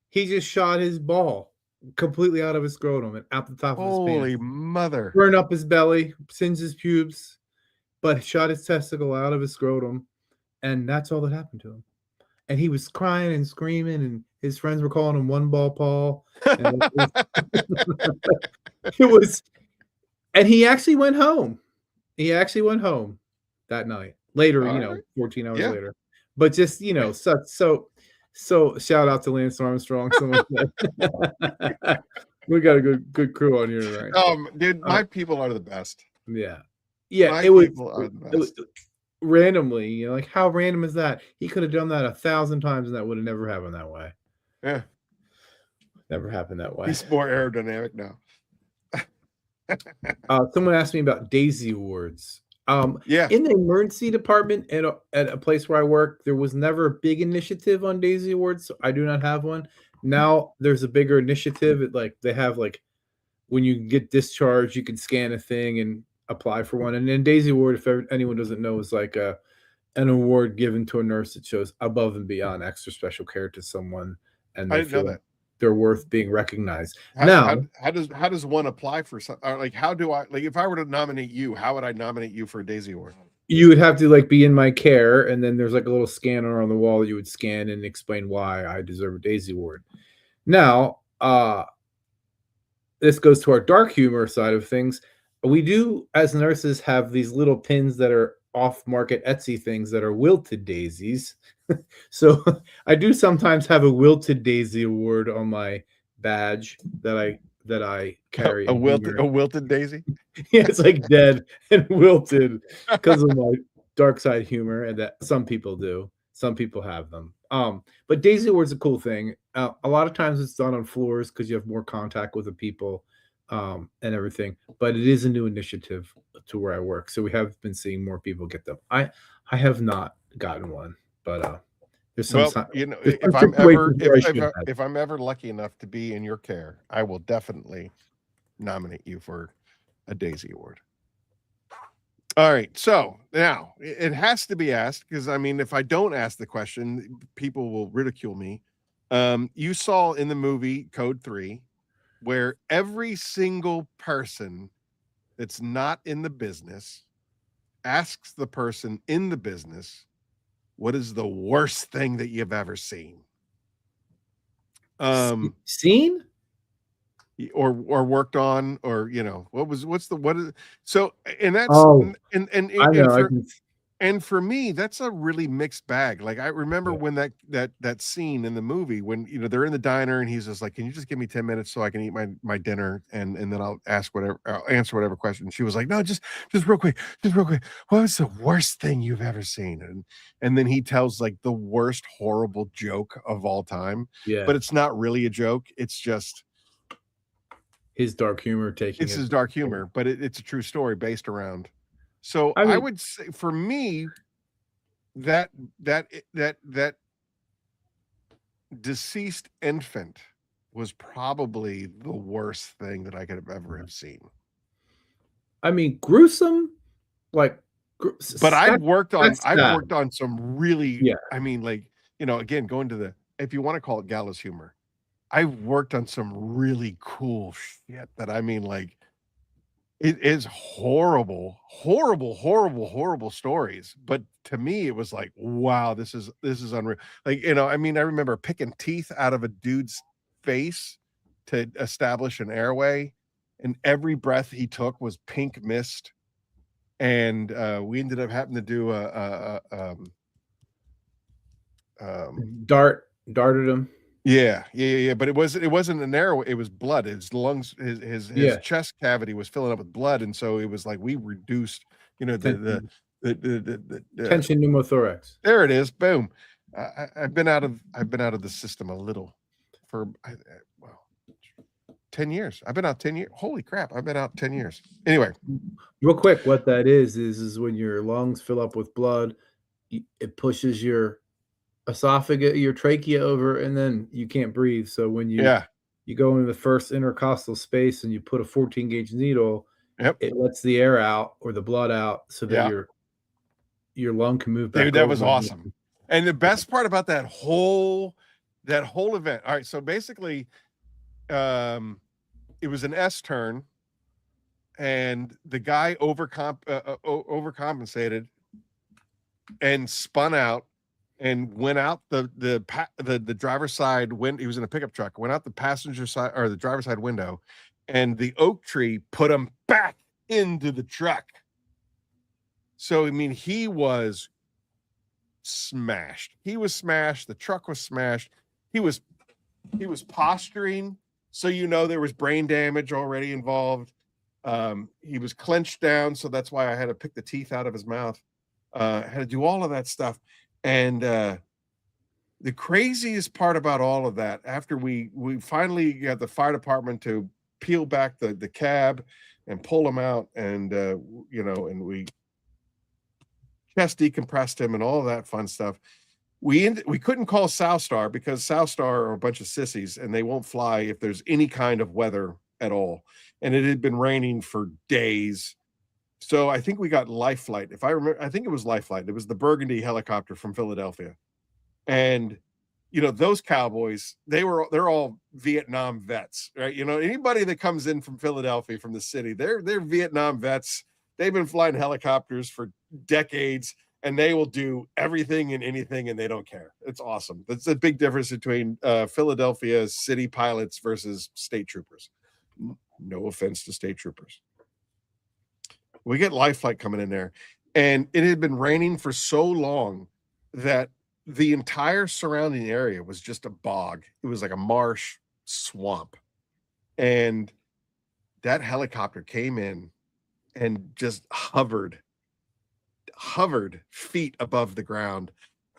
He just shot his ball completely out of his scrotum and out the top of his pants. Holy mother. Burned up his belly, singed his pubes, but shot his testicle out of his scrotum. And that's all that happened to him. And he was crying and screaming, and his friends were calling him One Ball Paul. And and he actually went home. That night. Later, 14 hours later. But just, so shout out to Lance Armstrong. We got a good crew on here tonight. Dude, my people are the best. Yeah. It was randomly, like how random is that? He could have done that 1,000 times and that would have never happened that way. Yeah. Never happened that way. He's more aerodynamic now. Someone asked me about Daisy Awards. In the emergency department at a place where I work, there was never a big initiative on Daisy Awards, so I do not have one. Now there's a bigger initiative. They have when you get discharged, you can scan a thing and apply for one. And then Daisy Award, if anyone doesn't know, is like an award given to a nurse that shows above and beyond extra special care to someone, and they feel that they're worth being recognized. How does one apply for something? How do I, if I were to nominate you, how would I nominate you for a Daisy Award? You would have to be in my care, and then there's a little scanner on the wall that you would scan and explain why I deserve a Daisy Award. Now, this goes to our dark humor side of things. We do, as nurses, have these little pins that are off-market Etsy things that are wilted daisies. So I do sometimes have a wilted daisy award on my badge that I carry A in humor. wilted daisy. Yeah, it's like dead and wilted because of my dark side humor, and that some people do. Some people have them. But Daisy Award's a cool thing. A lot of times it's done on floors because you have more contact with the people, and everything. But it is a new initiative to where I work, so we have been seeing more people get them. I have not gotten one, but there's some Well, si there's some if I'm ever situations where I should have. if I'm ever lucky enough to be in your care, I will definitely nominate you for a Daisy Award. All right, so now it has to be asked because I mean, if I don't ask the question, people will ridicule me. You saw in the movie Code 3 where every single person that's not in the business asks the person in the business, what is the worst thing that you've ever seen? Seen? Or worked on, or what is so, and that's Oh, I know. and for me, that's a really mixed bag. Like I remember Yeah. when that scene in the movie when they're in the diner and he's just like, "Can you just give me 10 minutes so I can eat my dinner and then I'll answer whatever question." She was like, "No, just real quick, just real quick. What was the worst thing you've ever seen?" And then he tells like the worst horrible joke of all time, Yeah. but it's not really a joke. It's just His dark humor taking it's it. his dark humor, but it's a true story based around. So I I mean, would say for me, that that deceased infant was probably the worst thing that I could have ever have seen. gruesome, like, But that's I've sad. worked on some really, Yeah. I mean, like, again, going to the, if you want to call it gallows humor, I've worked on some really cool shit that I mean, like, it is horrible, horrible, horrible, horrible stories, but to me, it was like, "Wow, this is unreal." Like, I mean, I remember picking teeth out of a dude's face to establish an airway, and every breath he took was pink mist, and, we ended up having to do um Darted him. yeah, but it wasn't an arrow, it was blood. His lungs, his Yeah. chest cavity was filling up with blood, and so it was like we reduced, Tension the tension pneumothorax. there it is, boom. I've been out of the system a little for, well, 10 years. I've been out 10 years. Holy crap, I've been out 10 years. Anyway, Real quick, what that is when your lungs fill up with blood, it pushes your esophagus, your trachea over, and then you can't breathe. So when yeah, you go into the first intercostal space and you put a 14 gauge needle, yep, it lets the air out or the blood out so that yeah. your lung can move Dude, back that over. was awesome. And the best part about that whole event, all right, so basically, it was an S turn, and the guy overcompensated and spun out and went out the driver's side when he was in a pickup truck, went out the passenger side or the driver's side window, and the oak tree put him back into the truck. So I mean, he was smashed. He was smashed. The truck was smashed. He was posturing, so there was brain damage already involved. He was clenched down, so that's why I had to pick the teeth out of his mouth. Had to do all of that stuff, and the craziest part about all of that, after we finally got the fire department to peel back the cab and pull him out, and and we chest decompressed him and all of that fun stuff. We couldn't call Southstar because Southstar are a bunch of sissies and they won't fly if there's any kind of weather at all. And it had been raining for days. So I think we got Life Flight. If I remember, I think it was Life Flight. It was the Burgundy helicopter from Philadelphia. And those cowboys, they're all Vietnam vets, right? Anybody that comes in from Philadelphia, from the city, they're Vietnam vets. They've been flying helicopters for decades, and they will do everything and anything, and they don't care. It's awesome. That's a big difference between Philadelphia city pilots versus state troopers. No offense to state troopers. We get life flight coming in there, and it had been raining for so long that the entire surrounding area was just a bog. It was like a marsh swamp. And that helicopter came in and just hovered feet above the ground.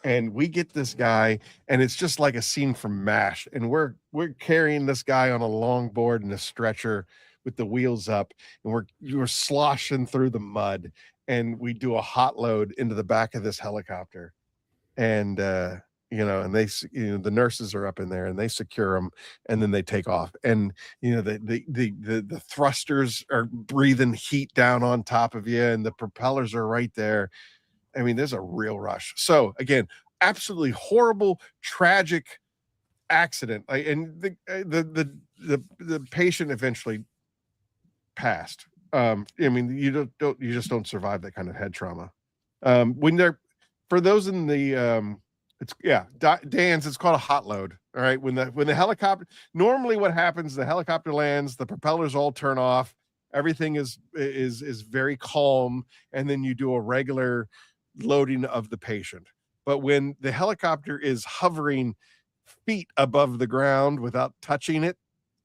And we get this guy, and it's just like a scene from MASH. And we're carrying this guy on a long board and a stretcher with the wheels up, and we're sloshing through the mud. And we do a hot load into the back of this helicopter, and and the nurses are up in there, and they secure them, and then they take off. And the thrusters are breathing heat down on top of you, and the propellers are right there. I mean, there's a real rush. So again, absolutely horrible, tragic accident. And the patient eventually passed. I mean, you just don't survive that kind of head trauma. When they're, for those in the Dan's, it's called a hot load. All right. When the helicopter, normally what happens, the helicopter lands, the propellers all turn off, everything is very calm, and then you do a regular loading of the patient. But when the helicopter is hovering feet above the ground without touching it,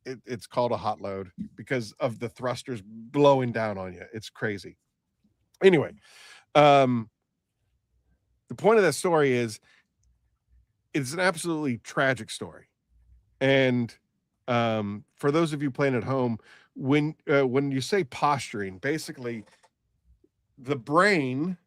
it's called a hot load because of the thrusters blowing down on you. It's crazy. Anyway, the point of that story is it's an absolutely tragic story. And for those of you playing at home, when you say posturing, basically the brain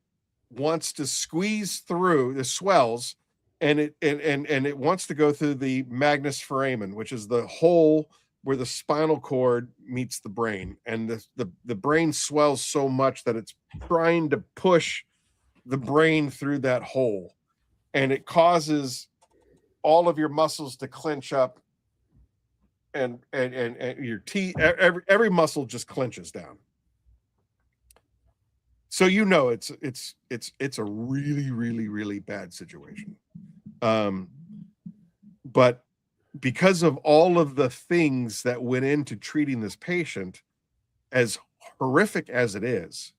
wants to squeeze through the swells, and it wants to go through the magnus foramen, which is the hole where the spinal cord meets the brain. And the brain swells so much that it's trying to push the brain through that hole, and it causes all of your muscles to clench up, and your teeth, every muscle just clenches down. So it's a really, really, really bad situation. But because of all of the things that went into treating this patient, as horrific as it is,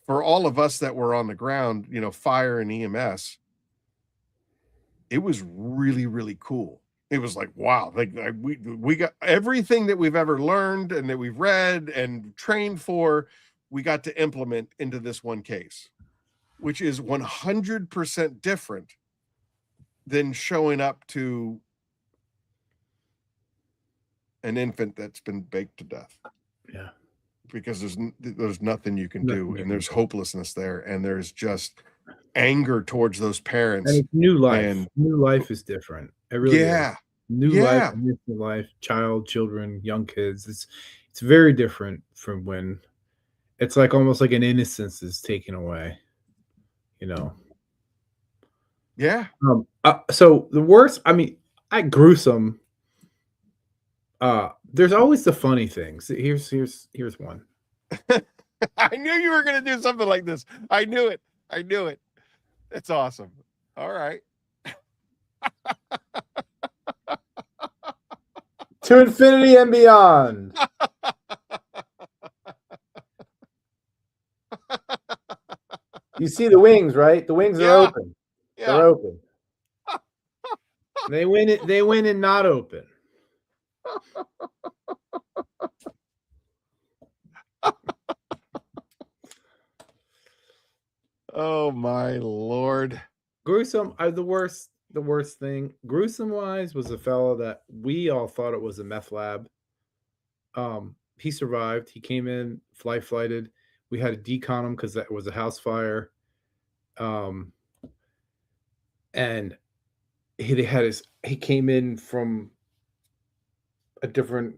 for all of us that were on the ground, fire and EMS, it was really, really cool. It was like, wow, we got everything that we've ever learned and that we've read and trained for, we got to implement into this one case, which is 100% different than showing up to an infant that's been baked to death. Yeah. Because there's nothing you can do, and there's hopelessness there, and there's just anger towards those parents. And it's new life. And new life is different. It really is. New life, new life, children, young kids. It's very different from when it's like almost like an innocence is taken away. Yeah. So the worst, gruesome. There's always the funny things. Here's one. I knew you were going to do something like this. I knew it. That's awesome. All right. To infinity and beyond. You see the wings, right? The wings are open. Yeah. They're open. They win and not open. Oh my Lord. Gruesome. The worst thing, gruesome wise, was a fellow that we all thought it was a meth lab. He survived. He came in, flighted. We had to decon him because that was a house fire. And he came in from a different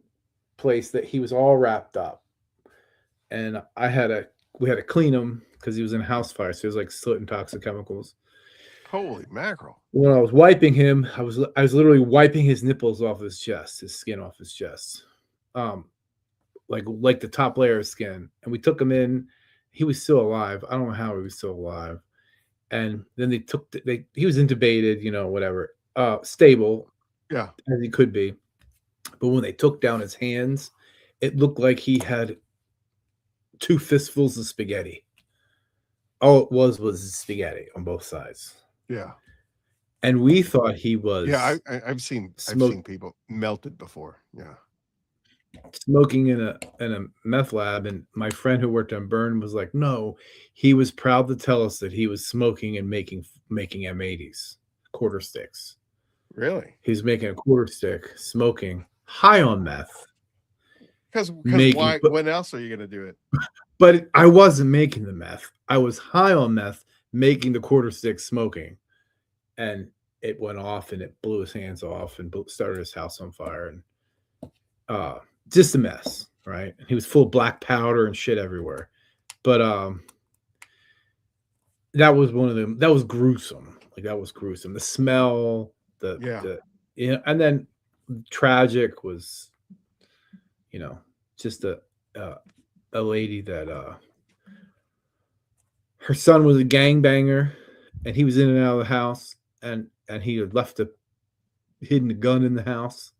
place that he was all wrapped up. And we had to clean him because he was in a house fire. So he was like soot and toxic chemicals. Holy mackerel. When I was wiping him, I was literally wiping his nipples off his chest, his skin off his chest. Like the top layer of skin. And we took him in. He was still alive. I don't know how he was still alive. And then he was intubated, whatever, stable, as he could be. But when they took down his hands it looked like he had 2 fistfuls of spaghetti. All it was spaghetti on both sides. Yeah. And we thought he Yeah, was I've seen smoke people melted before. Yeah. smoking in a meth lab, and my friend who worked on Burn was like, "No, he was proud to tell us that he was smoking and making M80s, quarter sticks. Really? He's making a quarter stick, smoking, high on meth, Because making why? When else are you gonna do it? but I wasn't making the meth. I was high on meth, making the quarter stick, smoking, and it went off, and it blew his hands off, and started his house on fire, and uh, just a mess, right? He was full of black powder and shit everywhere. But that was one of them. That was gruesome. Like that was gruesome. The smell, Yeah. and then tragic was, just uh, a lady that her son was a gangbanger, and he was in and out of the house, and he had hidden a gun in the house,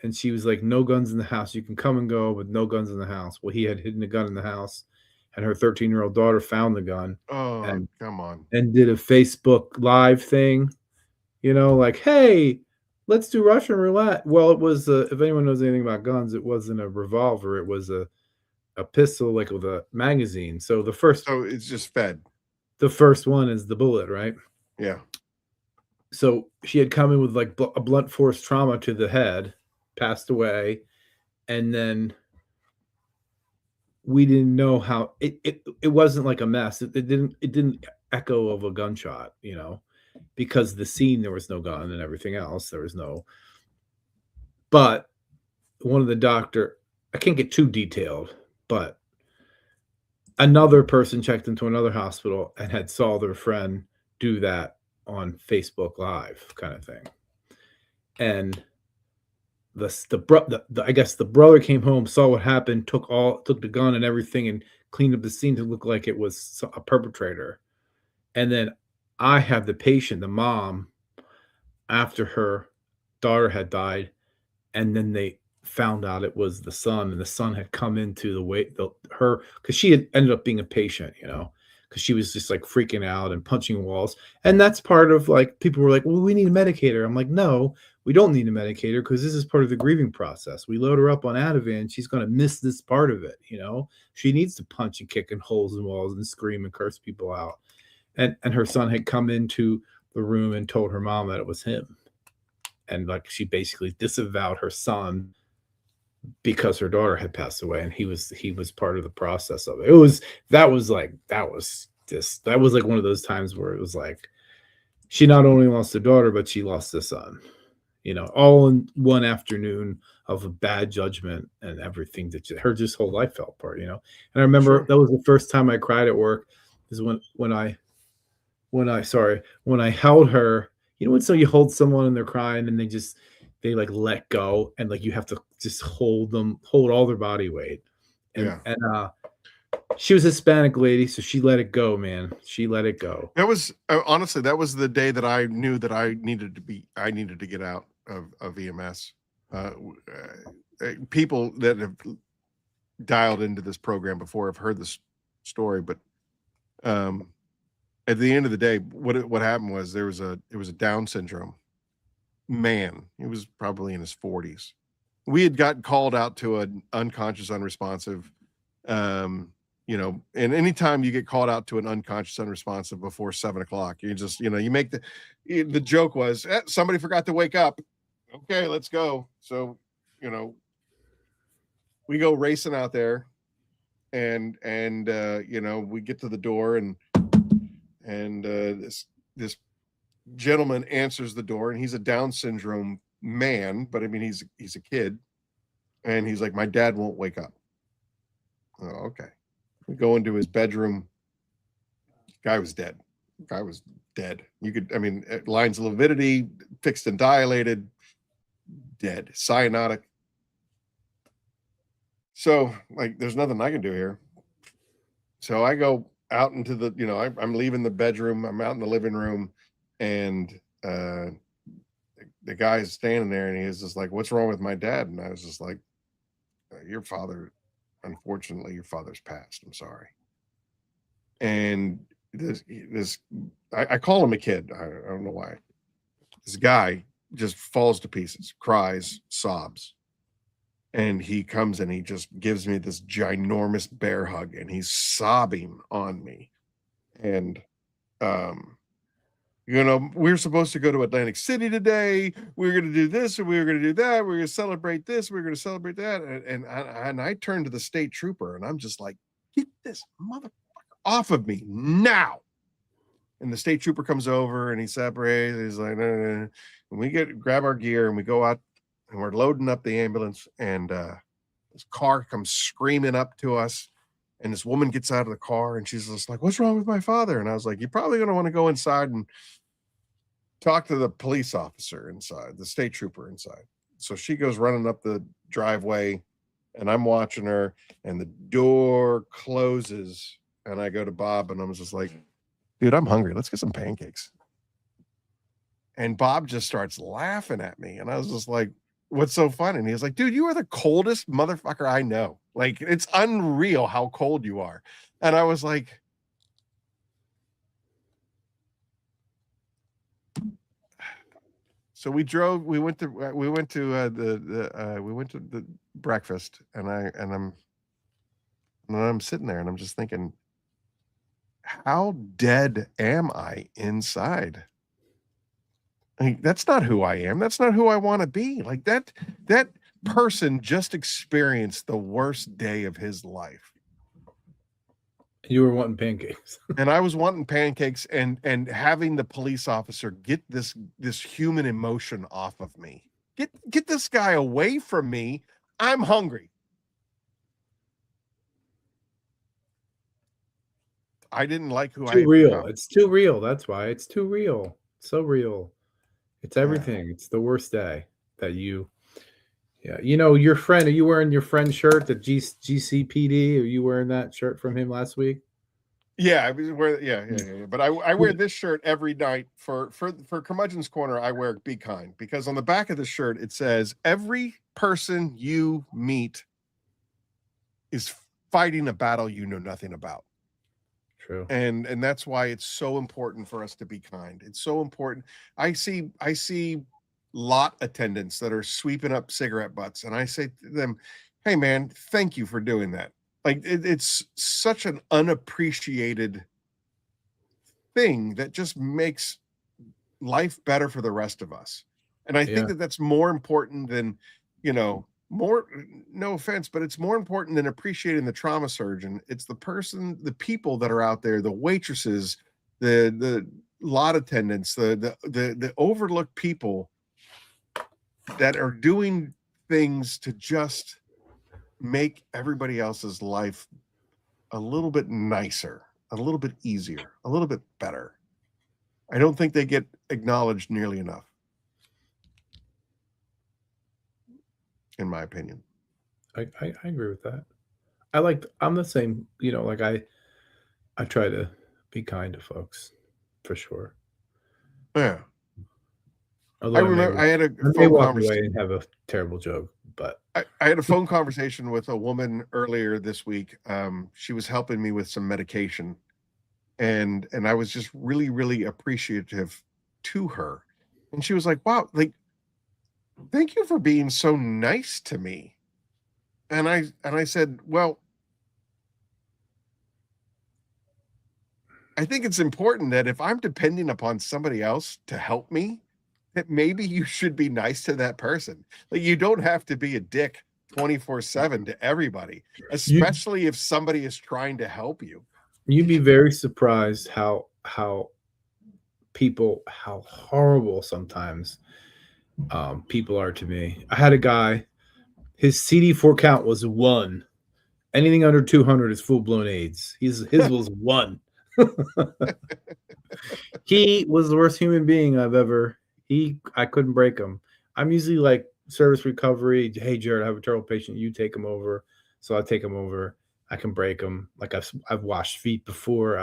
and she was like, "No guns in the house. You can come and go, but no guns in the house." Well, he had hidden a gun in the house, and her 13-year-old daughter found the gun Oh, and come on. did a Facebook Live thing, like, "Hey, let's do Russian roulette." Well, it was if anyone knows anything about guns, it wasn't a revolver; it was a pistol, like with a magazine. So So it's just fed. the first one is the bullet, right? Yeah. So she had come in with like a blunt force trauma to the head, passed away, and then we didn't know how it wasn't like a mess. It didn't echo of a gunshot, because the scene there was no gun and everything else. There was no. But one of the doctor, I can't get too detailed, but another person checked into another hospital and had saw their friend do that on Facebook Live, kind of thing, and I guess the brother came home, saw what happened, took the gun and everything, and cleaned up the scene to look like it was a perpetrator. And then I have the patient, the mom, after her daughter had died, and then they found out it was the son, and the son had come into her because she had ended up being a patient, because she was just like freaking out and punching walls. And that's part of like people were like, "Well, we need a medicator." I'm like, "No, we don't need a medicator because this is part of the grieving process. We load her up on Ativan, she's going to miss this part of it. She needs to punch and kick in holes in walls and scream and curse people out." And her son had come into the room and told her mom that it was him, and like she basically disavowed her son because her daughter had passed away, and he was part of the process of it. That was like one of those times where it was like she not only lost her daughter, but she lost the son, all in one afternoon of a bad judgment and everything that her just whole life fell apart, And I remember that was the first time I cried at work, is when I held her. When so you hold someone and they're crying and they like let go, and like you have to just hold all their body weight. And she was a Hispanic lady, so she let it go, man. She let it go. That was honestly, that was the day that I knew that I needed to get out of EMS. People that have dialed into this program before have heard this story, but at the end of the day, what happened was it was a Down syndrome man. He was probably in his 40s. We had gotten called out to an unconscious, unresponsive. And anytime you get called out to an unconscious, unresponsive before 7:00, you just, you make the joke was somebody forgot to wake up. Okay, let's go. So, we go racing out there, and we get to the door, and this gentleman answers the door, and he's a Down syndrome man, but I mean he's a kid, and he's like, "My dad won't wake up." Oh, okay. We go into his bedroom. Guy was dead. You could, lines of lividity, fixed and dilated, dead, cyanotic. So like, there's nothing I can do here. So I go out into the, I'm leaving the bedroom. I'm out in the living room, and the guy's standing there, and he's just like, "What's wrong with my dad?" And I was just like, your father, unfortunately, your father's passed. I'm sorry. And I call him a kid. I don't know why. This guy just falls to pieces, cries, sobs. And he comes and he just gives me this ginormous bear hug and he's sobbing on me. And, we're supposed to go to Atlantic City today. We're going to do this and we were going to do that. We're going to celebrate this. We're going to celebrate that. And I turn to the state trooper and I'm just like, get this motherfucker off of me now. And the state trooper comes over and he separates. He's like, and we grab our gear and we go out and we're loading up the ambulance. And this car comes screaming up to us. And this woman gets out of the car and she's just like, what's wrong with my father? And I was like, you're probably going to want to go inside and talk to the police officer inside, the state trooper inside. So she goes running up the driveway and I'm watching her and the door closes. And I go to Bob and I'm just like, dude, I'm hungry. Let's get some pancakes. And Bob just starts laughing at me. And I was just like, what's so funny? And he was like, dude, you are the coldest motherfucker I know. Like, it's unreal how cold you are. And I was like, so we went to the breakfast and I'm sitting there and I'm just thinking, how dead am I inside? Like, that's not who I am. That's not who I want to be. Like that person just experienced the worst day of his life. You were wanting pancakes. And I was wanting pancakes and having the police officer get this human emotion off of me. Get this guy away from me. I'm hungry. I didn't like who Too real. It's too real. That's why it's too real. It's so real. It's everything. It's the worst day that you. Yeah, your friend. Are you wearing your friend's shirt, the GCPD? Are you wearing that shirt from him last week? Yeah, I wear. Yeah. But I wear this shirt every night for Curmudgeon's Corner. I wear "Be Kind" because on the back of the shirt it says every person you meet is fighting a battle you know nothing about. True. And that's why it's so important for us to be kind. It's so important. I see lot attendants that are sweeping up cigarette butts, and I say to them, "Hey, man, thank you for doing that." Like it's such an unappreciated thing that just makes life better for the rest of us. And I think that that's more important than, more, no offense, but it's more important than appreciating the trauma surgeon. It's the people that are out there, the waitresses, the lot attendants, the overlooked people that are doing things to just make everybody else's life a little bit nicer, a little bit easier, a little bit better. I don't think they get acknowledged nearly enough, in my opinion. I agree with that. I'm the same, like I try to be kind to folks for sure. Yeah. Although I remember I had a phone conversation and have a terrible joke, but I had a phone conversation with a woman earlier this week. She was helping me with some medication, and I was just really, really appreciative to her. And she was like, "Wow, like, thank you for being so nice to me." And I said, "Well, I think it's important that if I'm depending upon somebody else to help me, that maybe you should be nice to that person. Like, you don't have to be a dick 24/7 to everybody, especially if somebody is trying to help you." You'd be very surprised how horrible sometimes people are to me. I had a guy, his CD4 count was 1. Anything under 200 is full-blown AIDS. His was 1. He was the worst human being I've ever. I couldn't break him. I'm usually like service recovery. Hey, Jared, I have a terrible patient. You take him over. So I take him over. I can break him. Like I've washed feet before.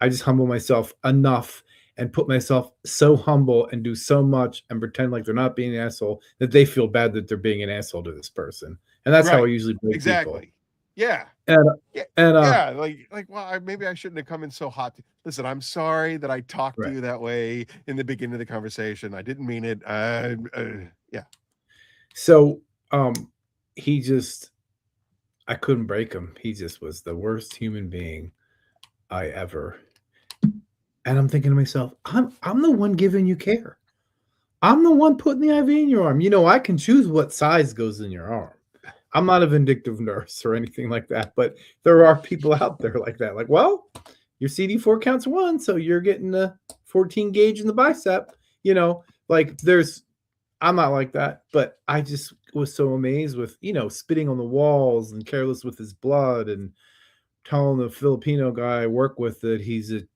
I just humble myself enough. and put myself so humble and do so much and pretend like they're not being an asshole that they feel bad that they're being an asshole to this person. And that's how I Right. usually break people. Exactly. Yeah. And Yeah. and Yeah. Well, maybe I shouldn't have come in so hot. Listen, I'm sorry that I talked to right. you that way in the beginning of the conversation. I didn't mean it. Yeah. So he just I couldn't break him. He just was the worst human being I ever. And I'm thinking to myself, I'm the one giving you care. I'm the one putting the IV in your arm. You know, I can choose what size goes in your arm. I'm not a vindictive nurse or anything like that, but there are people out there like that. Like, well, your CD4 counts 1, so you're getting a 14 gauge in the bicep. You know, like I'm not like that, but I just was so amazed with, spitting on the walls and careless with his blood and telling the Filipino guy I work with that he's a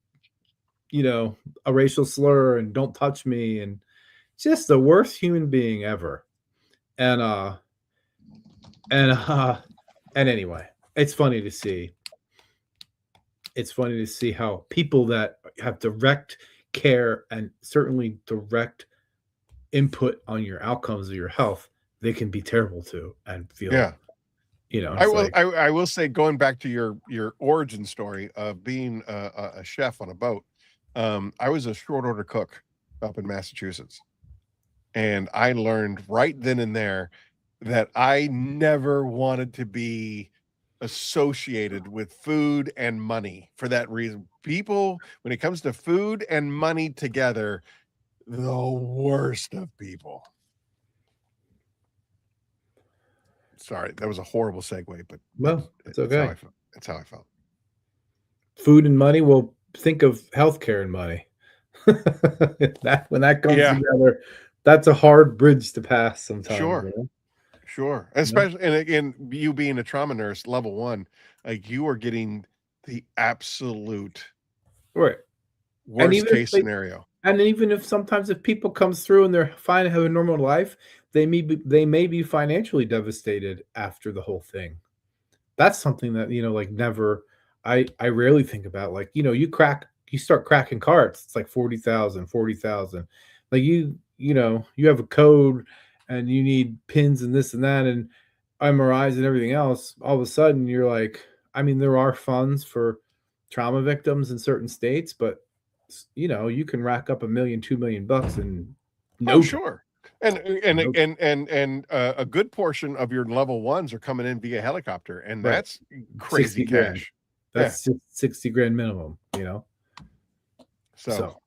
racial slur and don't touch me, and just the worst human being ever. And and uh and anyway, it's funny to see. It's funny to see how people that have direct care and certainly direct input on your outcomes of your health, they can be terrible to and feel, Yeah. it's like I will say, going back to your origin story of being a chef on a boat. I was a short order cook up in Massachusetts, and I learned right then and there that I never wanted to be associated with food and money for that reason. People, when it comes to food and money together, the worst of people. Sorry, that was a horrible segue, but well, it's it's how okay. I felt. It's how I felt. Food and money, well, think of healthcare and money. That when that comes Yeah, together, that's a hard bridge to pass sometimes, sure. Sure. You know? Especially, and again, you being a trauma nurse, level 1, like, you are getting the absolute Right. And worst case scenario. even if sometimes if people comes through and they're fine and have a normal life, they may be financially devastated after the whole thing. That's something that, like never I rarely think about. Like, you start cracking cards, it's like 40,000, 40,000. Like you have a code and you need pins and this and that and MRIs and everything else. All of a sudden you're like, I mean, there are funds for trauma victims in certain states, but you can rack up $1 million, $2 million in Oh, no time. sure. And No time. a good portion of your level 1s are coming in via helicopter, and Right. that's crazy 60 grand. cash. Yeah. That's just 60 grand minimum, So, so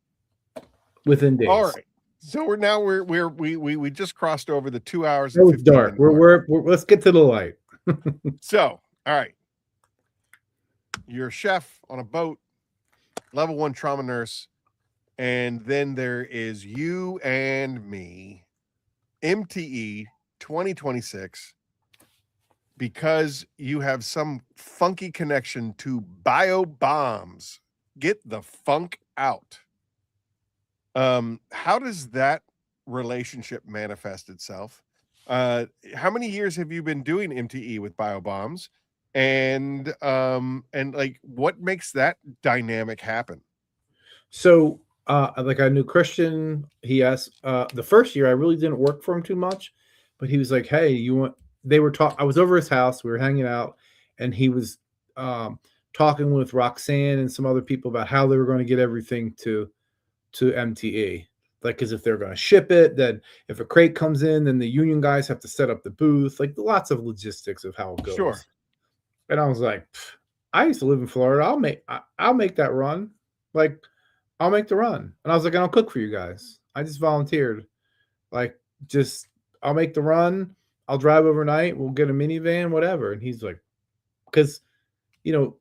within all days. right. So we just crossed over the 2 hours It and was 15 dark. minute mark. Let's get to the light. So, all right. You're a chef on a boat, level 1 trauma nurse. And then there is you and me, MTE 2026, because you have some funky connection to BioBombs. Get the funk out. How does that relationship manifest itself? How many years have you been doing MTE with BioBombs? And like, what makes that dynamic happen? So, like I knew Christian, he asked the first year I really didn't work for him too much, but he was like, "Hey, you want?" They were talking. I was over his house. We were hanging out, and he was talking with Roxanne and some other people about how they were going to get everything to MTE. Like, because if they're going to ship it, then if a crate comes in, then the union guys have to set up the booth. Like, lots of logistics of how it Sure. goes. And I was like, I used to live in Florida. I'll make that run. Like, I'll make the run. And I was like, and I'll cook for you guys. I just volunteered. Like, just I'll make the run. I'll drive overnight. We'll get a minivan, whatever. And he's like, because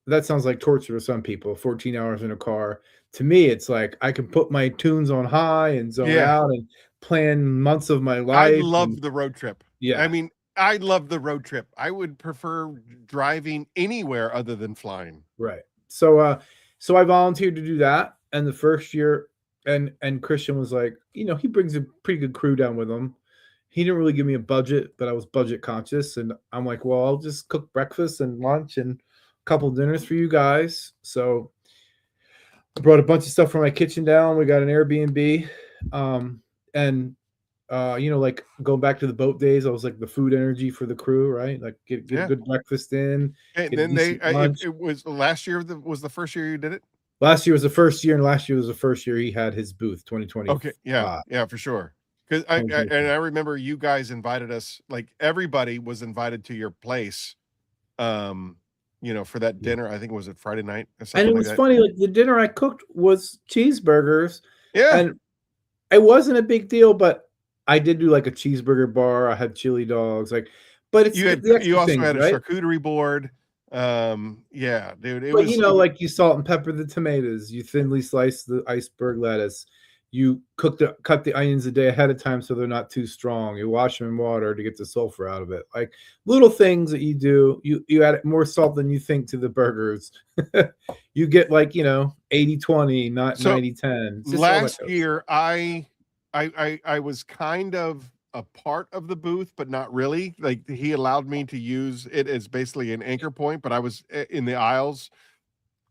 that sounds like torture to some people, 14 hours in a car. To me, it's like I can put my tunes on high and zone Yeah. out and plan months of my I life. love the road trip. Yeah. I mean, I love the road trip. I would prefer driving anywhere other than flying. Right. So I volunteered to do that. And the first year, and Christian was like, he brings a pretty good crew down with him. He didn't really give me a budget, but I was budget conscious. And I'm like, well, I'll just cook breakfast and lunch and a couple dinners for you guys. So I brought a bunch of stuff from my kitchen down. We got an Airbnb, and like going back to the boat days, I was like the food energy for the crew, right? Like get a Yeah. good breakfast in, And get a then they, decent lunch. it was last year, was the first year you did it? Last year was the first year, and last year was the first year he had his booth, Okay. Yeah. 2025. Yeah, for sure. Because I remember you guys invited us, like everybody was invited to your place, for that Yeah. dinner. I think was it Friday night or And something it like was that. funny, like the dinner I cooked was cheeseburgers, Yeah. and it wasn't a big deal, but I did do like a cheeseburger bar. I had chili dogs, like, but it's the You extra also things, had a right? charcuterie board. Yeah, dude, But, like you salt and pepper the tomatoes, you thinly slice the iceberg lettuce, you cut the onions a day ahead of time so they're not too strong, you wash them in water to get the sulfur out of it, like, little things that you do, you add more salt than you think to the burgers. You get, like, 80/20, not so 90/10, just all that last kind of stuff. year I was kind of a part of the booth, but not really. Like he allowed me to use it as basically an anchor point, but I was in the aisles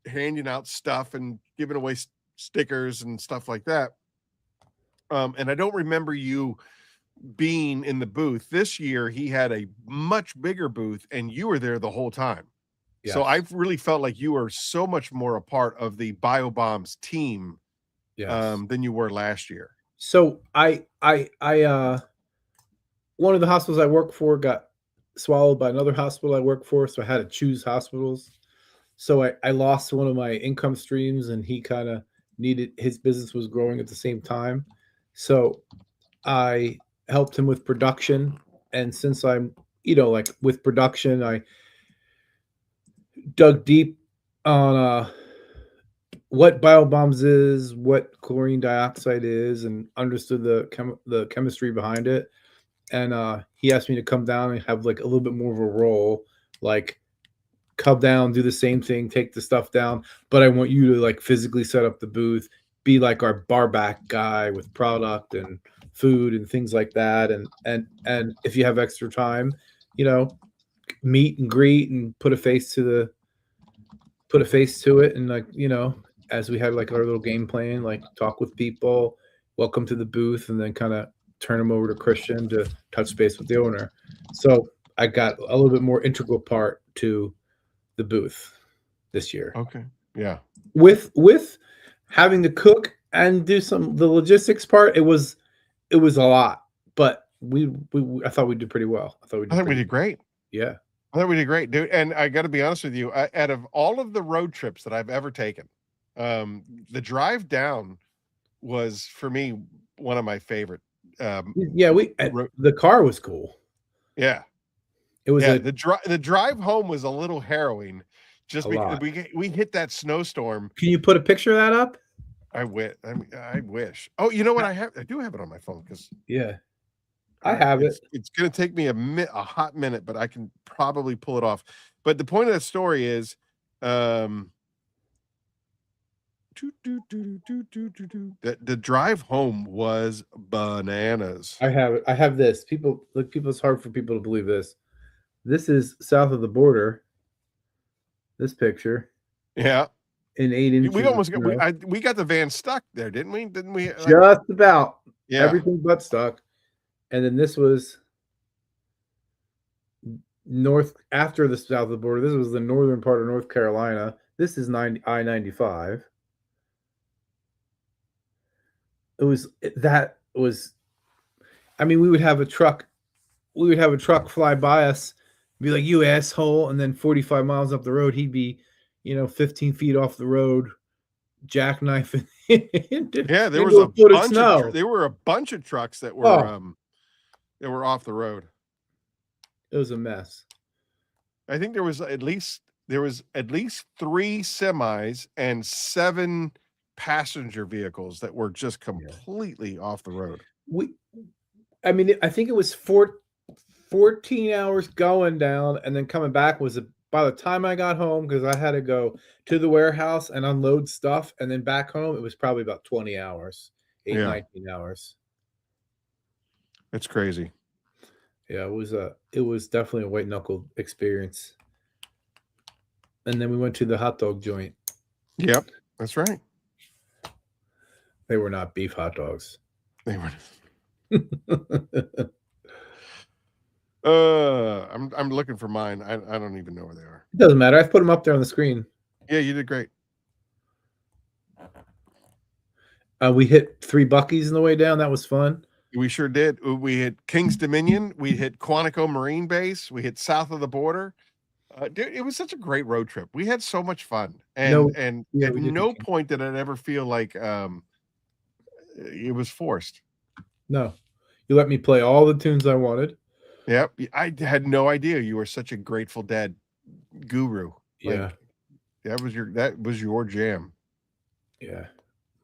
handing out stuff and giving away stickers and stuff like that. And I don't remember you being in the booth. This year he had a much bigger booth and you were there the whole time. So Yes, I've really felt like you are so much more a part of the BioBombs team yes. than you were last year. So, one of the hospitals I work for got swallowed by another hospital I work for, so I had to choose hospitals. So I lost one of my income streams, and he kind of needed his business was growing at the same time. So I helped him with production. And since I'm, like with production, I dug deep on what biobombs is, what chlorine dioxide is, and understood the chemistry behind it. And he asked me to come down and have like a little bit more of a role, like come down, do the same thing, take the stuff down, but I want you to like physically set up the booth, be like our bar back guy with product and food and things like that. And if you have extra time, you know, meet and greet and put a face to it. And like, as we had like our little game plan, like talk with people, welcome to the booth, and then kind of turn them over to Christian to touch base with the owner. So I got a little bit more integral part to the booth this year Okay. Yeah. with having to cook and do the logistics part. It was a lot, but I thought we did pretty well. I thought we I did think we pretty did great. Yeah. I think we did great, dude. And I got to be honest with you, out of all of the road trips that I've ever taken, the drive down was for me one of my favorite. Yeah, the car was cool. Yeah. It was Yeah. The drive home was a little harrowing just a because lot. we hit that snowstorm. Can you put a picture of that up? I wish. Oh, you know what? I do have it on my phone because Yeah, I have it. it's going to take me a hot minute, but I can probably pull it off. But the point of the story is, the drive home was bananas. I have it. I have this. It's hard for people to believe this. This is south of the border. This picture Yeah, in 8 we inches of almost got snow. we got the van stuck there, didn't we? Didn't we? Like, Just about yeah, everything but stuck. And then this was north after the south of the border. This was the northern part of North Carolina. This is I-95. That was. I mean, we would have a truck fly by us, be like, "You asshole," and then 45 miles up the road, he'd be, 15 feet off the road, jackknifing yeah. into a foot of snow. There were a bunch of trucks Oh, that were off the road. it was a mess. I think there was at least 3 semis and 7 passenger vehicles that were just completely off the road. I think it was 14 hours going down and then coming back by the time I got home, because I had to go to the warehouse and unload stuff and then back home, it was probably about 20 hours, 8, Yeah. 19 hours. It's crazy. Yeah, it was definitely a white knuckle experience. And then we went to the hot dog joint. Yep, that's right. They were not beef hot dogs. They were. I'm looking for mine. I don't even know where they are. It doesn't matter. I've put them up there on the screen. Yeah, you did great. We hit 3 Buc-ee's on the way down. That was fun. We sure did. We hit King's Dominion. We hit Quantico Marine Base. We hit south of the border. Dude, it was such a great road trip. We had so much fun, and Yeah, at we did. no point did I ever feel like it was forced. No, you let me play all the tunes I wanted. Yep, I had no idea you were such a Grateful Dead guru. Yeah, that was your jam. yeah,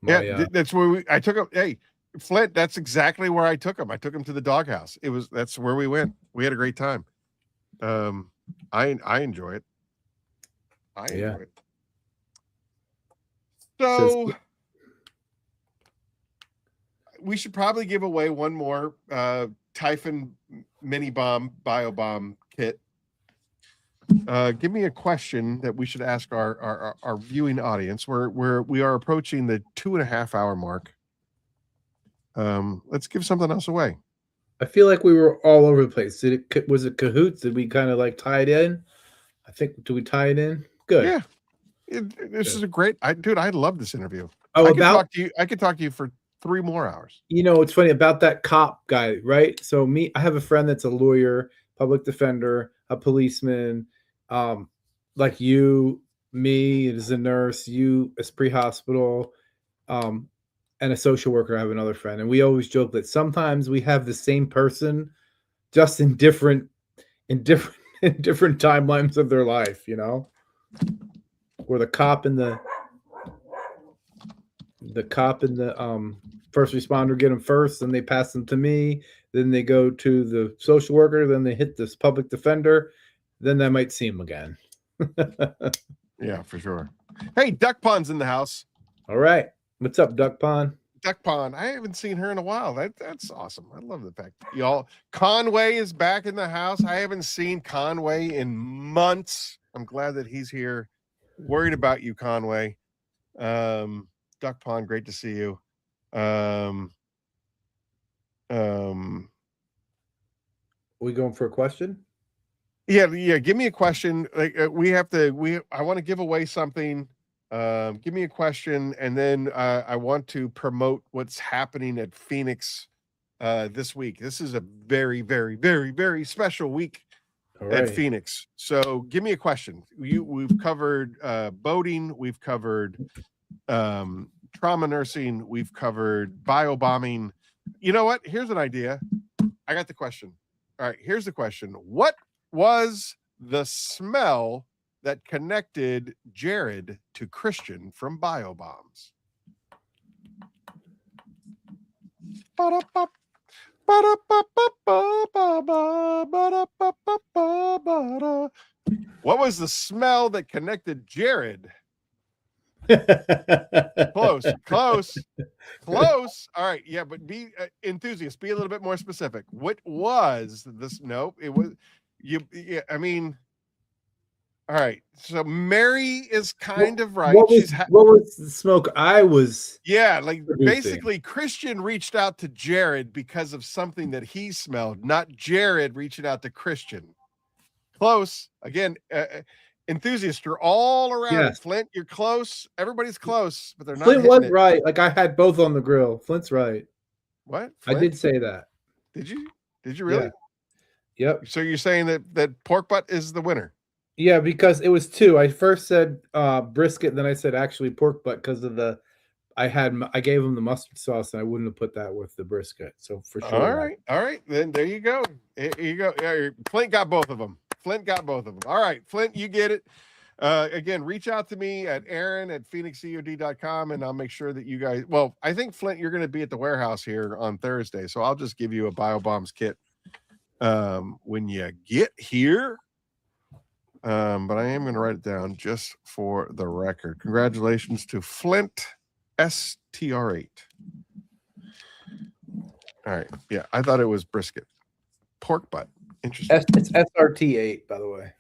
That's where I took him. Hey, Flint, that's exactly where I took him. I took him to the doghouse. That's where we went. We had a great time. I enjoy it. I enjoy it. So we should probably give away one more Typhon mini bomb BioBomb kit. Give me a question that we should ask our viewing audience. We are approaching the 2.5 hour mark. Let's give something else away. I feel like we were all over the place. Was it cahoots? Did we kind of like tie it in? I think, do we tie it in? Good. Yeah. This is a great, dude, I love this interview. Oh, I could talk to you for 3 more hours. You know, it's funny about that cop guy, right? So I have a friend that's a lawyer, public defender, a policeman, like you, me as a nurse, you as pre-hospital, and a social worker. I have another friend, and we always joke that sometimes we have the same person, just in different timelines of their life. You know, where the cop and the first responder get them first, then they pass them to me, then they go to the social worker, then they hit this public defender, then I might see him again. Yeah, for sure. Hey, Duck Pond's in the house. All right. What's up, Duck Pond? Duck Pond. I haven't seen her in a while. That's awesome. I love the fact. Y'all, Conway is back in the house. I haven't seen Conway in months. I'm glad that he's here. Worried about you, Conway. Duck Pond, great to see you. We going for a question? Yeah. Give me a question. Like I want to give away something. Give me a question, and then I want to promote what's happening at Phoenix this week. This is a very, very, very, very special week at Phoenix. So give me a question. We've covered boating, we've covered trauma nursing, we've covered biobombing. You know what? Here's an idea. I got the question. All right, here's the question. What was the smell that connected Jared to Christian from BioBombs? What was the smell that connected Jared? Close. All right, yeah, but be enthusiast. Be a little bit more specific. What was this? Nope, it was you. Yeah, I mean, all right. So Mary is kind of right. What was the smoke I was? Yeah, like basically Christian reached out to Jared because of something that he smelled, not Jared reaching out to Christian. Close again. Enthusiast, you're all around. Yes. Flint, you're close. Everybody's close, but they're not. Flint was right. Like I had both on the grill. Flint's right. What? Flint? I did say that. Did you really? Yeah. Yep. So you're saying that pork butt is the winner? Yeah, because it was 2. I first said brisket, then I said actually pork butt because of I gave him the mustard sauce, and I wouldn't have put that with the brisket. So for sure. All right. Then there you go. Yeah, Flint got both of them. All right, Flint, you get it. Again, reach out to me at aaron@phoenixeod.com, and I'll make sure that you guys. Well, I think Flint, you're going to be at the warehouse here on Thursday, so I'll just give you a BioBombs kit when you get here. But I am going to write it down just for the record. Congratulations to Flint STR8. All right. Yeah, I thought it was brisket. Pork butt. Interesting. It's SRT8, by the way.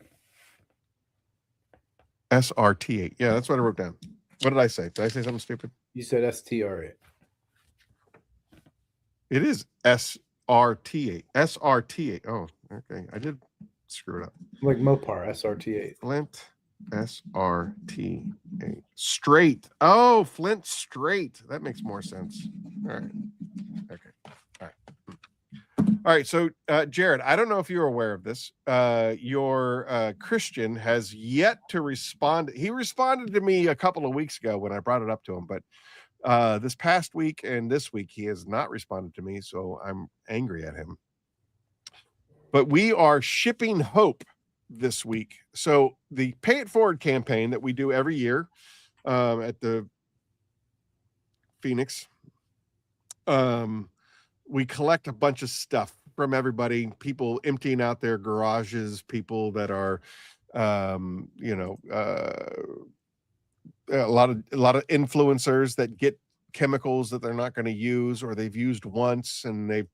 SRT8. Yeah, that's what I wrote down. What did I say? Did I say something stupid? You said STR8. It is SRT8. SRT8. Oh, okay. I did screw it up. Like Mopar SRT8. Flint SRT8. Straight. Oh, Flint Straight. That makes more sense. All right. Okay. All right. All right. So, Jared, I don't know if you're aware of this. Your Christian has yet to respond. He responded to me a couple of weeks ago when I brought it up to him, but this past week and this week, he has not responded to me. So I'm angry at him. But we are shipping hope this week. So the Pay It Forward campaign that we do every year at the Phoenix, we collect a bunch of stuff from everybody, people emptying out their garages, people that are, a lot of influencers that get chemicals that they're not going to use, or they've used once and they've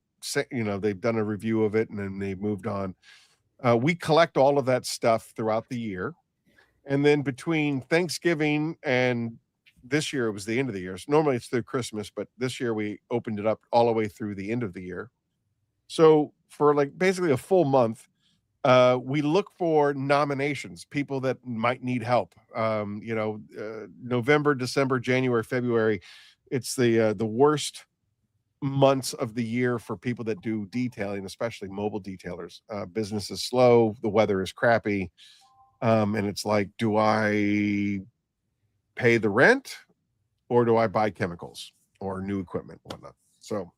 done a review of it and then they've moved on. We collect all of that stuff throughout the year. And then between Thanksgiving and this year, it was the end of the year. So normally it's through Christmas, but this year we opened it up all the way through the end of the year. So for like basically a full month, we look for nominations, people that might need help. November, December, January, February, it's the worst months of the year for people that do detailing, especially mobile detailers. Business is slow, the weather is crappy, and it's like, do I pay the rent or do I buy chemicals or new equipment, whatnot? So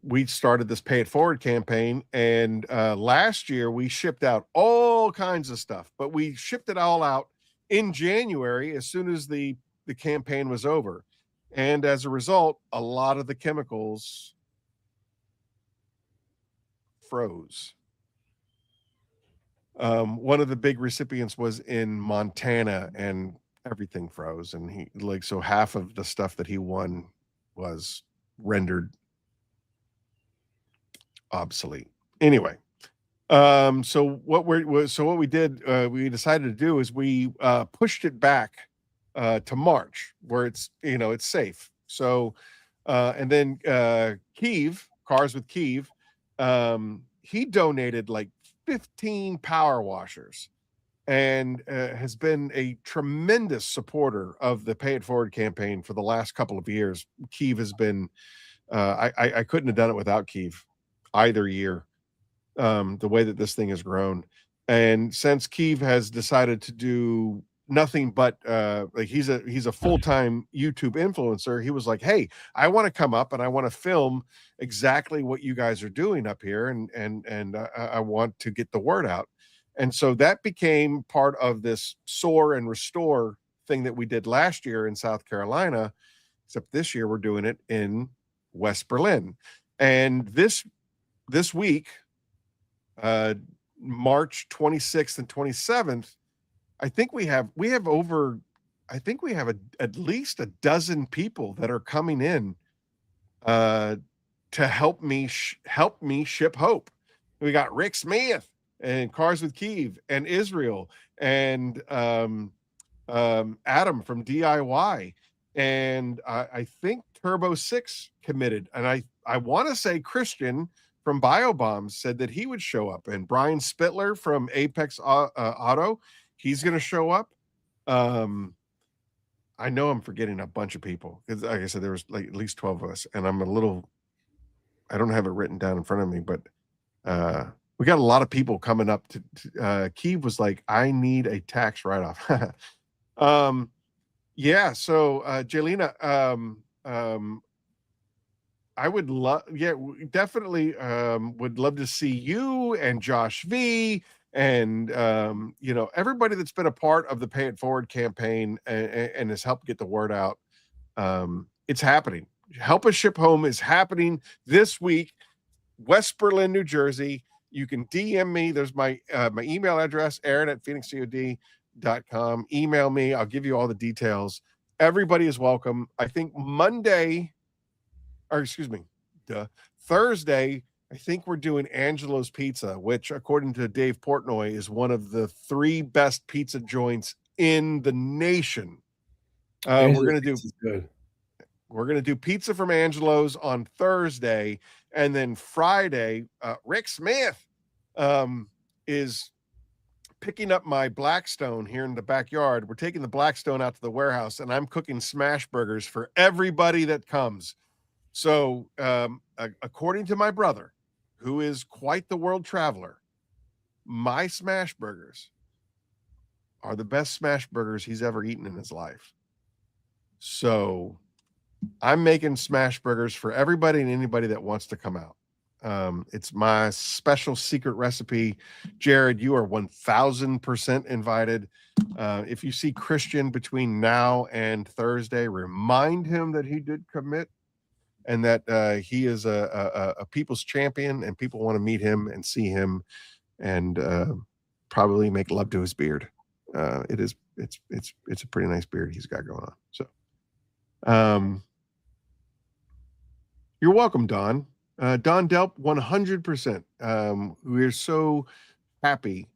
we started this Pay It Forward campaign, and last year we shipped out all kinds of stuff, but we shipped it all out in January as soon as the campaign was over. And as a result, a lot of the chemicals froze. One of the big recipients was in Montana, and everything froze. And so half of the stuff that he won was rendered obsolete. Anyway, so what we did, we decided to do is we pushed it back to March, where it's safe. So and then Kiev, Cars with Kiev, he donated like 15 power washers and has been a tremendous supporter of the Pay It Forward campaign for the last couple of years. Kiev has been I couldn't have done it without Kiev either year, the way that this thing has grown. And since Kiev has decided to do nothing but he's a full-time YouTube influencer, he was like, hey, I want to come up and I want to film exactly what you guys are doing up here, and I want to get the word out. And so that became part of this Soar and Restore thing that we did last year in South Carolina, except this year we're doing it in West Berlin. And this week, March 26th and 27th, I think we have at least a dozen people that are coming in to help me ship hope. We got Rick Smith and Cars with Kiev and Israel and Adam from DIY, and I think Turbo 6 committed, and I want to say Christian from BioBombs said that he would show up, and Brian Spittler from Apex Auto, he's going to show up. I know I'm forgetting a bunch of people because, like I said, there was like at least 12 of us, and I don't have it written down in front of me, but we got a lot of people coming up to Kiev was like, I need a tax write-off. Yeah. So, Jelena, I would love, definitely would love to see you and Josh V and everybody that's been a part of the Pay It Forward campaign and has helped get the word out. It's happening. Help Us Ship Home is happening this week, West Berlin, New Jersey. You can DM me. There's my email address, aaron@phoenixeod.com. Email me. I'll give you all the details. Everybody is welcome. I think Thursday, I think we're doing Angelo's Pizza, which, according to Dave Portnoy, is one of the 3 best pizza joints in the nation. We're going to do good. We're going to do pizza from Angelo's on Thursday. And then Friday, Rick Smith is picking up my Blackstone here in the backyard. We're taking the Blackstone out to the warehouse, and I'm cooking smash burgers for everybody that comes. So, according to my brother, who is quite the world traveler, my smash burgers are the best smash burgers he's ever eaten in his life. So I'm making smash burgers for everybody and anybody that wants to come out. It's my special secret recipe. Jared, you are 1000% invited. If you see Christian between now and Thursday, remind him that he did commit and that he is a people's champion, and people want to meet him and see him and probably make love to his beard. It's a pretty nice beard he's got going on. So, you're welcome, Don. Don Delp, 100%. We're so happy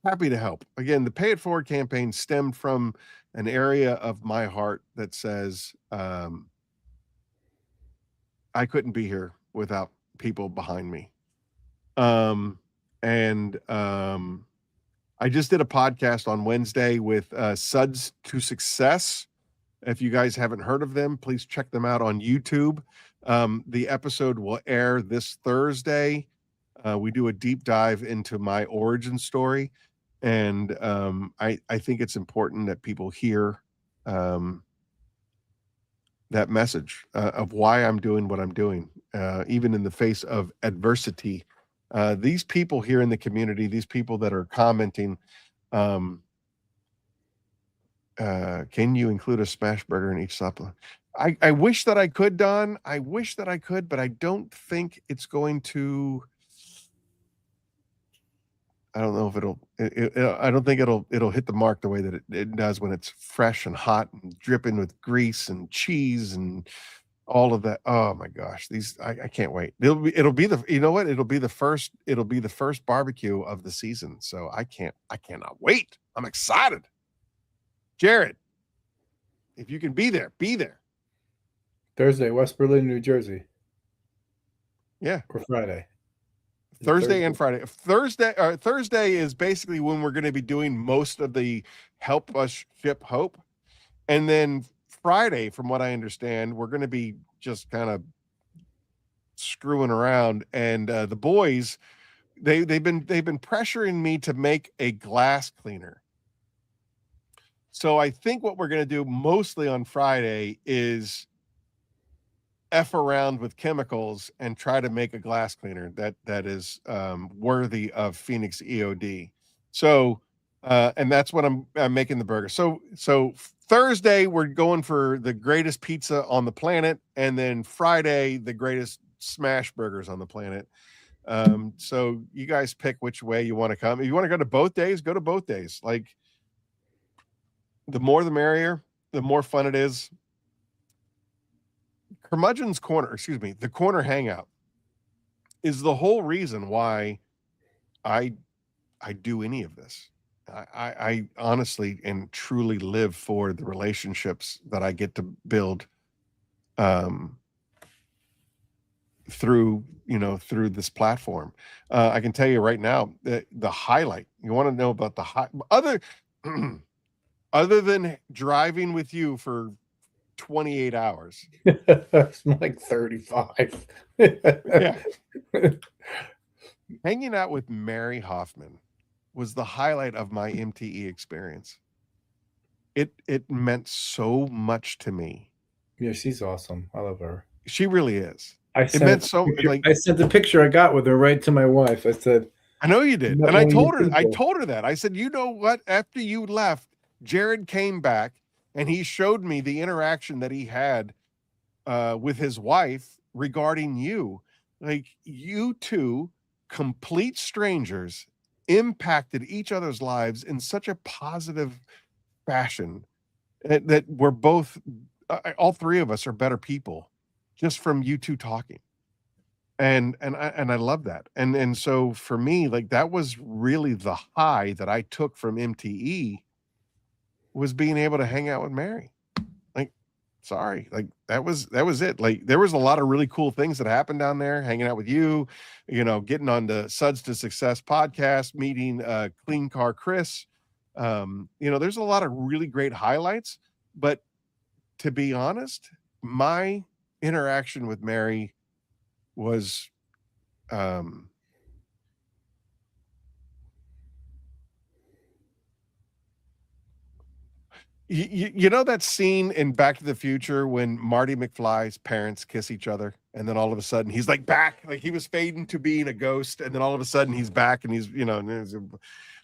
to help. Again, the Pay It Forward campaign stemmed from an area of my heart that says, I couldn't be here without people behind me. I just did a podcast on Wednesday with Suds to Success. If you guys haven't heard of them, please check them out on YouTube. The episode will air this Thursday. We do a deep dive into my origin story. And I think it's important that people hear that message of why I'm doing what I'm doing, even in the face of adversity. These people here in the community, these people that are commenting, can you include a smash burger in each supplement? I wish that I could, Don. I wish that I could, but I don't think it's going to. I don't know if I don't think it'll hit the mark the way that it does when it's fresh and hot and dripping with grease and cheese and all of that. Oh my gosh, I can't wait. It'll be the, you know what? It'll be the first barbecue of the season. So I cannot wait. I'm excited. Jared, if you can be there, be there. Thursday, West Berlin, New Jersey. Yeah. Or Friday. Thursday and Friday. Thursday is basically when we're going to be doing most of the Help Us Ship Hope. And then Friday, from what I understand, we're going to be just kind of screwing around. And the boys, they've been pressuring me to make a glass cleaner. So I think what we're going to do mostly on Friday is F around with chemicals and try to make a glass cleaner that is worthy of Phoenix E.O.D. So, and that's what I'm making the burger. So Thursday, we're going for the greatest pizza on the planet. And then Friday, the greatest smash burgers on the planet. So you guys pick which way you want to come. If you want to go to both days, go to both days. Like, the more the merrier, the more fun it is. Curmudgeon's Corner, the Corner Hangout is the whole reason why I do any of this. I honestly and truly live for the relationships that I get to build through this platform. I can tell you right now that the highlight, you want to know about the other than driving with you for 28 hours. It's like 35. Yeah. Hanging out with Mary Hoffman was the highlight of my MTE experience. It meant so much to me. Yeah, she's awesome. I love her. She really is. I sent the picture I got with her right to my wife. I said, I know you did. And I told her that. I said, you know what? After you left, Jared came back and he showed me the interaction that he had with his wife regarding you. Like, you two complete strangers impacted each other's lives in such a positive fashion that we're both, all three of us are better people just from you two talking. And I love that. And so for me, like, that was really the high that I took from MTE, was being able to hang out with Mary. Like, sorry. Like that was it. Like there was a lot of really cool things that happened down there, hanging out with you, getting on the Suds to Success podcast, meeting Clean Car Chris. There's a lot of really great highlights, but to be honest, my interaction with Mary was you know that scene in Back to the Future when Marty McFly's parents kiss each other, and then all of a sudden he's like back, like he was fading to being a ghost, and then all of a sudden he's back, and he's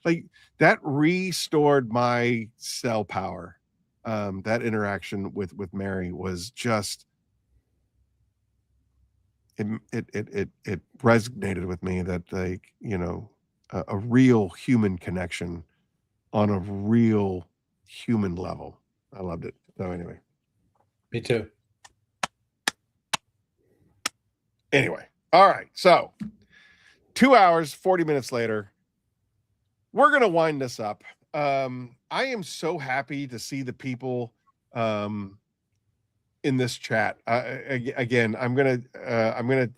like that restored my cell power. That interaction with Mary was just it resonated with me that a real human connection on a real human level. I loved it. So anyway. Me too. Anyway. All right. So 2 hours, 40 minutes later, we're going to wind this up. I am so happy to see the people in this chat. Again, I'm going to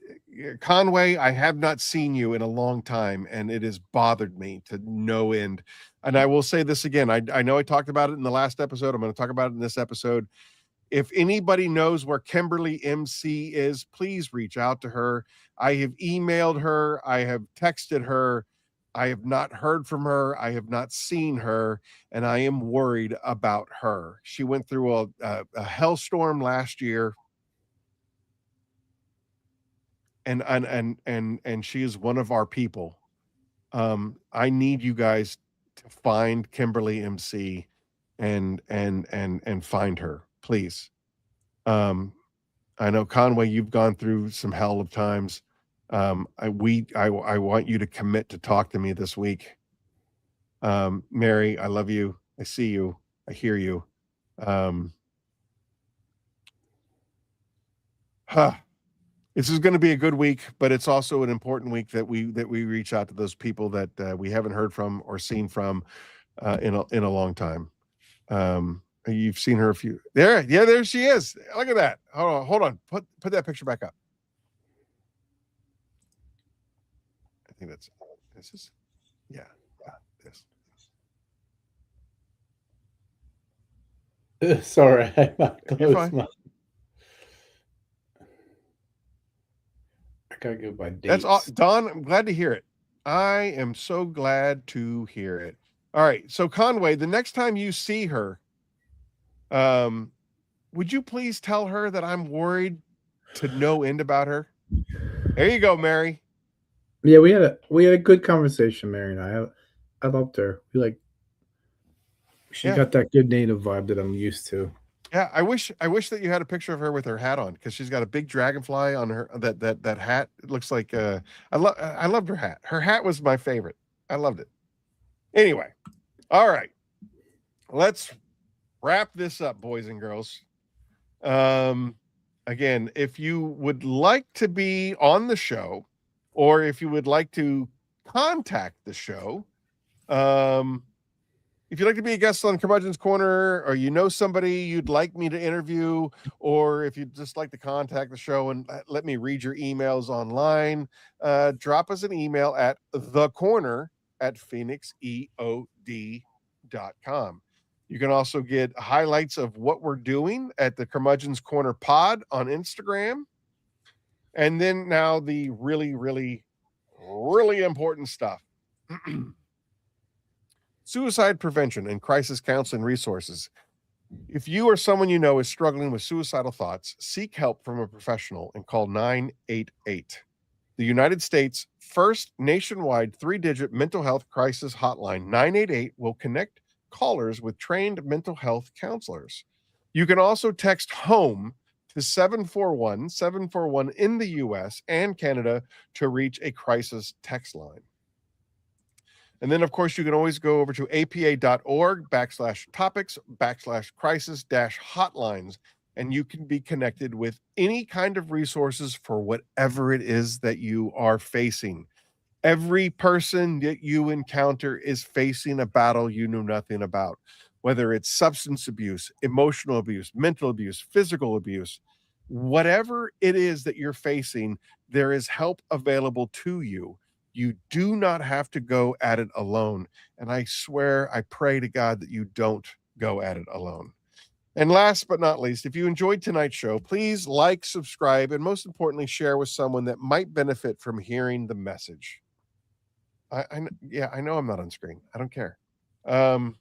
Conway, I have not seen you in a long time, and it has bothered me to no end. And I will say this again. I know I talked about it in the last episode. I'm going to talk about it in this episode. If anybody knows where Kimberly MC is, please reach out to her. I have emailed her. I have texted her. I have not heard from her. I have not seen her, and I am worried about her. She went through a hellstorm last year. And she is one of our people. I need you guys to find Kimberly MC and find her, please. I know Conway, you've gone through some hell of times. I want you to commit to talk to me this week. Mary, I love you. I see you. I hear you. This is going to be a good week, but it's also an important week that we reach out to those people that we haven't heard from or seen from in a long time. You've seen her a few there. Yeah, there she is. Look at that. Hold on. Put that picture back up. I think this is this. Sorry, I closed my. I gotta go by dates. That's all, Don. I'm glad to hear it. I am so glad to hear it. All right, so Conway, the next time you see her, would you please tell her that I'm worried to no end about her? There you go, Mary. Yeah, we had a good conversation, Mary and I loved her. She got that good native vibe that I'm used to. Yeah, I wish that you had a picture of her with her hat on, because she's got a big dragonfly on her that hat. It looks like I loved her hat. Her hat was my favorite. I loved it. Anyway, all right. Let's wrap this up, boys and girls. Again, if you would like to be on the show, or if you would like to contact the show, if you'd like to be a guest on Curmudgeon's Corner, or you know somebody you'd like me to interview, or if you'd just like to contact the show and let me read your emails online, drop us an email at thecorner@phoenixeod.com. You can also get highlights of what we're doing at the Curmudgeon's Corner Pod on Instagram. And then now the really, really, really important stuff. Suicide prevention and crisis counseling resources. If you or someone you know is struggling with suicidal thoughts, seek help from a professional and call 988. The United States' first nationwide 3-digit mental health crisis hotline, 988, will connect callers with trained mental health counselors. You can also text HOME to 741 in the US and Canada to reach a crisis text line. And then, of course, you can always go over to apa.org/topics/crisis-hotlines, and you can be connected with any kind of resources for whatever it is that you are facing. Every person that you encounter is facing a battle you know nothing about. whether it's substance abuse, emotional abuse, mental abuse, physical abuse, whatever it is that you're facing, there is help available to you. You do not have to go at it alone. And I swear, I pray to God that you don't go at it alone. And last but not least, if you enjoyed tonight's show, please like, subscribe, and most importantly, share with someone that might benefit from hearing the message. I know I'm not on screen. I don't care. I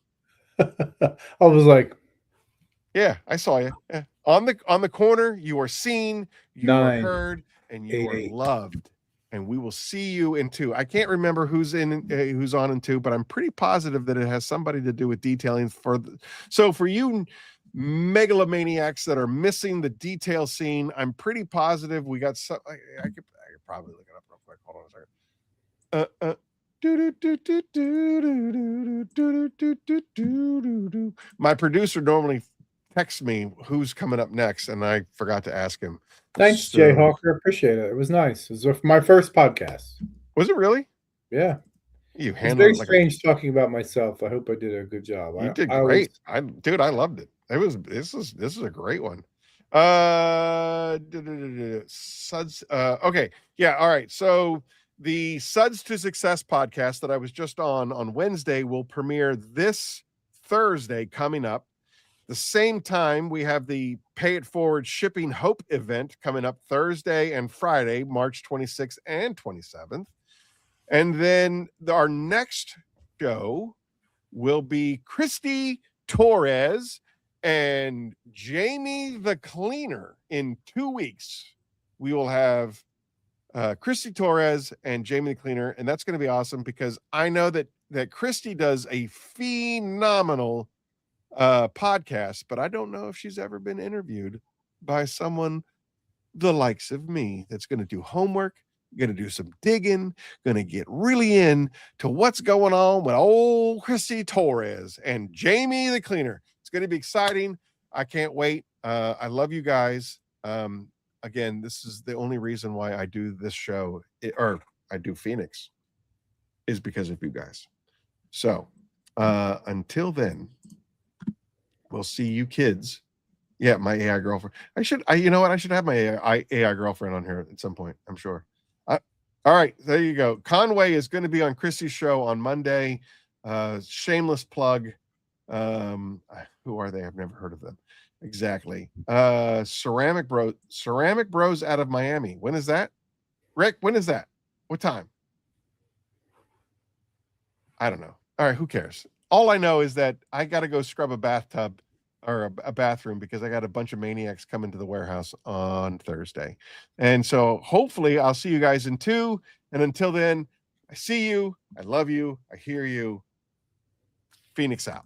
was like, yeah, I saw you. Yeah. On the corner, you are seen, you are 9, heard, and you 8, are 8. loved. And we will see you in 2. I can't remember who's on in 2, but I'm pretty positive that it has somebody to do with detailing so for you megalomaniacs that are missing the detail scene, I'm pretty positive we got some. I could probably look it up real quick. Hold on a second. My producer normally texts me who's coming up next, and I forgot to ask him. Thanks, So, Jayhawker. Appreciate it. It was nice. It was my first podcast. was it really? Yeah. You It's handled very it like strange talking about myself. I hope I did a good job. you did I great. always, I loved it. This is a great one. Suds. Okay. Yeah. All right. So the Suds to Success podcast that I was just on Wednesday will premiere this Thursday coming up. The same time, we have the Pay It Forward Shipping Hope event coming up Thursday and Friday, March 26th and 27th. And then our next show will be Christy Torres and Jamie the Cleaner in 2 weeks. We will have Christy Torres and Jamie the Cleaner, and that's going to be awesome because I know that Christy does a phenomenal podcast, but I don't know if she's ever been interviewed by someone the likes of me that's going to do homework, going to do some digging, going to get really in to what's going on with old Christy Torres and Jamie the Cleaner. It's going to be exciting. I can't wait. I love you guys. Again, this is the only reason why I do this show, or I do Phoenix, is because of you guys. So until then, we'll see you kids. Yeah, my AI girlfriend. You know what? I should have my AI girlfriend on here at some point, I'm sure. All right, there you go. Conway is going to be on Chrissy's show on Monday. Shameless plug. Who are they? I've never heard of them. Exactly. Ceramic Bros out of Miami. When is that? Rick, when is that? What time? I don't know. All right, who cares? All I know is that I got to go scrub a bathtub or a bathroom because I got a bunch of maniacs coming to the warehouse on Thursday. And so hopefully I'll see you guys in 2. And until then, I see you. I love you. I hear you. Phoenix out.